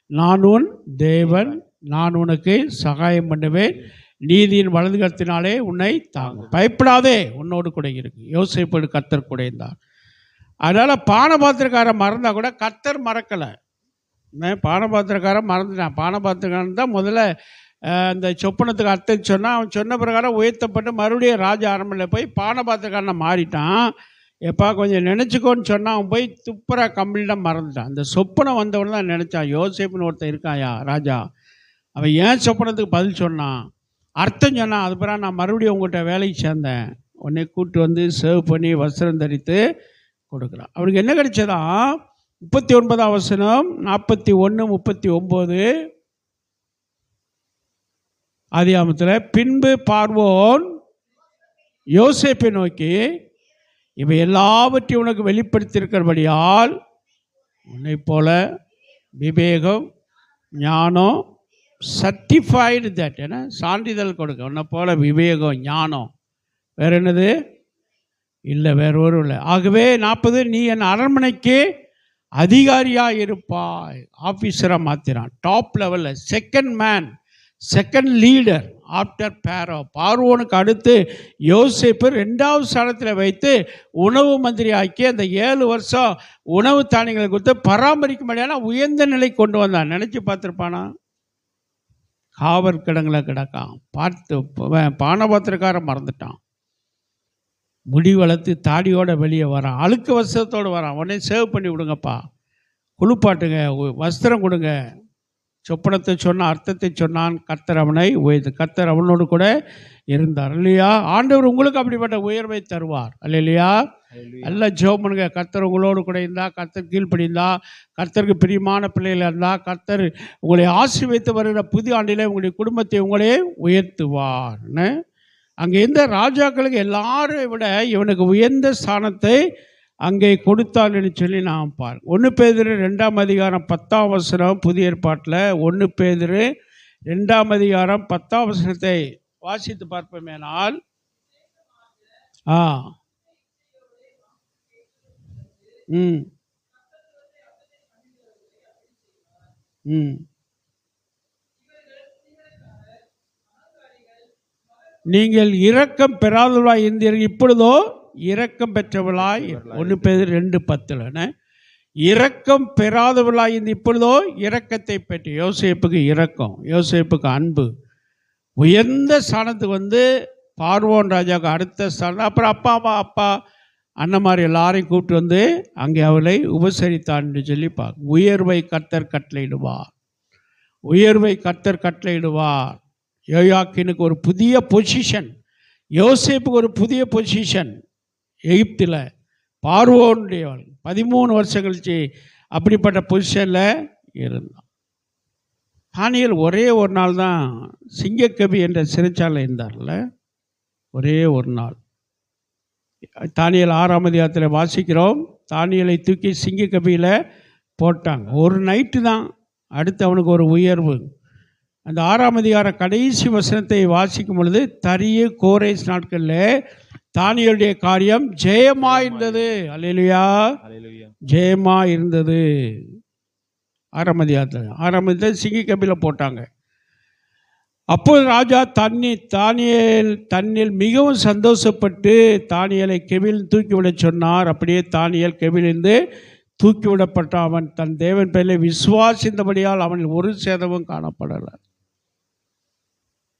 நான் உன் தேவன், நான் உனக்கு சகாயம் பண்ணுவேன், நீதியின் வலதுகரத்தினாலே உன்னை தாங்க, பயப்படாதே, உன்னோடு கூட இருக்கு. யோசேப்போடு கர்த்தர் கூட இருந்தார். அதனால் பானபாத்திரக்காரன் மறந்தால் கூட கர்த்தர் மறக்கலை. பானபாத்திரக்காரன் மறந்துட்டான். பானபாத்திரக்காரன் தான் முதல்ல அந்த சொப்பனத்துக்கு அர்த்தம் சொன்னால், அவன் சொன்ன பிரகாரம் உயர்த்தப்பட்டு மறுபடியும் ராஜ அரண்மனையில் போய் பானபாத்திரக்காரனை மாறிட்டான். எப்பா கொஞ்சம் நினச்சிக்கோன்னு சொன்னால் அவன் போய் துப்புரா கம்ப்ளீட்டாக மறந்துட்டான். அந்த சொப்பனம் வந்தவொடனே தான் நினச்சான், யோசேப்புன்னு ஒருத்தன் இருக்காயா ராஜா, அவன் ஏன் சொப்பனத்துக்கு பதில் சொன்னான், அர்த்தம் சொன்னான். அது பிறகு நான் மறுபடியும் உங்கள்கிட்ட வேலைக்கு சேர்ந்தேன், உன்னை கூப்பிட்டு வந்து சேவ் பண்ணி வஸ்திரம் தரித்து கொடுக்குறான். அவனுக்கு என்ன கிடைச்சதா? 39ஆம் வசனம் 41, 39 ஆதியாகமத்தில். பின்பு பார்வோன் யோசேப்பை நோக்கி, இவை எல்லாவற்றையும் உனக்கு வெளிப்படுத்தியிருக்கிறபடியால் உன்னை போல விவேகம், ஞானம், சர்டிஃபைடு தட், ஏன்னா சான்றிதழ் கொடுக்க, உன்னை போல விவேகம், ஞானம், வேறு என்னது இல்லை, வேறு ஒரு இல்லை. ஆகவே 40, நீ என் அரண்மனைக்கு அதிகாரியாக இருப்பாய். ஆஃபீஸராக மாற்றினான், டாப் லெவலில், second man, second leader after பேரோ. பார்வோனுக்கு அடுத்து யோசேப்பு 2வது ஸ்தானத்தில் வைத்து உணவு மந்திரி ஆக்கி அந்த 7 வருஷம் உணவு தானியங்களை கொடுத்து பராமரிக்கும்படியான உயர்ந்த நிலை கொண்டு வந்தான். நினச்சி பார்த்துருப்பானா? காவற்கிடங்களை கிடக்கான். பானபாத்திரக்காரன் மறந்துட்டான். முடி வளர்த்து தாடியோட வெளியே வரான். அழுக்கு வஸ்திரத்தோடு வரான். உடனே சேவ் பண்ணி விடுங்கப்பா, குளிப்பாட்டுங்க, வஸ்திரம் கொடுங்க. சொப்பனத்தை சொன்ன அர்த்தத்தை சொன்னான். கர்த்தர் அவனை உயர்த்து. கர்த்தர் அவனோடு கூட இருந்தார். இல்லையா? ஆண்டவர் உங்களுக்கு அப்படிப்பட்ட உயர்வை தருவார். இல்லையா? எல்லாம் ஜெபம் பண்ணுங்க. கர்த்தர் உங்களோடு கூட இருந்தால், கர்த்தர் கீழ்ப்படிந்தா, கர்த்தருக்கு பிரியமான பிள்ளைகள் இருந்தால், கர்த்தர் உங்களை ஆசீர்வதித்து வருகிற புதிய ஆண்டிலே உங்களுடைய குடும்பத்தை உங்களே உயர்த்துவார்னு. அங்கே இருந்த ராஜாக்களுக்கு எல்லாரை விட இவனுக்கு உயர்ந்த ஸ்தானத்தை அங்கே கொடுத்தான்னு சொல்லி நாம் பார். 1 பேதுரு 2ஆம் அதிகாரம் 10ஆம் வசனம், புதிய ஏற்பாட்டில் 1 பேதுரு 2ஆம் அதிகாரம் 10ஆம் வசனத்தை வாசித்து பார்ப்போமேனால், நீங்கள் இரக்கம் பெறாதவர்களாய் இருந்தீர்கள், இப்பொழுதோ இரக்கம் பெற்றவர்களாய். 1 பேதுரு 2:10 இரக்கம் பெறாதவர்களாய் இருந்து இப்பொழுதோ இரக்கத்தை பெற்று. யோசேப்புக்கு இரக்கம், யோசேப்புக்கு அன்பு. உயர்ந்த ஸ்தானத்துக்கு பார்வோன் ராஜாவுக்கு அடுத்த ஸ்தானம். அப்புறம் அப்பா அண்ணமாரி எல்லாரையும் கூப்பிட்டு அங்கே அவளை உபசரித்தான்னு சொல்லி உயர்வை கர்த்தர் கட்டளையிடுவார். உயர்வை கர்த்தர் கட்டளையிடுவார். யோயாக்கீனுக்கு ஒரு புதிய பொசிஷன், யோசேப்புக்கு ஒரு புதிய பொசிஷன். எகிப்தில் பார்வோனுடையவள் 13 வருஷம் கழிச்சு அப்படிப்பட்ட பொசிஷனில் இருந்தான். தானியேல் ஒரே ஒரு நாள் தான் சிங்கக்கவி என்ற சிறைச்சாலை இருந்தார்ல, ஒரே ஒரு நாள். தானியேல் 6ஆம் அதிகாரத்தில் வாசிக்கிறோம். தானியேலை தூக்கி சிங்கக்கவியில் போட்டாங்க. ஒரு நைட்டு தான். அடுத்து அவனுக்கு ஒரு உயர்வு. அந்த 6ஆம் அதிகார கடைசி வசனத்தை வாசிக்கும் பொழுது, தரிய கோரேஸ் நாட்களில் தானியேலுடைய காரியம் ஜெயமாக இருந்தது. அல்லேலூயா, ஜெயமாக இருந்தது. 6ஆம் அதிகாரத்தில் சிங்கக்கபியில் போட்டாங்க. அப்போது ராஜா தானியேல் மிகவும் சந்தோஷப்பட்டு தானியேலை கெபியில் தூக்கிவிட சொன்னார். அப்படியே தானியேல் கெபிலிருந்து தூக்கிவிடப்பட்டான். அவன் தன் தேவன் பேரில் விசுவாசித்தபடியால் அவனில் ஒரு சேதமும் காணப்படலை.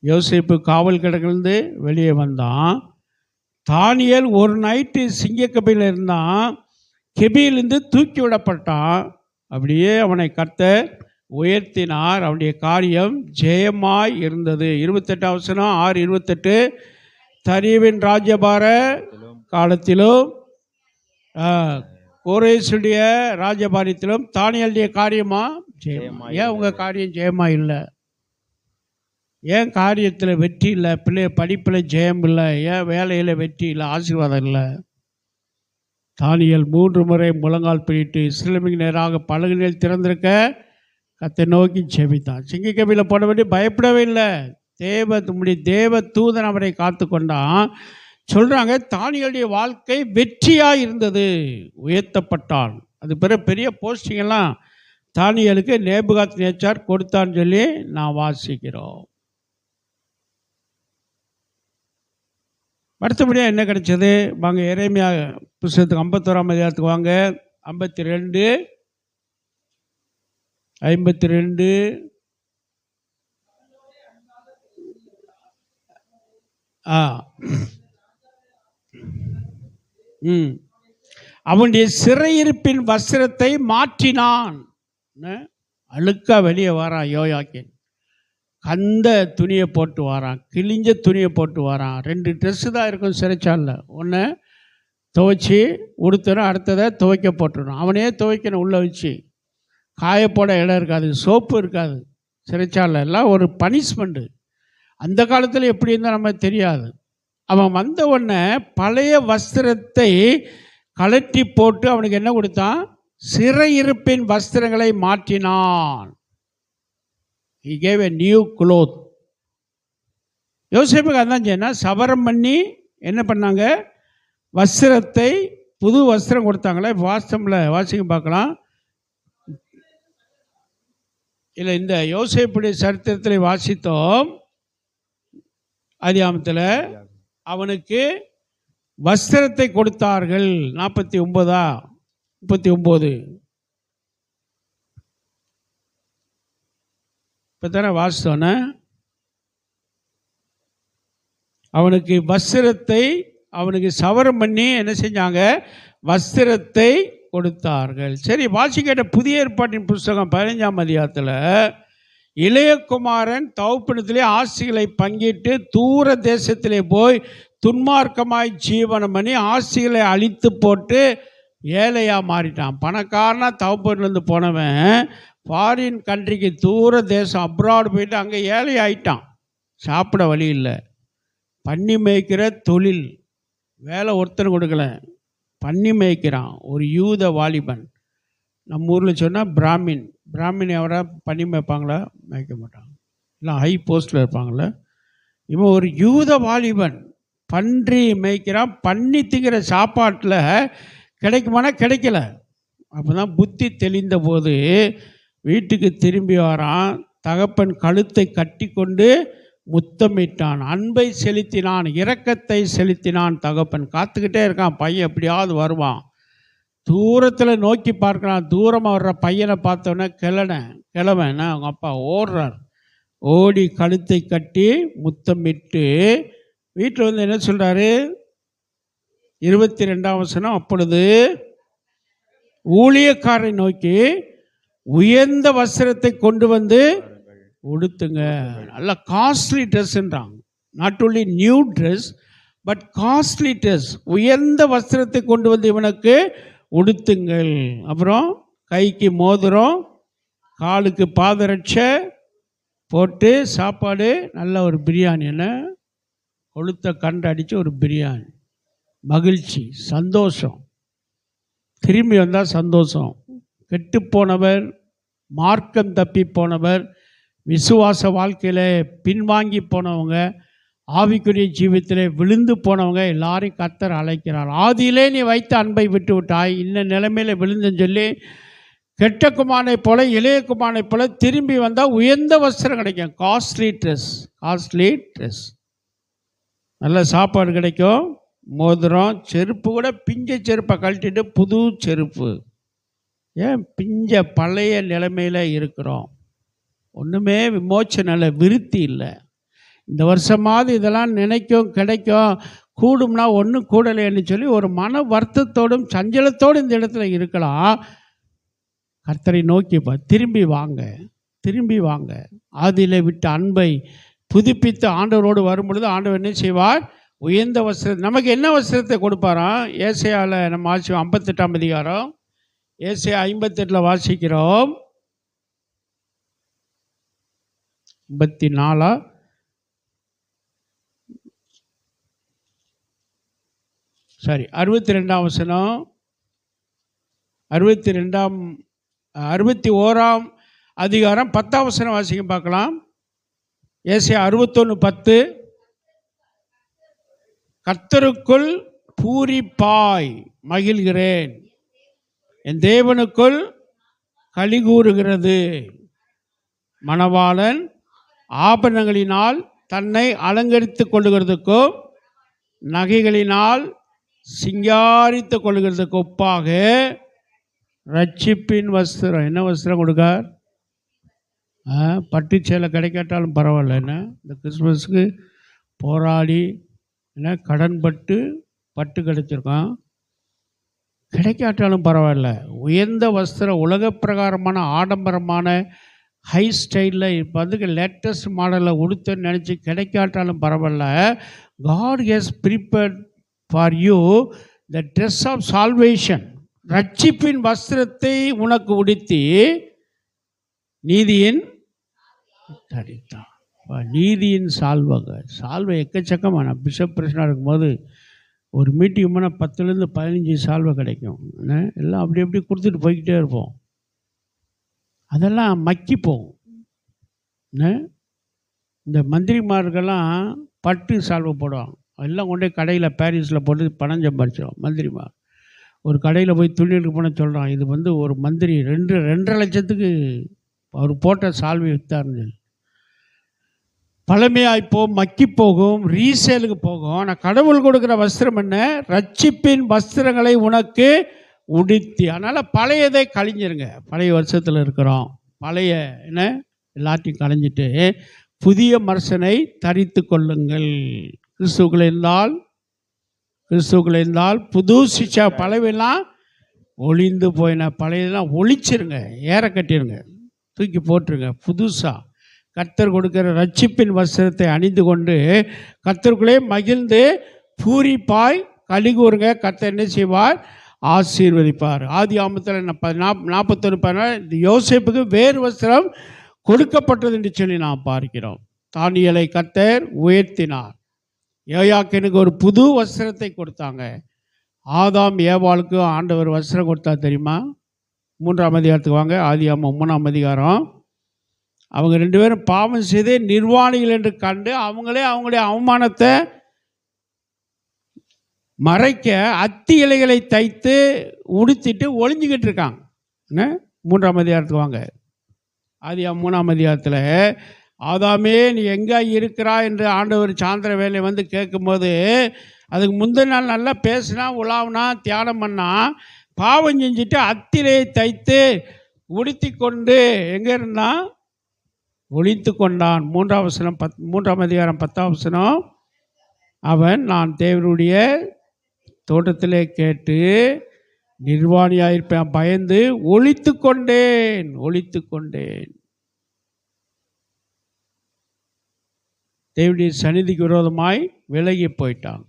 யோசேப்பு காவல் கிடக்கிலிருந்து வெளியே வந்தான். தானியேல் ஒரு நைட்டு சிங்கக்கபியில் இருந்தான். கெபியிலிருந்து தூக்கி விடப்பட்டான். அப்படியே அவனை கர்த்தர் உயர்த்தினார். அவனுடைய காரியம் ஜெயமாய் இருந்தது. 28ஆம் வசனம் 6:28 தரியவின் ராஜ்யபார காலத்திலும் கோரேசுடைய ராஜபாரியத்திலும் தானியேலுடைய காரியமா ஜெயமா. ஏன் உங்கள் காரியம் ஜெயமா இல்லை? ஏன் காரியத்தில் வெற்றி இல்லை? படிப்பில் ஜெயம் இல்லை? ஏன் வேலையில் வெற்றி இல்லை? ஆசீர்வாதம் இல்லை? தானியேல் 3 முறை முழங்கால் பிடிட்டு இஸ்ரவேலுக்கு நேராக பலகைகள் திறந்திருக்க கர்த்தரை நோக்கி ஜெபித்தான். சிங்கக்கபியில் போட வேண்டிய பயப்படவே இல்லை. தேவ தூதன் அவரை காத்து கொண்டான். சொல்கிறாங்க, தானியேலுடைய வாழ்க்கை வெற்றியாக இருந்தது. உயர்த்தப்பட்டான். அது பெரிய போஸ்டிங்கெல்லாம் தானியேலுக்கு நேபுகாத் நேச்சார் கொடுத்தான்னு சொல்லி நான் வாசிக்கிறோம். அடுத்தபடியாக என்ன கிடைச்சது? வாங்க எரேமியா புத்தகத்துக்கு 51ஆம் அதிகாரத்துக்கு வாங்க. 52 அவனுடைய சிறையிருப்பின் வஸ்திரத்தை மாற்றினான். அழுக்கா வெளியே வரான் யோயாக்கீன். கந்த துணியை போட்டு வரான், கிழிஞ்ச துணியை போட்டு வரான். 2 ட்ரெஸ்ஸு தான் இருக்கும் சிறைச்சாலில். ஒன்று துவைச்சி உடுத்தணும், அடுத்ததை துவைக்க போட்டுடணும். அவனே துவைக்கணும். உள்ளே வச்சு காயப்போட இடம் இருக்காது, சோப்பு இருக்காது. சிறைச்சாலில் எல்லாம் ஒரு பனிஷ்மெண்ட்டு. அந்த காலத்தில் எப்படி இருந்தால் நம்ம தெரியாது. அவன் வந்த உடனே பழைய வஸ்திரத்தை கழட்டி போட்டு அவனுக்கு என்ன கொடுத்தான்? சிறையிருப்பின் வஸ்திரங்களை மாற்றினான். He gave a new cloth. யோசேப்புக்கு அதான் செய்யணும். சவரம் பண்ணி என்ன பண்ணாங்க? வஸ்திரத்தை, புது வஸ்திரம் கொடுத்தாங்களே. வாசிக்க பார்க்கலாம். இல்லை, இந்த யோசேப்புடைய சரித்திரத்தில் வாசித்தோம். ஆதியாகமத்தில் அவனுக்கு வஸ்திரத்தை கொடுத்தார்கள். 39 இப்போ தானே வாசித்தோன்னே. அவனுக்கு வஸ்திரத்தை, அவனுக்கு சவரம் பண்ணி என்ன செஞ்சாங்க? வஸ்திரத்தை கொடுத்தார்கள். சரி, வாசிக்கிட்ட புதிய ஏற்பாட்டின் புஸ்தகம் 15ஆம் அதிகாரத்தில் இளையகுமாரன் தகப்பனிடத்திலே ஆசிகளை பங்கிட்டு தூர தேசத்திலே போய் துன்மார்க்கமாய் ஜீவனம் பண்ணி ஆசிகளை அழித்து போட்டு ஏழையாக மாறிட்டான். பணக்காரனா தகப்பனிலிருந்து போனவன் ஃபாரின் கண்ட்ரிக்கு, தூர தேசம் அப்ராட் போயிட்டு அங்கே ஏழை ஆயிட்டான். சாப்பிட வழி இல்லை. பன்னி மேய்க்கிற தொழில், வேலை ஒருத்தர் கொடுக்கல, பன்னி மேய்க்கிறான். ஒரு யூத வாலிபன். நம்ம ஊரில் சொன்னால் பிராமின் எவரா பன்னி மேய்ப்பாங்களா? மேய்க்க மாட்டாங்க. இல்லை ஹை போஸ்ட்டில் இருப்பாங்களே. இவன் ஒரு யூத வாலிபன் பன்றி மேய்க்கிறான். பன்னி திங்கிற சாப்பாட்டில் கிடைக்குமானா கிடைக்கல. அப்போ தான் புத்தி தெளிந்த போது வீட்டுக்கு திரும்பி வரான். தகப்பன் கழுத்தை கட்டி கொண்டு முத்தமிட்டான், அன்பை செலுத்தினான், இரக்கத்தை செலுத்தினான். தகப்பன் காத்துக்கிட்டே இருக்கான், பையன் எப்படியாவது வருவான். தூரத்தில் நோக்கி பார்க்குறான். தூரமாக வர்ற பையனை பார்த்தோன்னே கிழவன் அவங்க அப்பா ஓடுறார். ஓடி கழுத்தை கட்டி முத்தமிட்டு வீட்டில் வந்து என்ன சொல்கிறாரு? 22ஆம் வசனம். அப்பொழுது ஊழியக்காரரை நோக்கி உயர்ந்த வஸ்திரத்தை கொண்டு வந்து உடுத்துங்க. நல்ல காஸ்ட்லி ட்ரெஸ்ன்றாங்க. Not only new dress but costly dress. உயர்ந்த வஸ்திரத்தை கொண்டு வந்து இவனுக்கு உடுத்துங்கள். அப்புறம் கைக்கு மோதிரம், காலுக்கு பாதரட்சை போட்டு சாப்பாடு, நல்ல ஒரு பிரியாணி, என்ன கொளுத்த கண்டு அடித்து ஒரு பிரியாணி. மகிழ்ச்சி, சந்தோஷம். திரும்பி வந்தால் சந்தோஷம். கெட்டு போனவர், மார்க்கம் தப்பி போனவர், விசுவாச வாழ்க்கையில் பின்வாங்கி போனவங்க, ஆவிக்குரிய ஜீவியத்தில் விழுந்து போனவங்க எல்லாரையும் கர்த்தர் அழைக்கிறார். ஆதியிலே நீ வைத்த அன்பை விட்டு விட்டாய், இந்த நிலைமையில் விழுந்துன்னு சொல்லி கெட்ட குமாரனை போல இளைய குமாரனை போல திரும்பி வந்தால் உயர்ந்த வஸ்திரம் கிடைக்கும். காஸ்ட்லி ட்ரெஸ், நல்ல சாப்பாடு கிடைக்கும், மோதிரம், செருப்பு கூட பிஞ்ச செருப்பை கழட்டிட்டு புது செருப்பு. ஏன் பிஞ்ச பழைய நிலைமையில் இருக்கிறோம்? ஒன்றுமே விமோச்சனை விருத்தி இல்லை. இந்த வருஷமாவது இதெல்லாம் நினைக்கும், கிடைக்கும், கூடும்னா ஒன்றும் கூடலைன்னு சொல்லி ஒரு மன வருத்தத்தோடும் சஞ்சலத்தோடு இந்த இடத்துல இருக்கலாம். கர்த்தரை நோக்கி திரும்பி வாங்க. ஆதியிலே விட்ட அன்பை புதுப்பித்து ஆண்டவரோடு வரும் பொழுது ஆண்டவர் என்ன செய்வார்? உயர்ந்த வஸ்திரம். நமக்கு என்ன வஸ்திரத்தை கொடுப்பாராம்? ஏசாயாவில் நம்ம வாசிக்கிறோம் 58ஆம் அதிகாரம். ஏசாயா 58 வாசிக்கிறோம். 54 62ஆம் வசனம். 61ஆம் அதிகாரம் 10ஆம் வசனம் வாசிக்க பார்க்கலாம். ஏசாயா 61:10. கர்த்தருக்குள் பூரிப்பாய் மகிழ்கிறேன், என் தேவனுக்குள் களி கூறுகிறது. மணவாளன் ஆபரணங்களினால் தன்னை அலங்கரித்துக் கொள்ளுகிறதுக்கும் நகைகளினால் சிங்காரித்து கொள்ளுகிறதுக்கு ஒப்பாக ரட்சிப்பின் வஸ்திரம். என்ன வஸ்திரம் கொடுக்கார்? பட்டு சேலை கிடைக்காட்டாலும் பரவாயில்ல. என்ன இந்த கிறிஸ்மஸுக்கு போராடி என்ன கடன் பட்டு கிடைச்சிருக்கான். கிடைக்காட்டாலும் பரவாயில்ல, உயர்ந்த வஸ்திரம், உலக பிரகாரமான ஆடம்பரமான ஹை ஸ்டைலில் இப்போ வந்து லேட்டஸ்ட் மாடலில் உடுத்துன்னு நினச்சி கிடைக்காட்டாலும் பரவாயில்ல. God has prepared for you the dress of salvation. ரட்சிப்பின் வஸ்திரத்தை உனக்கு உடுத்தி நீதியின் தரித்தான். நீதியின் சால்வை எக்கச்சக்கமான. பிஷப் பிரச்சனை இருக்கும்போது ஒரு மீட்டிங் போனால் 10லேருந்து 15 சால்வை கிடைக்கும். எல்லாம் அப்படி கொடுத்துட்டு போய்கிட்டே இருப்போம். அதெல்லாம் மக்கி போகும். இந்த மந்திரிமார்கள்லாம் பட்டு சால்வை போடுவாங்க. எல்லாம் கொண்டே கடையில் பாரிஸில் போட்டு பணம் சம்பாரிச்சிடும். மந்திரிமார் ஒரு கடையில் போய் துணி எடுக்க போனால் சொல்கிறான், இது வந்து ஒரு மந்திரி 2.5 லட்சத்துக்கு அவர் போட்ட சால்வை விற்றாருன்னு சொல்லி. பழமையாய்ப்போம், மக்கி போகும், ரீசேலுக்கு போகும். ஆனால் கடவுள் கொடுக்குற வஸ்திரம் என்ன? ரட்சிப்பின் வஸ்திரங்களை உனக்கு உடுத்தி. அதனால் பழையதை கழிஞ்சிருங்க. பழைய வருஷத்தில் இருக்கிறோம், பழைய என்ன எல்லாத்தையும் களைஞ்சிட்டு புதிய மனுஷனை தரித்து கொள்ளுங்கள். கிறிஸ்துக்குள்ள இருந்தால் புது சிச்சா. பழையெல்லாம் ஒளிந்து போயின, பழையெல்லாம் ஒழிச்சிருங்க, ஏற கட்டிருங்க, தூக்கி போட்டுருங்க. புதுசாக கர்த்தர் கொடுக்கிற ரட்சிப்பின் வஸ்திரத்தை அணிந்து கொண்டு கர்த்தருக்குள்ளே மகிழ்ந்து பூரிப்பாய் கலிகூறுங்க. கர்த்தர் என்ன செய்வார்? ஆசீர்வதிப்பார். ஆதி ஆமத்தில் 41 இந்த யோசேப்புக்கு வேறு வஸ்திரம் கொடுக்கப்பட்டது என்று சொல்லி நாம் பார்க்கிறோம். தானியேலை கர்த்தர் உயர்த்தினார். யோயாக்கனுக்கு ஒரு புது வஸ்திரத்தை கொடுத்தாங்க. ஆதாம் ஏவாளுக்கு ஆண்டவர் வஸ்திரம் கொடுத்தா தெரியுமா? 3ஆம் அதிகாரத்துக்கு வாங்க. ஆதியாகமம் 3ஆம் அதிகாரம். அவங்க 2 பேரும் பாவம் செய்து நிர்வாணிகள் என்று கண்டு அவங்களுடைய அவமானத்தை மறைக்க அத்தி இலைகளை தைத்து உடுத்திட்டு ஒளிஞ்சிக்கிட்டு இருக்காங்க. என்ன? 3ஆம் அதிகாரத்துக்கு வாங்க. ஆதியாகமம் 3ஆம் அதிகாரத்தில் ஆதாமே நீ எங்கே இருக்கிறா என்று ஆண்டவர் சாயந்திர வேலை வந்து கேட்கும்போது அதுக்கு முந்தின நாள் நல்லா பேசினா, உலாவுனா, தியானம் பண்ணா, பாவம் செஞ்சுட்டு அத்திலையை தைத்து உடுத்தி கொண்டு எங்கே இருந்தான்? ஒளித்து கொண்டான். 3ஆம் அதிகாரம் 10ஆம் வசனம். அவன் நான் தேவனுடைய தோட்டத்திலே கேட்டு நிர்வாணியாயிருப்பேன், பயந்து ஒளித்து கொண்டேன். தேவனுடைய சந்நிதிக்கு விரோதமாய் விலகி போயிட்டான்.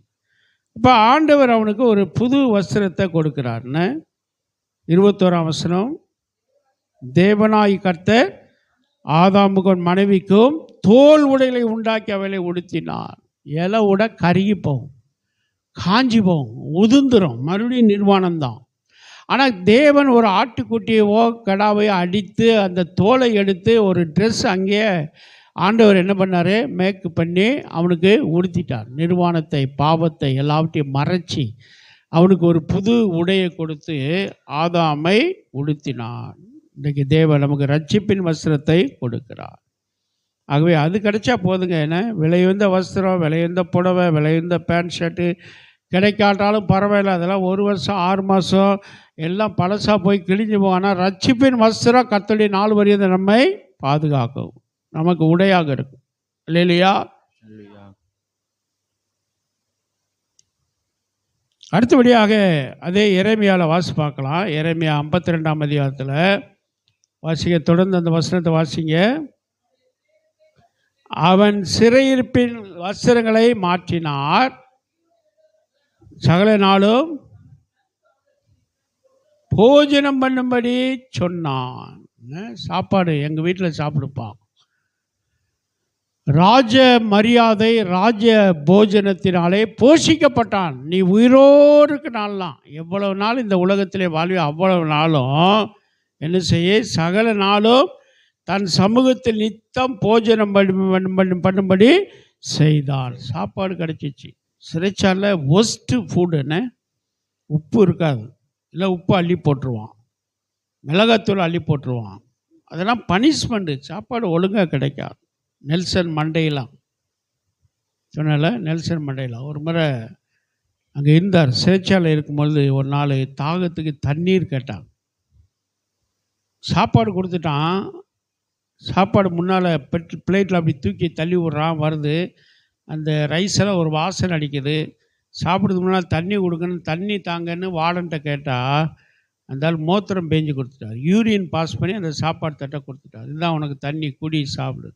இப்போ ஆண்டவர் அவனுக்கு ஒரு புது வஸ்திரத்தை கொடுக்கிறார்னு 21ஆம் வசனம். தேவனாய் கர்த்தர் ஆதாமுக்கும் மனைவிக்கும் தோல் உடைகளை உண்டாக்கி அவளை உடுத்தினார். இலை உட கருகி போகும், காஞ்சி போகும், உதிர்ந்துடும், மறுபடியும் நிர்வாணம்தான். ஆனால் தேவன் ஒரு ஆட்டுக்குட்டியவோ கடாவையோ அடித்து அந்த தோலை எடுத்து ஒரு ட்ரெஸ் அங்கேயே ஆண்டவர் என்ன பண்ணார்? மேக்கு பண்ணி அவனுக்கு உடுத்திட்டார். நிர்வாணத்தை, பாவத்தை எல்லாவற்றையும் மறைச்சி அவனுக்கு ஒரு புது உடையை கொடுத்து ஆதாமை உடுத்தினார். இன்றைக்கு தேவன் நமக்கு ரட்சிப்பின் வஸ்திரத்தை கொடுக்கிறார். ஆகவே அது கிடைச்சா போதுங்க. என்ன விலையுந்த வஸ்திரம், விலையுந்த புடவை, விலையுந்த பேண்ட் ஷர்ட்டு கிடைக்காட்டாலும் பரவாயில்ல. அதெல்லாம் 1 வருஷம் 6 மாதம் எல்லாம் பழசாக போய் கிழிஞ்சு போகும். ஆனால் ரட்சிப்பின் வஸ்திரம் கர்த்தருடைய நாள் வரையும் நம்மை பாதுகாக்கும், நமக்கு உடையாக இருக்கும். இல்லையா? அடுத்தபடியாக அதே எரேமியாவில் வாசி பார்க்கலாம். எரேமியா 52ஆம் அதிகாரத்தில் வாசிங்க. தொடர்ந்து அந்த வசனத்தை வாசிங்க. அவன் சிறையிருப்பின் வஸ்திரங்களை மாற்றினார், சகல நாளும் போஜனம் பண்ணும்படி சொன்னான். சாப்பாடு எங்கள் வீட்டில் சாப்பிடுப்பான். ராஜ மரியாதை, ராஜ போஜனத்தினாலே போஷிக்கப்பட்டான். நீ உயிரோடு இருக்க நாள்லாம், எவ்வளவு நாள் இந்த உலகத்திலே வாழ்வி அவ்வளவு நாளும் என்ன செய்ய? சகல நாளும் தன் சமூகத்தில் நித்தம் போஜனம் பண்ணும்படி செய்தான். சாப்பாடு கிடச்சிச்சு. சிறைச்சாலில் ஒஸ்ட்டு ஃபுட்டுன்னு உப்பு இருக்காது, இல்லை உப்பு அள்ளி போட்டுருவான், மிளகாத்தூள் அள்ளி போட்டுருவான். அதெல்லாம் பனிஷ்மெண்ட்டு. சாப்பாடு ஒழுங்காக கிடைக்காது. நெல்சன் மண்டேலா சொன்னால, நெல்சன் மண்டேலா ஒரு முறை அங்கே இருந்தார். சிறைச்சாலை இருக்கும்பொழுது ஒரு நாள் தாகத்துக்கு தண்ணீர் கேட்டான். சாப்பாடு கொடுத்துட்டான். சாப்பாடு முன்னால் பிளேட்டில் அப்படி தூக்கி தள்ளி விட்றான். வருது அந்த ரைஸெல்லாம் ஒரு வாசனை அடிக்குது. சாப்பிட்றதுக்கு முன்னால் தண்ணி கொடுக்கணும், தண்ணி தாங்கன்னு வார்டன்ட்ட கேட்டால் அந்த ஆள் மூத்திரம் பேஞ்சு கொடுத்துட்டார். யூரின் பாஸ் பண்ணி அந்த சாப்பாடு தட்டை கொடுத்துட்டார். இதுதான் உனக்கு தண்ணி, குடி, சாப்பிடு.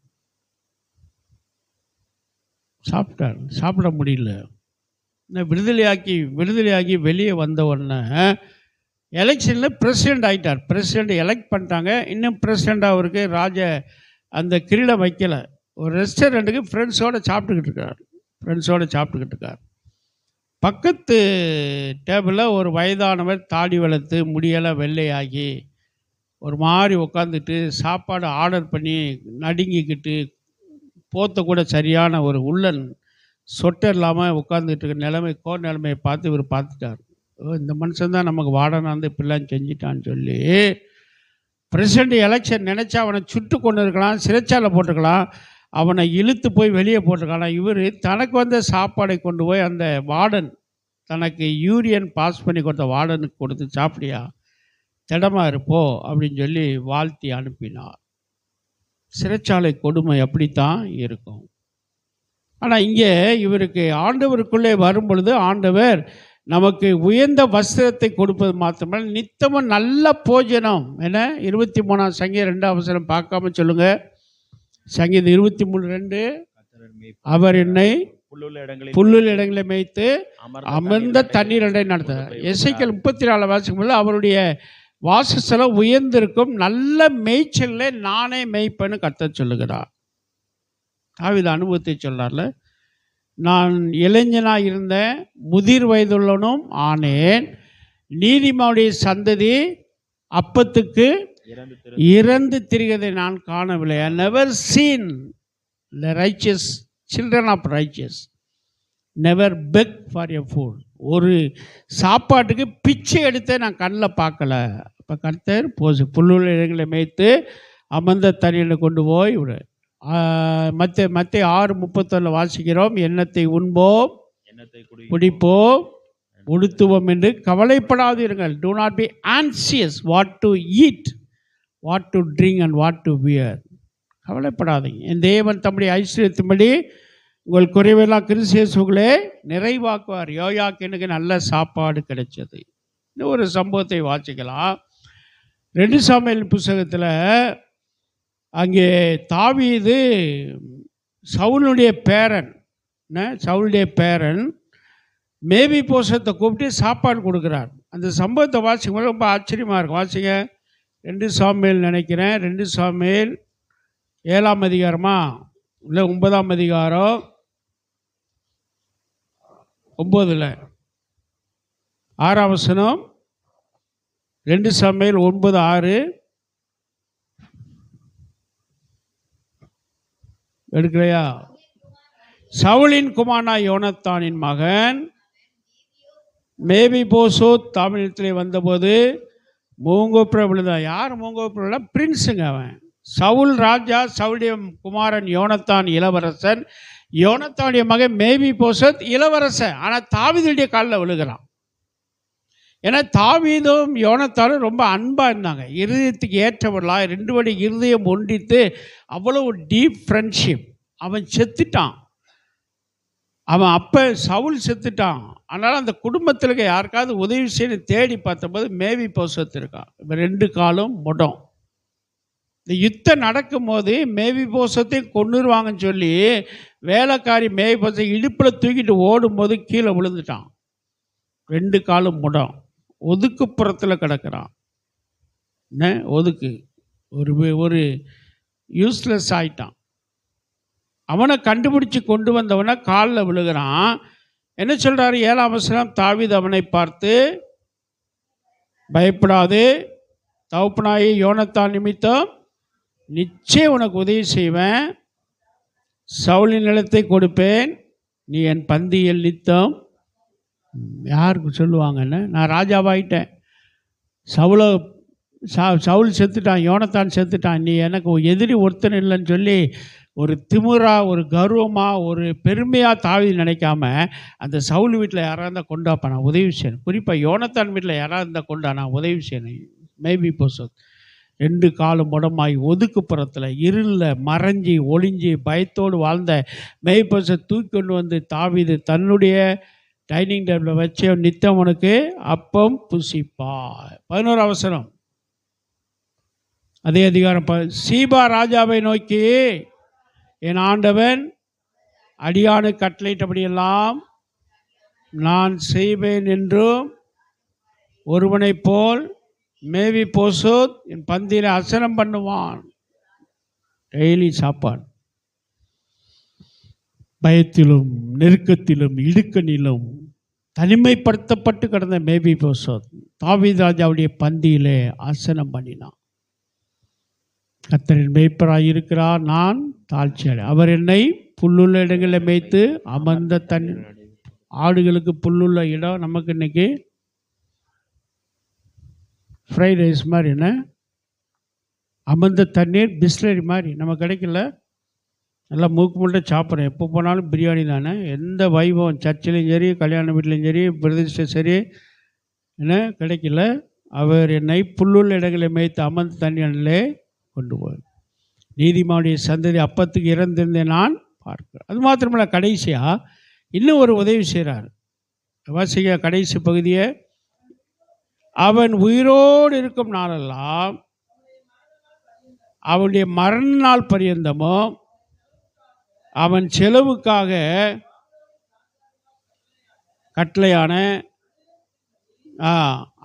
சாப்பிட்டார். சாப்பிட முடியல. விடுதலையாகி வெளியே வந்த உடனே எலெக்ஷனில் பிரசிடெண்ட் ஆகிட்டார். பிரசிடெண்ட் எலெக்ட் பண்ணிட்டாங்க. இன்னும் பிரசிடெண்ட் அவருக்கு அந்த கிரீடம் வைக்கலை. ஒரு ரெஸ்டாரண்ட்டுக்கு ஃப்ரெண்ட்ஸோடு சாப்பிட்டுக்கிட்டு இருக்கார். பக்கத்து டேபிளில் ஒரு வயதானவர் தாடி வளர்த்து முடியெல்லாம் வெள்ளையாகி ஒரு மாதிரி உட்காந்துட்டு சாப்பாடு ஆர்டர் பண்ணி நடுங்கிக்கிட்டு போத்த கூட சரியான ஒரு உள்ளன் சொட்டர் இல்லாமல் உட்காந்துட்டு இருக்க நிலைமையை பார்த்து இவர் பார்த்துட்டார். இந்த மனுஷன் தான் நமக்கு வாடனாந்து இப்படிலாம் செஞ்சிட்டான்னு சொல்லி பிரசிடண்ட் எலெக்ஷன் நினச்சா அவனை சுட்டு கொண்டு இருக்கலாம், சிறைச்சாலை போட்டிருக்கலாம், அவனை இழுத்து போய் வெளியே போட்டிருக்கலாம். இவர் தனக்கு வந்த சாப்பாடை கொண்டு போய் அந்த வார்டன், தனக்கு யூரியன் பாஸ் பண்ணி கொடுத்த வார்டனுக்கு கொடுத்து, சாப்பிடியா, திடமா இருப்போ அப்படின்னு சொல்லி வாழ்த்தி அனுப்பினார். சிறைச்சாலை கொடுமை அப்படித்தான் இருக்கும். ஆனால் இங்கே இவருக்கு ஆண்டவருக்குள்ளே வரும் பொழுது ஆண்டவர் நமக்கு உயர்ந்த வஸ்திரத்தை கொடுப்பது மாத்திரமல்ல, நித்தமும் நல்ல போஜனம். என்ன 23ஆம் சங்கீதம் 2ஆம் வசனம் பார்க்காம சொல்லுங்க. சங்கீதம் 23:2, அவர் என்னை புல்லுள்ள இடங்களை மேய்த்து அமர்ந்த தண்ணீர் அண்டை நடத்தார். எசேக்கியேல் 34 வாசிக்கும்போது அவருடைய வாசஸ்தலம் உயர்ந்திருக்கும், நல்ல மேய்ச்சலில் நானே மேய்ப்பேன்னு கர்த்தர் சொல்லுகிறார். தாவீது அனுபவத்தை சொல்றார்ல, நான் இளைஞனாக இருந்தேன், முதிர் வயதுள்ளனும் ஆனேன், நீதிமானுடைய சந்ததி அப்பத்துக்கு இறந்து திரிகிறதை நான் காணவில்லை. I never seen the righteous children of righteous never beg for a food. ஒரு சாப்பாட்டுக்கு பிச்சை எடுத்து நான் கண்ணில் பார்க்கல. அப்போ கர்த்தர் புல்லுள்ள இடங்களை மேய்த்து அமர்ந்த தண்ணியில் கொண்டு போய் விடு. மத்திய 6:31 வாசிக்கிறோம், எண்ணத்தை உண்போம், குடிப்போம், உடுத்துவோம் என்று கவலைப்படாதீர்கள். Do not be anxious what to eat, what to drink and what to wear. கவலைப்படாதீங்க. என் தேவன் தம்முடைய ஐஸ்வர்யத்தின்படி உங்கள் குறைவெல்லாம் கிறிஸ்து இயேசுவிலே நிறைவாக்குவார். யோயாக்கீனுக்கு நல்ல சாப்பாடு கிடைச்சது. இன்னும் ஒரு சம்பவத்தை வாசிக்கலாம். 2 சாமுவேல் புத்தகத்தில் அங்கே தாவீது சவுலுடைய பேரன் மேவிபோசத்தை கூப்பிட்டு சாப்பாடு கொடுக்குறார். அந்த சம்பவத்தை வாசிக்கும்போது ரொம்ப ஆச்சரியமாக இருக்கும். வாசிங்க 2 சாமுவேல் நினைக்கிறேன், 2 சாமுவேல் 7ஆம் அதிகாரமா இல்லை 9ஆம் அதிகாரம் 9 6ஆம் வசனம். 2 சாமுவேல் 9:6 எடுக்கலையா? சவுலின் குமாரனா யோனத்தானின் மகன் மேவிபோசேத் தாவீதிடத்திலே வந்தபோது மூங்கோப்புற விழுந்தான். யார் மூங்கோப்புற விழா? பிரின்ஸுங்க அவன். சவுல் ராஜா, சவுளுடைய குமாரன் யோனத்தான் இளவரசன், யோனத்தானுடைய மகன் மேவிபோசேத் இளவரசன். ஆனால் தாவீதுடைய காலில் விழுகிறான். ஏன்னா தாவீதும் யோனத்தானும் ரொம்ப அன்பாக இருந்தாங்க, இருதயத்துக்கு ஏற்றவர்களாக 2 வழி இருதயம் ஒன்றித்து அவ்வளோ டீப் ஃப்ரெண்ட்ஷிப். அவன் செத்துட்டான், அவன் அப்போ சவுல் செத்துட்டான். அதனால் அந்த குடும்பத்தில் இருக்க யாருக்காவது உதவி செய்ய தேடி பார்த்தபோது மேவிபோசேத் இருக்கான். இப்போ 2 காலும் முடம். இந்த யுத்தம் நடக்கும்போது மேவிபோசேத்தையும் கொன்னுருவாங்கன்னு சொல்லி வேலைக்காரி மேவிபோசேத்தை இடுப்பில் தூக்கிட்டு ஓடும்போது கீழே விழுந்துட்டான். 2 காலும் முடம், ஒதுக்குப்புறத்தில் கிடக்கிறான். என்ன ஒதுக்கு, ஒரு யூஸ்லெஸ் ஆயிட்டான். அவனை கண்டுபிடிச்சி கொண்டு வந்தவனை காலில் விழுகிறான். என்ன சொல்கிறாரு 7ஆம் வசனம்? தாவீது அவனை பார்த்து, பயப்படாது, தகப்பனாகிய யோனத்தான் நிமித்தம் நிச்சயம் உனக்கு உதவி செய்வேன், சவுலின் நிலத்தை கொடுப்பேன், நீ என் பந்தியில் நித்தம். யாருக்கு சொல்லுவாங்கன்னு, நான் ராஜாவாயிட்டேன், சவுல் செத்துட்டான், யோனத்தான் செத்துட்டான், நீ எனக்கு எதிரி ஒருத்தன் இல்லைன்னு சொல்லி ஒரு திமுறா, ஒரு கர்வமாக, ஒரு பெருமையாக தாவீது நினைக்காம அந்த சவுல் வீட்டில் யாராக இருந்தால் கொண்டாப்பா நான் உதவி செய்யணும், குறிப்பாக யோனத்தான் வீட்டில் யாராக இருந்தால் கொண்டா நான் உதவி செய்யணும். மேவிபோசேத் 2 காலும் முடமாய் ஒதுக்குப்புறத்தில் இருளில் மறைஞ்சி ஒளிஞ்சி பயத்தோடு வாழ்ந்த மேவிபோசேத் தூக்கி கொண்டு வந்து தாவீது தன்னுடைய டைனிங் டேபிளில் வச்சு நித்தம் உனக்கு அப்பம் புசிப்பா. 11ஆம் வசனம் அதே அதிகாரம். சீபா ராஜாவை நோக்கி, என் ஆண்டவன் அடியானு கட்டளையிட்டபடியெல்லாம் நான் செய்வேன் என்றும், ஒருவனைப் போல் மேவிபோசேத் என் பந்தியில் அசனம் பண்ணுவான். டெய்லி சாப்பாடு. பயத்திலும் நெருக்கத்திலும் இடுக்கணிலும் தனிமைப்படுத்தப்பட்டு கிடந்த மேவிபோசேத் தாவீது ராஜாவுடைய பந்தியிலே ஆசனம் பண்ணினான். கர்த்தரின் மேய்ப்பராய் இருக்கிறார், நான் தாழ்ச்சியடை. அவர் என்னை புல்லுள்ள இடங்களில் மேய்த்து அமர்ந்த தண்ணி. ஆடுகளுக்கு புல்லுள்ள இடம், நமக்கு இன்னைக்கு ஃப்ரைட் ரைஸ் மாதிரி என்ன அமர்ந்த தண்ணீர் பிஸ்லரி மாதிரி நம்ம கிடைக்கல. நல்லா மூக்கு முட்டை சாப்பிட்றோம். எப்போ போனாலும் பிரியாணி தானே. எந்த வைபவம் சர்ச்சிலையும் சரி, கல்யாண வீட்லையும் சரி, பிரதிஷ்டை சரி, என்ன கிடைக்கல. அவர் என்னை புல்லுள்ள இடங்களை மேய்த்து அமர்ந்த தண்ணீரிலே கொண்டு போய் நீதிமானுடைய சந்ததி அப்பத்துக்கு இறந்திருந்தேன் நான் பார்க்கிறேன். அது மாத்திரமல்ல, கடைசியாக இன்னும் ஒரு உதவி செய்கிறார். வாசிக்க கடைசி பகுதியை, அவன் உயிரோடு இருக்கும் நாளெல்லாம் அவனுடைய மரண நாள் பரியந்தமோ அவன் செலவுக்காக கட்டளையான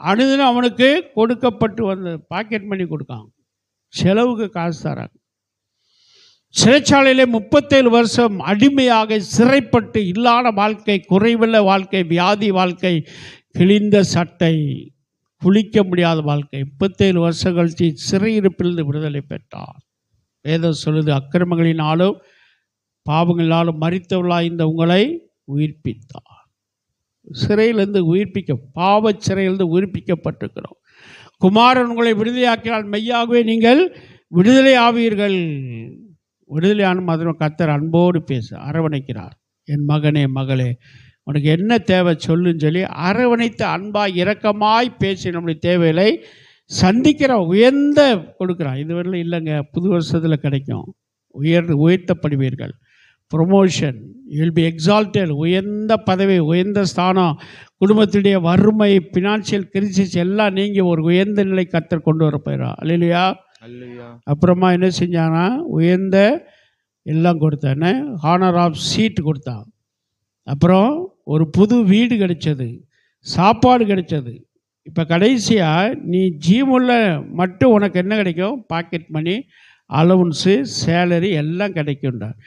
அனுதினம் அவனுக்கு கொடுக்கப்பட்டு வந்து பாக்கெட் பண்ணி கொடுக்காங்க. செலவுக்கு காசு தராங்க. சிறைச்சாலையிலே 37 வருஷம் அடிமையாக சிறைப்பட்டு இல்லாத வாழ்க்கை, குறைவுள்ள வாழ்க்கை, வியாதி வாழ்க்கை, கிழிந்த சட்டை, குளிக்க முடியாத வாழ்க்கை. 37 வருஷம் கழித்து சிறையிருப்பிலிருந்து விடுதலை பெற்றார். வேதம் சொல்லுது, அக்கிரமங்களினாலும் பாவங்களினாலும் மரித்தவர்களாக இந்த உங்களை உயிர்ப்பித்தார். சிறையிலிருந்து பாவ சிறையிலிருந்து உயிர்ப்பிக்கப்பட்டிருக்கிறோம். குமாரன் உங்களை விடுதலையாக்கினால் மெய்யாகவே நீங்கள் விடுதலை ஆவீர்கள். விடுதலையான மாதிரி கர்த்தர் அன்போடு பேச அரவணைக்கிறார். என் மகனே மகளே, உனக்கு என்ன தேவை சொல்லுன்னு சொல்லி அரவணைத்து அன்பாய் இரக்கமாய் பேசி நம்முடைய தேவைகளை சந்திக்கிற உயர்ந்த கொடுக்குறான். இதுவரையிலும் இல்லைங்க, புது வருஷத்தில் கிடைக்கும். உயர்த்தப்படுவீர்கள். Promotion, will be exalted. உயர்ந்த பதவி, உயர்ந்த ஸ்தானம், குடும்பத்துடைய வறுமை, ஃபினான்ஷியல் கிரிசிஸ் எல்லாம் நீங்கி ஒரு உயர்ந்த நிலை கர்த்தர் கொண்டு வர போயிடா. அல்லேலூயா. அப்புறமா என்ன செஞ்சானா, உயர்ந்த எல்லாம் கொடுத்தானே, ஹானர் ஆஃப் சீட் கொடுத்தான். அப்புறம் ஒரு புது வீடு கிடைச்சது, சாப்பாடு கிடைச்சது. இப்போ கடைசியாக நீ ஜீவனுள்ள மட்டும் உனக்கு என்ன கிடைக்கும்? பாக்கெட் மணி, அலவன்ஸு, சேலரி எல்லாம் கிடைக்கும்டார்.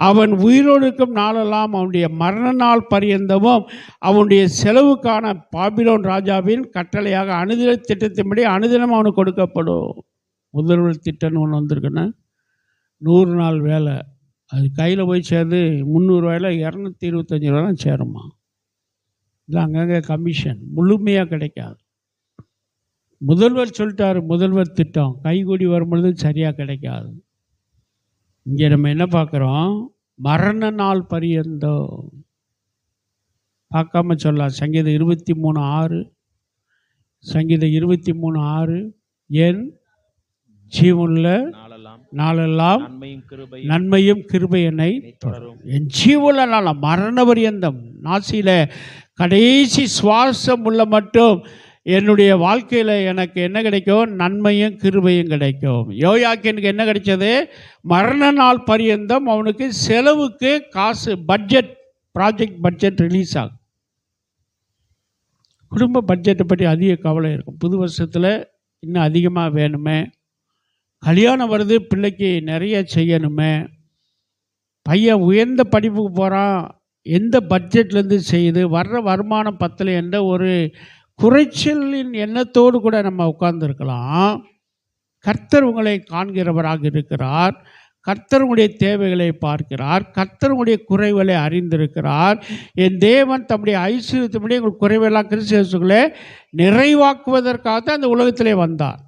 அவன் உயிரோடு இருக்கும் நாளெல்லாம் அவனுடைய மரண நாள் பரியந்தமும் அவனுடைய செலவுக்கான பாபிலோன் ராஜாவின் கட்டளையாக அனுதின திட்டத்தின்படி அனுதினம் அவனுக்கு கொடுக்கப்படும். முதல்வர் திட்டம்னு ஒன்று வந்திருக்குன்னா 100 நாள் வேலை, அது கையில் போய் சேர்ந்து 300 ரூபாயில் 225 ரூபா தான் சேருமா. இல்லை அங்கங்கே கமிஷன் முழுமையாக கிடைக்காது. முதல்வர் சொல்லிட்டார், முதல்வர் திட்டம் கைகூடி வரும்பொழுது சரியாக கிடைக்காது. இங்கே நம்ம என்ன பார்க்குறோம்? மரண நாள் பரியந்தோ பார்க்காம சொல்லலாம். சங்கீதம் 23:6, சங்கீதம் 23:6, என் ஜீவனுள்ள நாளெல்லாம் நன்மையும் கிருபை என்னை தொடரும். என் ஜீவனுள்ள நாள் மரண பரியந்தம், நாசியில கடைசி சுவாசம் உள்ள மட்டும் என்னுடைய வாழ்க்கையில் எனக்கு என்ன கிடைக்கும்? நன்மையும் கிருபையும் கிடைக்கும். யோயாக்கினுக்கு என்ன கிடைச்சது? மரண நாள் பரியந்தம் அவனுக்கு செலவுக்கு காசு, பட்ஜெட், ப்ராஜெக்ட் பட்ஜெட் ரிலீஸ் ஆகும். குடும்ப பட்ஜெட்டை பற்றி அதிக கவலை இருக்கும். புது வருஷத்தில் இன்னும் அதிகமாக வேணுமே, கல்யாணம் வருது, பிள்ளைக்கு நிறைய செய்யணுமே, பையன் உயர்ந்த படிப்புக்கு போகிறான், எந்த பட்ஜெட்லேருந்து செய்யுது, வர்ற வருமானம் பத்தலை என்ற ஒரு குறைச்சலின் எண்ணத்தோடு கூட நம்ம உட்கார்ந்துருக்கலாம். கர்த்தர் உங்களை காண்கிறவராக இருக்கிறார். கர்த்தர் உங்களுடைய தேவைகளை பார்க்கிறார். கர்த்தர் உங்களுடைய குறைகளை அறிந்திருக்கிறார். என் தேவன் தம்முடைய ஐஸ்வர்யத்தினுடைய உங்கள் குறைவெல்லாம் கிறிஸ்து இயேசுவிலே நிறைவாக்குவதற்காக தான் அந்த உலகத்திலே வந்தார்.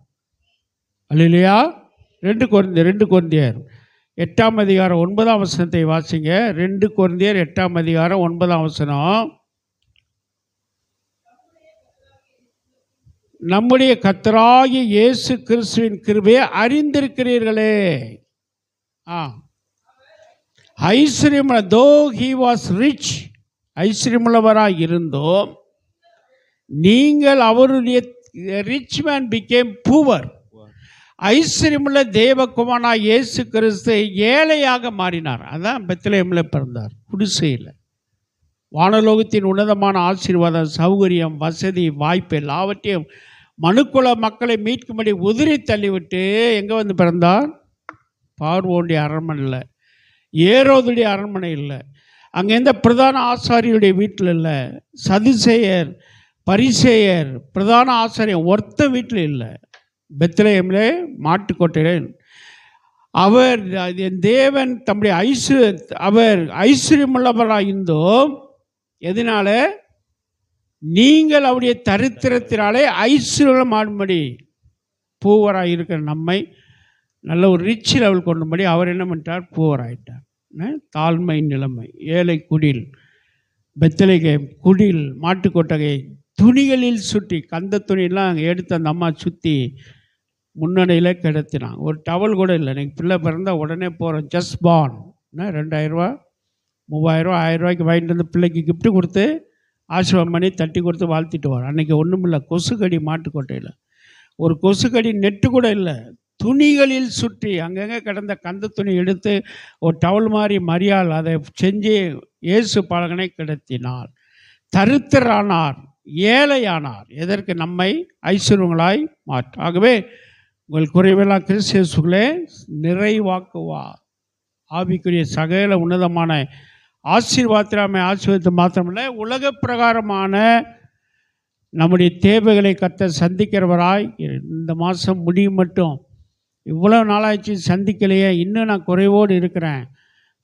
அல்லேலூயா. 2 கொரிந்தியர் 8ஆம் அதிகாரம் 9ஆம் வசனத்தை வாசிங்க. 2 கொரிந்தியர் 8ஆம் அதிகாரம் 9ஆம் வசனம். நம்முடைய கர்த்தராகிய இயேசு கிறிஸ்துவின் கிருபையை அறிந்திருக்கிறீர்களே. ஐஸ்வர்யம், தோ ஹி வாஸ் ரிச், ஐஸ்வர்யமுள்ளவராக இருந்தோம், நீங்கள் அவருடைய ரிச் மேன் பிகேம் பூவர். ஐஸ்வர்யமுள்ள தேவகுமாரனாய் இயேசு கிறிஸ்து ஏழையாக மாறினார். அதான் பெத்லகேமில் பிறந்தார், குடிசையில். வானலோகத்தின் உன்னதமான ஆசீர்வாதம், சௌகரியம், வசதி, வாய்ப்பு எல்லாவற்றையும் மனுக்குல மக்களை மீட்கும்படி உதிரி தள்ளிவிட்டு எங்கே வந்து பிறந்தார்? பார்வோனுடைய அரண்மனை இல்லை, ஏரோதுடைய அரண்மனை இல்லை, அங்கே எந்த பிரதான ஆசாரியுடைய வீட்டில் இல்லை, சதுசேயர், பரிசேயர், பிரதான ஆசாரியர் ஒருத்த வீட்டில் இல்லை, பெத்லகேமிலே மாட்டுக்கோட்டையில். அவர் என் தேவன் தம்முடைய அவர் ஐஸ்வர்யமுள்ளவராக இருந்தோம். எதனால? நீங்கள் அவருடைய தரித்திரத்தினாலே ஐஸ்வர்யம் ஆடும்படி பூவராக இருக்கிற நம்மை நல்ல ஒரு ரிச் லெவல் கொண்டுபடி அவர் என்ன பண்ணிட்டார், புவர் ஆயிட்டார். தாழ்மை நிலைமை, ஏழை குடில், பெத்தலேகேம் குடில், மாட்டுக்கொட்டகை, துணிகளில் சுற்றி, கந்த துணியெல்லாம் எடுத்து அந்த அம்மா சுற்றி முன்னணியில் கிடத்தினாங்க. ஒரு டவல் கூட இல்லை. நீங்கள் பிள்ளை பிறந்தால் உடனே போகிறோம், ஜஸ்ட் பார்ன் 2000 ரூபா 3000 ரூபா 1000 ரூபாய்க்கு வாங்கிட்டு வந்து பிள்ளைக்கு கிஃப்ட்டு கொடுத்து ஆசீர்வாதம் பண்ணி தட்டி கொடுத்து வாழ்த்திட்டு வரோம். அன்றைக்கி ஒன்றும் இல்லை, கொசுக்கடி மாட்டுக்கொட்டையில் ஒரு கொசுக்கடி நெட்டு கூட இல்லை. துணிகளில் சுற்றி அங்கங்கே கிடந்த கந்த துணி எடுத்து ஒரு டவல் மாதிரி மரியாள் அதை செஞ்சு இயேசு பாலகனை கிடத்தினார். தரித்திரானார், ஏழையானார். எதற்கு? நம்மை ஐஸ்வர்யங்களாய் மாற்ற. ஆகவே உங்கள் குறைவெல்லாம் கிறிஸ்து இயேசுக்குள்ளே நிறைவாக்குவார். ஆவிக்குரிய சகல உன்னதமான ஆசீர்வாதத்தை ஆசீர்வாதத்தை மாத்திரமில்லை, உலக பிரகாரமான நம்முடைய தேவைகளை கர்த்தர் சந்திக்கிறவராய். இந்த மாதம் முடியும் மட்டும் இவ்வளோ நாளாச்சு சந்திக்கலையே, இன்னும் நான் குறைவோடு இருக்கிறேன்,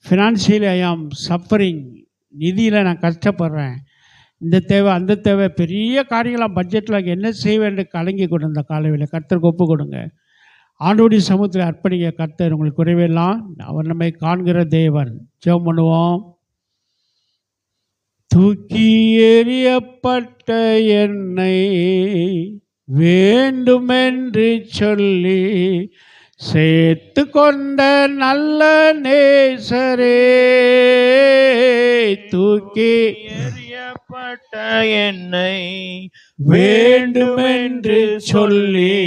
ஃபினான்ஷியலி ஐ ஆம் சஃபரிங், நிதியில் நான் கஷ்டப்படுறேன், இந்த தேவை அந்த தேவை, பெரிய காரியங்களாம் பட்ஜெட்டில் என்ன செய்வேன் என்று கலங்கி கொடுத்த காலையில் கர்த்தருக்கு ஒப்பு கொடுங்க. ஆண்டோடைய சமூகத்தில் அர்ப்பணிக்க. கர்த்தர் உங்களுக்கு குறைவெல்லாம் அவர் நம்மை காண்கிற தேவன். ஜெபம் பண்ணுவோம். தூக்கி எறியப்பட்ட என்னை வேண்டுமென்று சொல்லி சேர்த்து கொண்ட நல்ல நேசரே, தூக்கி எறியப்பட்ட என்னை வேண்டுமென்று சொல்லி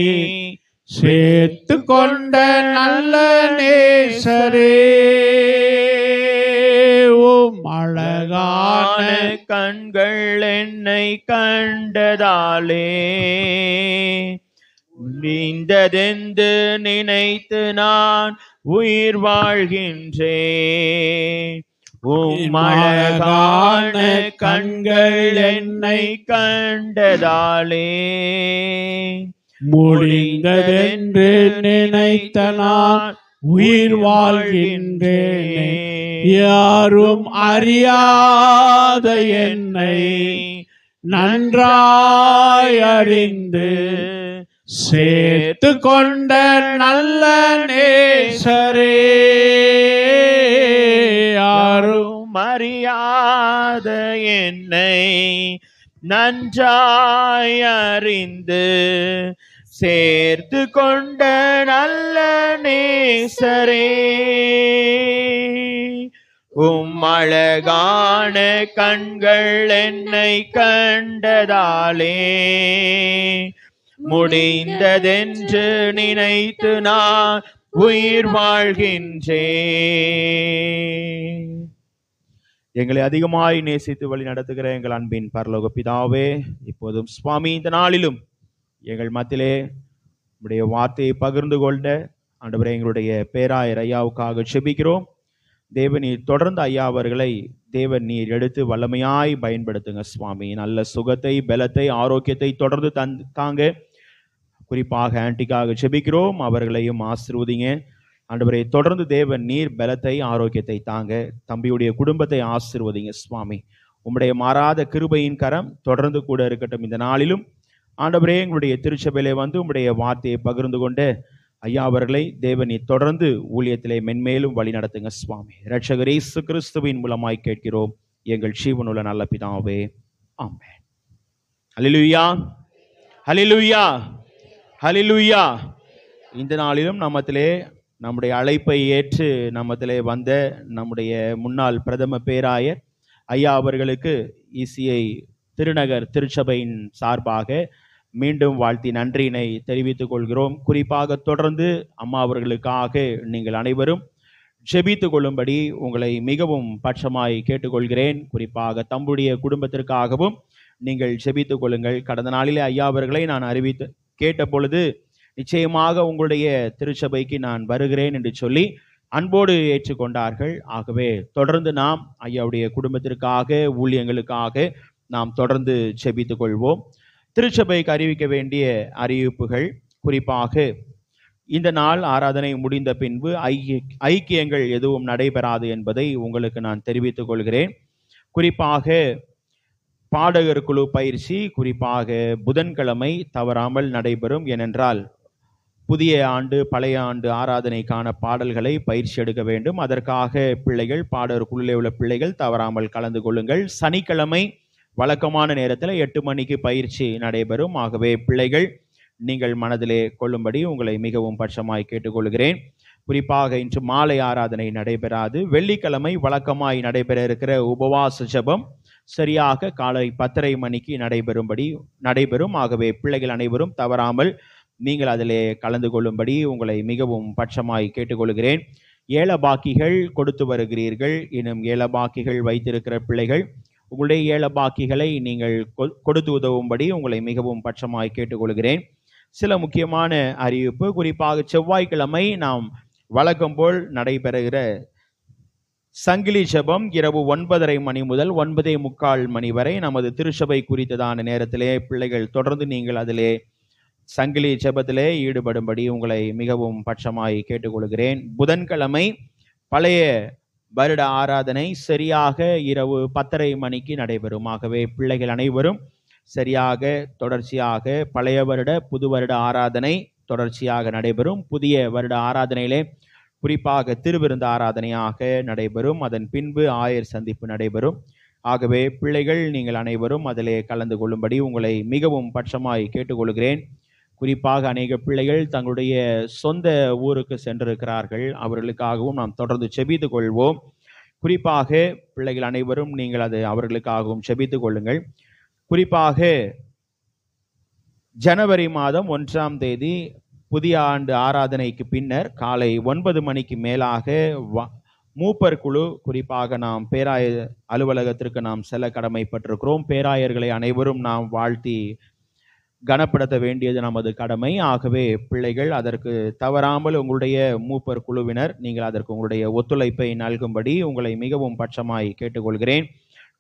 சேர்த்து கொண்ட நல்ல நேசரே, ஓம் அழகான கண்கள் என்னை கண்டதாலே நீந்ததென்று நினைத்து நான் உயிர் வாழ்கின்றேன். உம் அழகான கண்கள் என்னை கண்டதாலே முடிந்ததென்று நினைத்த நான் உயிர் வாழ்கின்றேன். யாரும் அறியாத என்னை நன்றாய் அறிந்து சேர்த்து கொண்ட நல்ல நேசரே, யாரும் அறியாத என்னை நன்றாய் அறிந்து சேர்த்து கொண்ட நல்ல நேசரே, உம் அழகான கண்கள் என்னை கண்டதாலே முடிந்ததென்று நினைத்து நான் உயிர் வாழ்கின்றேன். எங்களை அதிகமாய் நேசித்து வழி நடத்துகிற எங்கள் அன்பின் பரலோக பிதாவே, இப்போதும் சுவாமி இந்த நாளிலும் எங்கள் மத்தியிலே உடைய வார்த்தையை பகிர்ந்து கொண்ட ஆண்டவரே எங்களுடைய பேராயர் ஐயாவுக்காக செபிக்கிறோம். தேவன் நீர் தொடர்ந்து ஐயா அவர்களை தேவன் நீர் எடுத்து வல்லமையாய் பயன்படுத்துங்க சுவாமி. நல்ல சுகத்தை, பலத்தை, ஆரோக்கியத்தை தொடர்ந்து தாங்க. குறிப்பாக ஆன்டிக்காக செபிக்கிறோம், அவர்களையும் ஆசீர்வதிங்க ஆண்டவரே. தொடர்ந்து தேவன் நீர் பலத்தை, ஆரோக்கியத்தை தாங்க. தம்பியுடைய குடும்பத்தை ஆசீர்வதிங்க சுவாமி. உம்முடைய மாறாத கிருபையின் கரம் தொடர்ந்து கூட இருக்கட்டும். இந்த நாளிலும் ஆண்டவரே எங்களுடைய திருச்சபையிலே வந்து உம்முடைய வார்த்தையை பகிர்ந்து கொண்டு ஐயா அவர்களை தேவன் நீர் தொடர்ந்து ஊழியத்திலே மென்மேலும் வழி நடத்துங்க சுவாமி. இரட்சகர் இயேசு கிறிஸ்துவின் மூலமாய் கேட்கிறோம் எங்கள் ஜீவனுள்ள நல்ல பிதாவே, ஆமென். ஹல்லேலூயா, ஹல்லேலூயா, ஹல்லேலூயா. இந்த நாளிலும் நம்மத்திலே நம்முடைய அழைப்பை ஏற்று நம்மத்திலே வந்த நம்முடைய முன்னாள் பிரதம பேராயர் ஐயா அவர்களுக்கு ECI திருநகர் திருச்சபையின் சார்பாக மீண்டும் வாழ்த்தி நன்றியினை தெரிவித்துக் கொள்கிறோம். குறிப்பாக தொடர்ந்து அம்மா அவர்களுக்காக நீங்கள் அனைவரும் ஜெபித்து கொள்ளும்படி உங்களை மிகவும் பட்சமாய் கேட்டுக்கொள்கிறேன். குறிப்பாக தம்முடைய குடும்பத்திற்காகவும் நீங்கள் ஜெபித்து கொள்ளுங்கள். கடந்த நாளிலே ஐயா அவர்களை நான் கேட்ட பொழுது நிச்சயமாக உங்களுடைய திருச்சபைக்கு நான் வருகிறேன் என்று சொல்லி அன்போடு ஏற்றுக்கொண்டார்கள். ஆகவே தொடர்ந்து நாம் ஐயாவுடைய குடும்பத்திற்காக, ஊழியங்களுக்காக நாம் தொடர்ந்து ஜெபித்துக் கொள்வோம். திருச்சபைக்கு அறிவிக்க வேண்டிய அறிவிப்புகள், குறிப்பாக இந்த நாள் ஆராதனை முடிந்த பின்பு ஐக்கியங்கள் எதுவும் நடைபெறாது என்பதை உங்களுக்கு நான் தெரிவித்துக் கொள்கிறேன். குறிப்பாக பாடகர் குழு பயிற்சி குறிப்பாக புதன்கிழமை தவறாமல் நடைபெறும். ஏனென்றால் புதிய ஆண்டு பழைய ஆண்டு ஆராதனைக்கான பாடல்களை பயிற்சி எடுக்க வேண்டும். அதற்காக பிள்ளைகள் பாடர் குழுவில் உள்ள பிள்ளைகள் தவறாமல் கலந்து கொள்ளுங்கள். சனிக்கிழமை வழக்கமான நேரத்தில் 8 மணிக்கு பயிற்சி நடைபெறும். ஆகவே பிள்ளைகள் நீங்கள் மனதிலே கொள்ளும்படி உங்களை மிகவும் பட்சமாய் கேட்டுக்கொள்கிறேன். குறிப்பாக இன்று மாலை ஆராதனை நடைபெறாது. வெள்ளிக்கிழமை வழக்கமாய் நடைபெற இருக்கிற உபவாச ஜெபம் சரியாக காலை 10:30 மணிக்கு நடைபெறும். ஆகவே பிள்ளைகள் அனைவரும் தவறாமல் நீங்கள் அதிலே கலந்து கொள்ளும்படி உங்களை மிகவும் பட்சமாய் கேட்டுக்கொள்கிறேன். ஏலபாக்கிகள் கொடுத்து வருகிறீர்கள். இன்னும் ஏலபாக்கிகள் வைத்திருக்கிற பிள்ளைகள் உங்களுடைய ஏலபாக்கிகளை நீங்கள் கொடுத்து உதவும்படி உங்களை மிகவும் பட்சமாய் கேட்டுக்கொள்கிறேன். சில முக்கியமான அறிவிப்பு. குறிப்பாக செவ்வாய்க்கிழமை நாம் வழக்கம் போல் நடைபெறுகிற சங்கிலி ஜெபம் இரவு 9:30 மணி முதல் 9:45 மணி வரை நமது திருச்சபை குறித்ததான நேரத்திலே பிள்ளைகள் தொடர்ந்து நீங்கள் அதிலே சங்கிலி ஜெபத்திலே ஈடுபடும்படி உங்களை மிகவும் பட்சமாய் கேட்டுக்கொள்கிறேன். புதன்கிழமை பழைய வருட ஆராதனை சரியாக இரவு 10:30 மணிக்கு நடைபெறும். ஆகவே பிள்ளைகள் அனைவரும் சரியாக தொடர்ச்சியாக பழைய வருட புது வருட ஆராதனை தொடர்ச்சியாக நடைபெறும். புதிய வருட ஆராதனையிலே குறிப்பாக திருவிருந்து ஆராதனையாக நடைபெறும். அதன் பின்பு ஆயர் சந்திப்பு நடைபெறும். ஆகவே பிள்ளைகள் நீங்கள் அனைவரும் அதிலே கலந்து கொள்ளும்படி உங்களை மிகவும் பட்சமாய் கேட்டுக்கொள்கிறேன். குறிப்பாக அநேக பிள்ளைகள் தங்களுடைய சொந்த ஊருக்கு சென்றிருக்கிறார்கள். அவர்களுக்காகவும் நாம் தொடர்ந்து செபித்து கொள்வோம். குறிப்பாக பிள்ளைகள் அனைவரும் நீங்கள் அவர்களுக்காகவும் செபித்து கொள்ளுங்கள். குறிப்பாக ஜனவரி மாதம் 1ஆம் தேதி புதிய ஆண்டு ஆராதனைக்கு பின்னர் காலை 9 மணிக்கு மேலாக மூப்பர் குழு குறிப்பாக நாம் பேராயர் அலுவலகத்திற்கு நாம் செல்ல கடமைப்பட்டிருக்கிறோம். பேராயர்களை அனைவரும் நாம் வாழ்த்தி கனப்படுத்த வேண்டியது நமது கடமை. ஆகவே பிள்ளைகள் அதற்கு தவறாமல் உங்களுடைய மூப்பர் குழுவினர் நீங்கள் அதற்கு உங்களுடைய ஒத்துழைப்பை நல்கும்படி உங்களை மிகவும் பட்சமாய் கேட்டுக்கொள்கிறேன்.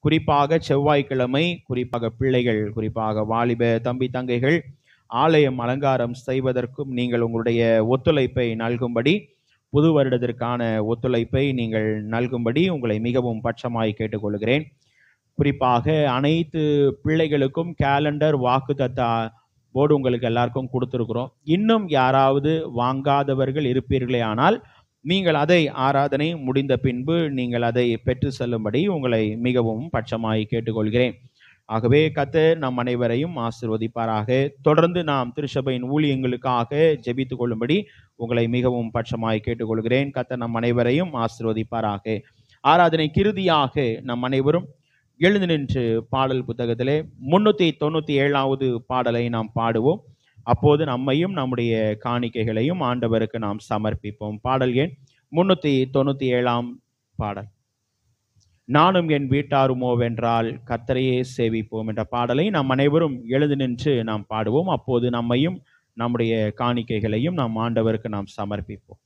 குறிப்பாக செவ்வாய்க்கிழமை குறிப்பாக பிள்ளைகள் குறிப்பாக வாலிப தம்பி தங்கைகள் ஆலயம் அலங்காரம் செய்வதற்கும் நீங்கள் உங்களுடைய ஒத்துழைப்பை நல்கும்படி புது வருடத்திற்கான ஒத்துழைப்பை நீங்கள் நல்கும்படி உங்களை மிகவும் பட்சமாய் கேட்டுக்கொள்கிறேன். குறிப்பாக அனைத்து பிள்ளைகளுக்கும் கேலண்டர் வாக்குத்தத்த போர்டு உங்களுக்கு எல்லாருக்கும் கொடுத்துருக்குறோம். இன்னும் யாராவது வாங்காதவர்கள் இருப்பீர்களே ஆனால் நீங்கள் அதை ஆராதனை முடிந்த பின்பு நீங்கள் அதை பெற்று செல்லும்படி உங்களை மிகவும் பட்சமாய் கேட்டுக்கொள்கிறேன். ஆகவே கர்த்தர் நம் அனைவரையும் ஆசீர்வதிப்பாராக. தொடர்ந்து நாம் திருச்சபையின் ஊழியங்களுக்காக ஜெபித்து கொள்ளும்படி உங்களை மிகவும் பட்சமாய் கேட்டுக்கொள்கிறேன். கர்த்தர் நம் அனைவரையும் ஆசீர்வதிப்பாராக. ஆராதனைக்கு இறுதியாக நம் அனைவரும் எழுந்து நின்று பாடல் புத்தகத்திலே 397வது பாடலை நாம் பாடுவோம். அப்போது நம்மையும் நம்முடைய காணிக்கைகளையும் ஆண்டவருக்கு நாம் சமர்ப்பிப்போம். பாடல் எண் 397 பாடல். நானும் என் வீட்டாருமோ வென்றால் கர்த்தரையே சேவிப்போம் என்ற பாடலை நாம் அனைவரும் எழுந்து நின்று நாம் பாடுவோம். அப்போது நம்மையும் நம்முடைய காணிக்கைகளையும் நாம் ஆண்டவருக்கு நாம் சமர்ப்பிப்போம்.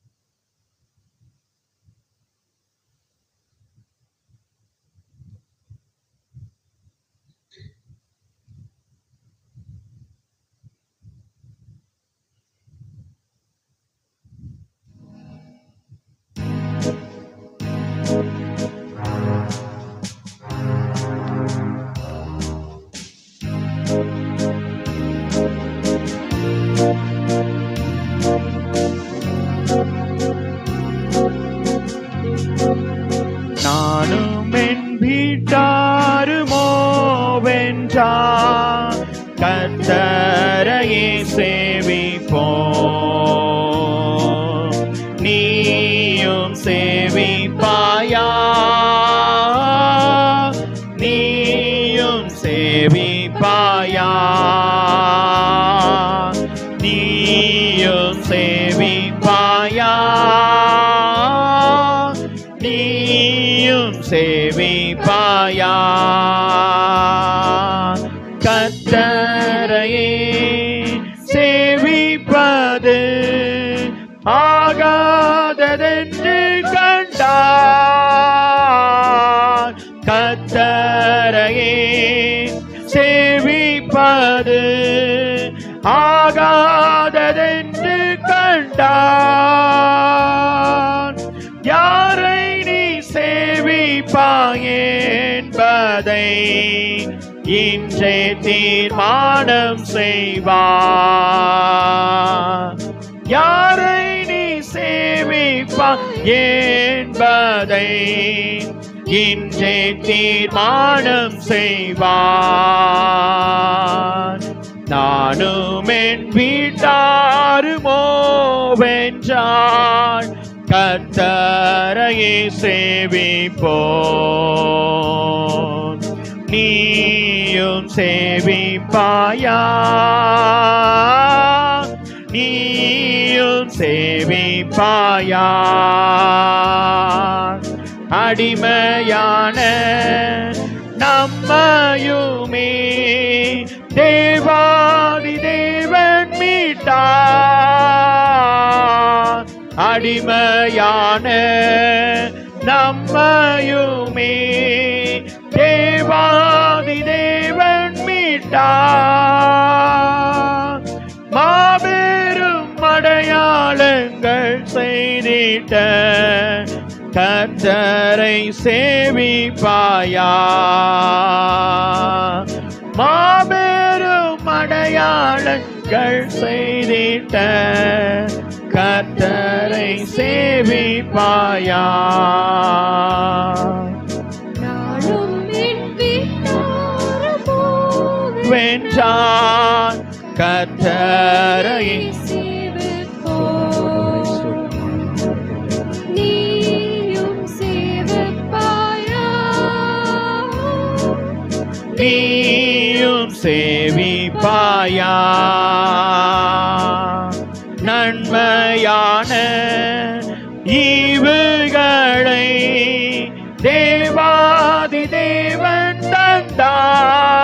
நானும் என் வீட்டாருமோ வென்றால் கர்த்தரையே சேவிப்போம். நீயும் சேவிப்பாயா? நீயும் சேவிப்பாயா? நீயும் சேவிப்பாயா? நீயும் சேவிப்பாயா? கர்த்தரையே சேவிப்பது ஆகாததென்று கண்டார். கர்த்தரையே சேவிப்பது ஆகாததென்று கண்டார். யாரை நீ சேவிப்பாய் என்பதை இன்றே தீர்மானம் செய்வார். என்பதை இன்றே தீர்மானம் செய்வார். நானும் என் வீட்டாருமோ வென்றான் கர்த்தரையே சேவிப்போம். நீயும் சேவிப்பாயா? நீயும் சேவிப்பாயா? அடிமையான நம்மையுமே தேவாதி தேவன் மீட்டார். அடிமையான நம்மையுமே தேவாதி தேவன் மீட்டார். மாபெரும் அடையாளங்கள் செய்திட்ட கர்த்தரை சேவிப்பாயா? மாபெரும் அடையாளங்கள் செய்திட்ட கர்த்தரை சேவிப்பாயா? வென்றான் கர்த்தரை நீயும் சேவிப்பாயா? நன்மையான ஈவுகளை தேவாதி தேவன் தந்தார்.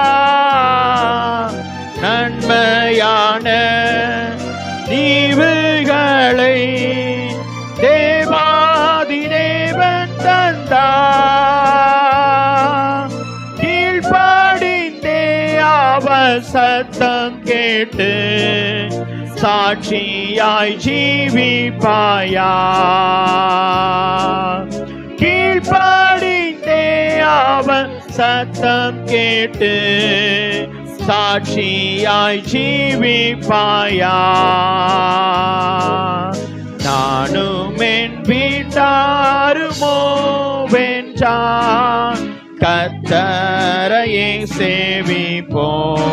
நன்மையான ஈவுகளை தேவாதி தேவன் தந்தார். கீழ்ப்படிந்தே அவர் சத்தம் கேட்டு சாட்சியாய் ஜீவிப்பாயா? கீழ்ப்படிந்தே அவர் சத்தம் கேட்டு சாட்சியாய் ஜீவிப்பாயா? நானும் என் வீட்டாருமோ வென்றான் கர்த்தரையே சேவிப்போம்.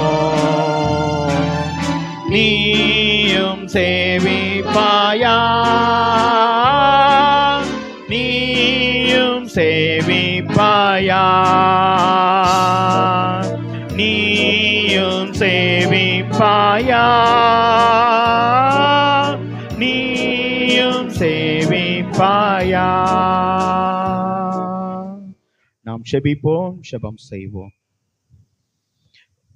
நீயும் சேவிப்பாயா? நீயும் சேவிப்பாயா? நீயும் சேவிப்பாயா? நீயும் சேவிப்பாயா? நாம் செபிப்போம், செபம் செய்வோம்.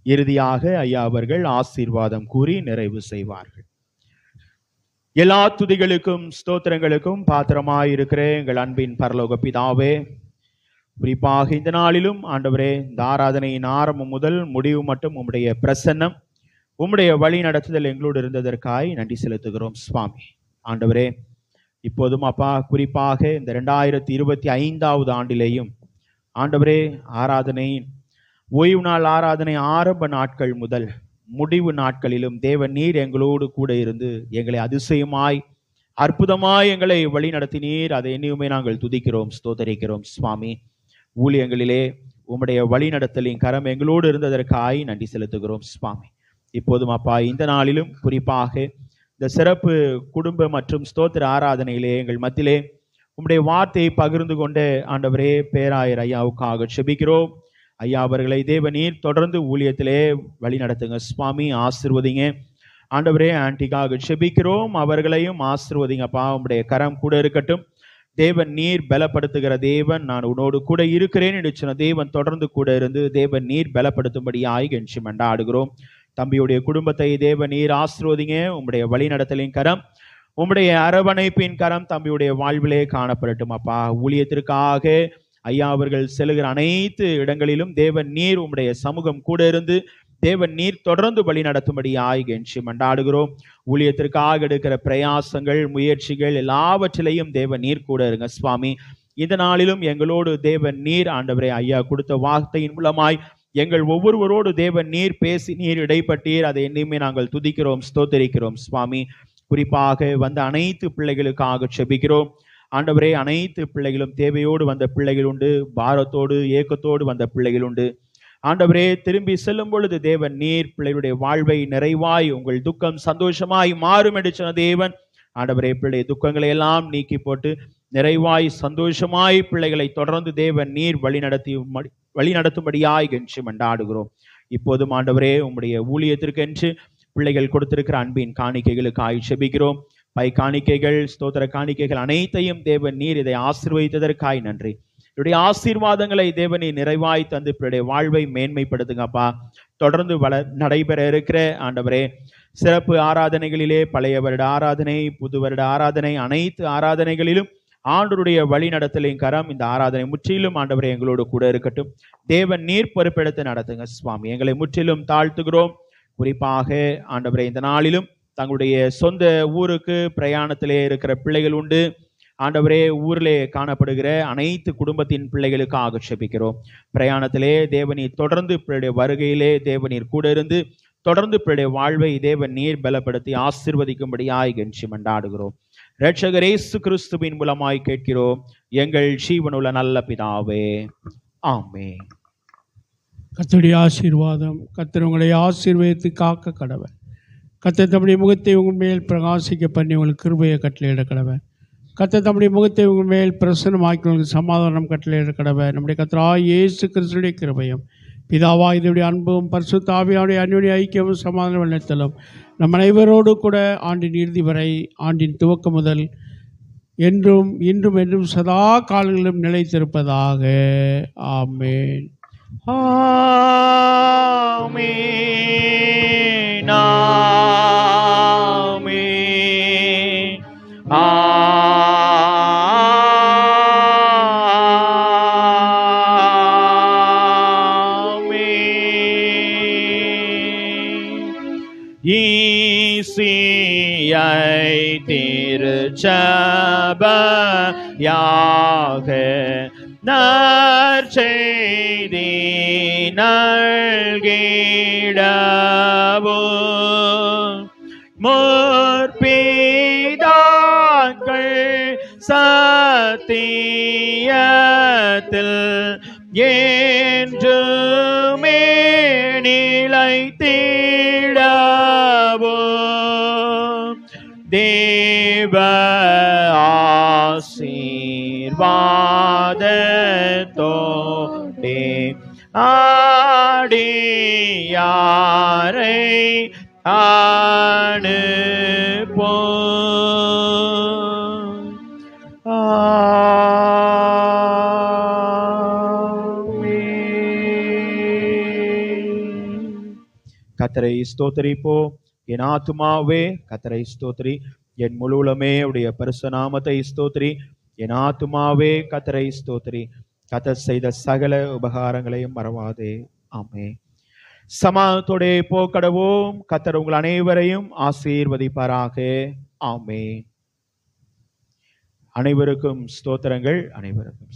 இறுதியாக ஐயா அவர்கள் ஆசீர்வாதம் கூறி நிறைவு செய்வார்கள். எல்லா துதிகளுக்கும் ஸ்தோத்திரங்களுக்கும் பாத்திரமாயிருக்கிற எங்கள் அன்பின் பரலோக பிதாவே, குறிப்பாக இந்த நாளிலும் ஆண்டவரே, இந்த ஆராதனையின் ஆரம்பம் முதல் முடிவு மட்டும் உம்முடைய பிரசன்னம், உம்முடைய வழி நடத்துதல் எங்களோடு இருந்ததற்காய் நன்றி செலுத்துகிறோம் சுவாமி. ஆண்டவரே, இப்போதும் அப்பா, குறிப்பாக இந்த 2025 ஆண்டிலேயும் ஆண்டவரே, ஆராதனையின் ஓய்வு நாள் ஆராதனை ஆரம்ப நாட்கள் முதல் முடிவு நாட்களிலும் தேவன் நீர் எங்களோடு கூட இருந்து எங்களை அதிசயமாய் அற்புதமாய் எங்களை வழி நடத்தினீர். அதை எண்ணியுமே நாங்கள் துதிக்கிறோம், ஸ்தோத்தரிக்கிறோம் சுவாமி. ஊழியங்களிலே உம்முடைய வழி நடத்தலின் கரம் எங்களோடு இருந்ததற்காய் நன்றி செலுத்துகிறோம் சுவாமி. இப்போதும் அப்பா, இந்த நாளிலும் குறிப்பாக இந்த சிறப்பு குடும்ப மற்றும் ஸ்தோத்திர ஆராதனையிலே எங்கள் மத்தியிலே உம்முடைய வார்த்தையை பகிர்ந்து கொண்ட ஆண்டவரே பேராயர் ஐயாவுக்காக செபிக்கிறோம். ஐயா அவர்களை தேவநீர் தொடர்ந்து ஊழியத்திலே வழி நடத்துங்க சுவாமி, ஆசீர்வதிங்க ஆண்டவரே. ஆண்டிக்காக செபிக்கிறோம், அவர்களையும் ஆசீர்வதிங்கப்பா. உம்முடைய கரம் கூட இருக்கட்டும். தேவன் நீர் பலப்படுத்துகிற தேவன், நான் உன்னோடு கூட இருக்கிறேன் என்று சொன்ன தேவன் தொடர்ந்து கூட இருந்து தேவன் நீர் பலப்படுத்தும்படியாய் கெஞ்சி மன்றாடுகிறோம். தம்பியுடைய குடும்பத்தை தேவன் நீர் ஆசீர்வதிங்க. உம்முடைய வழி நடத்தலின் கரம், உம்முடைய அரவணைப்பின் கரம் தம்பியுடைய வாழ்விலே காணப்படட்டும் அப்பா. ஊழியத்திற்காக ஐயா அவர்கள் செல்கிற அனைத்து இடங்களிலும் தேவன் நீர் உம்முடைய சமூகம் கூட இருந்து தேவன் நீர் தொடர்ந்து வழி நடத்தும்படியாய் கெஞ்சி மன்றாடுகிறோம். ஊழியத்திற்காக எடுக்கிற பிரயாசங்கள், முயற்சிகள் எல்லாவற்றிலையும் தேவன் நீர் கூட இருங்க சுவாமி. இந்த நாளிலும் எங்களோடு தேவன் நீர் ஆண்டவரே ஐயா கொடுத்த வார்த்தையின் மூலமாய் எங்கள் ஒவ்வொருவரோடு தேவன் நீர் பேசி நீர் இடைப்பட்டீர். அதை என்னையுமே நாங்கள் துதிக்கிறோம், ஸ்தோத்தரிக்கிறோம் சுவாமி. குறிப்பாக வந்த அனைத்து பிள்ளைகளுக்காக செபிக்கிறோம். ஆண்டவரே, அனைத்து பிள்ளைகளும் தேவையோடு வந்த பிள்ளைகள் உண்டு, பாரத்தோடு ஏக்கத்தோடு வந்த பிள்ளைகள் உண்டு. ஆண்டவரே, திரும்பி செல்லும் பொழுது தேவன் நீர் பிள்ளைகளுடைய வாழ்வை நிறைவாய் உங்கள் துக்கம் சந்தோஷமாய் மாறும் என்று சொன்ன தேவன், ஆண்டவரே, பிள்ளை துக்கங்களை எல்லாம் நீக்கி போட்டு நிறைவாய் சந்தோஷமாய் பிள்ளைகளை தொடர்ந்து தேவன் நீர் வழி நடத்தும்படியாய் என்று மன்றாடுகிறோம். இப்போதும் ஆண்டவரே, உம்முடைய ஊழியத்திற்கென்று பிள்ளைகள் கொடுத்திருக்கிற அன்பின் காணிக்கைகளுக்காய் செபிக்கிறோம். பை காணிக்கைகள், ஸ்தோத்திர காணிக்கைகள் அனைத்தையும் தேவன் நீர் இதை ஆசீர்வதித்ததற்காய் நன்றி. என்னுடைய ஆசீர்வாதங்களை தேவனை நிறைவாய் தந்து பிள்ளைய வாழ்வை மேன்மைப்படுத்துங்கப்பா. தொடர்ந்து நடைபெற இருக்கிற ஆண்டவரே சிறப்பு ஆராதனைகளிலே, பழைய வருட ஆராதனை, புது வருட ஆராதனை, அனைத்து ஆராதனைகளிலும் ஆண்டவருடைய வழி நடத்தலின் கரம் இந்த ஆராதனை முற்றிலும் ஆண்டவரே எங்களோடு கூட இருக்கட்டும். தேவன் நீர் பொறுப்பெடுத்து நடத்துங்க சுவாமி. எங்களை முற்றிலும் தாழ்த்துகிறோம். குறிப்பாக ஆண்டவரே, இந்த நாளிலும் தங்களுடைய சொந்த ஊருக்கு பிரயாணத்திலே இருக்கிற பிள்ளைகள் உண்டு. ஆண்டவரே, ஊரிலே காணப்படுகிற அனைத்து குடும்பத்தின் பிள்ளைகளுக்காக செபிக்கிறோம். பிரயாணத்திலே தேவநீர் தொடர்ந்து பிள்ளைய வருகையிலே தேவநீர் கூட இருந்து தொடர்ந்து பிள்ளைய வாழ்வை தேவன் நீர் பலப்படுத்தி ஆசீர்வதிக்கும்படியாய் கெஞ்சி மன்றாடுகிறோம். இரட்சகர் இயேசு கிறிஸ்துவின் மூலமாய் கேட்கிறோம் எங்கள் ஜீவனுள்ள நல்ல பிதாவே, ஆமென். கர்த்தருடைய ஆசீர்வாதம். கர்த்தர் உங்களை ஆசீர்வதித்து காக்க கடவர். கர்த்தர் தம்முடைய முகத்தை உங்கள் மேல் பிரகாசிக்க பண்ணி உங்களுக்கு கிருபையை கட்டளையிட கடவர். கர்த்தர் தம்முடைய முகத்தை உங்கள் மேல் பிரசன்னமாக்கி உங்களுக்கு சமாதானம் கட்டளையிட கடவர். நம்முடைய கர்த்தராகிய இயேசு கிறிஸ்துவின் கிருபையும் பிதாவாகிய தேவனுடைய அன்பும் பரிசுத்த ஆவியானுடைய அன்பின் ஐக்கியமும் சமாதானம் வழிநடத்தலும் நம் அனைவரோடு கூட ஆண்டின் இறுதி வரை, ஆண்டின் துவக்கம் முதல் என்றும் இன்றும் என்றும் சதா காலங்களிலும் நிலைத்திருப்பதாக. ஆமென். ஆமென். ஆமென். ஈசியை திருச்சபையாக நற்செய்தி நல்கிடவும் முற்பிதாக்கள் சத்தியத்தில் என்றுமே நிலைத்திடவும் தேவ ஆசீர்வாதத்தோடே ஆடியாரை அனுப்பும். கர்த்தரை ஸ்தோத்திரிப்போ என் ஆத்துமாவே, கர்த்தரை ஸ்தோத்திரி. என் முழுவலுமே உடைய பரிசுத்த நாமத்தை ஸ்தோத்திரி. என் ஆத்துமாவே கர்த்தரை ஸ்தோத்திரி. கர்த்தர் செய்த சகல உபகாரங்களையும் மறவாதே. ஆமென். சமாதானத்தோடே போக்கடவோம். கர்த்தர் உங்கள் அனைவரையும் ஆசீர்வதிப்பாராக. ஆமென். அனைவருக்கும் ஸ்தோத்திரங்கள். அனைவருக்கும்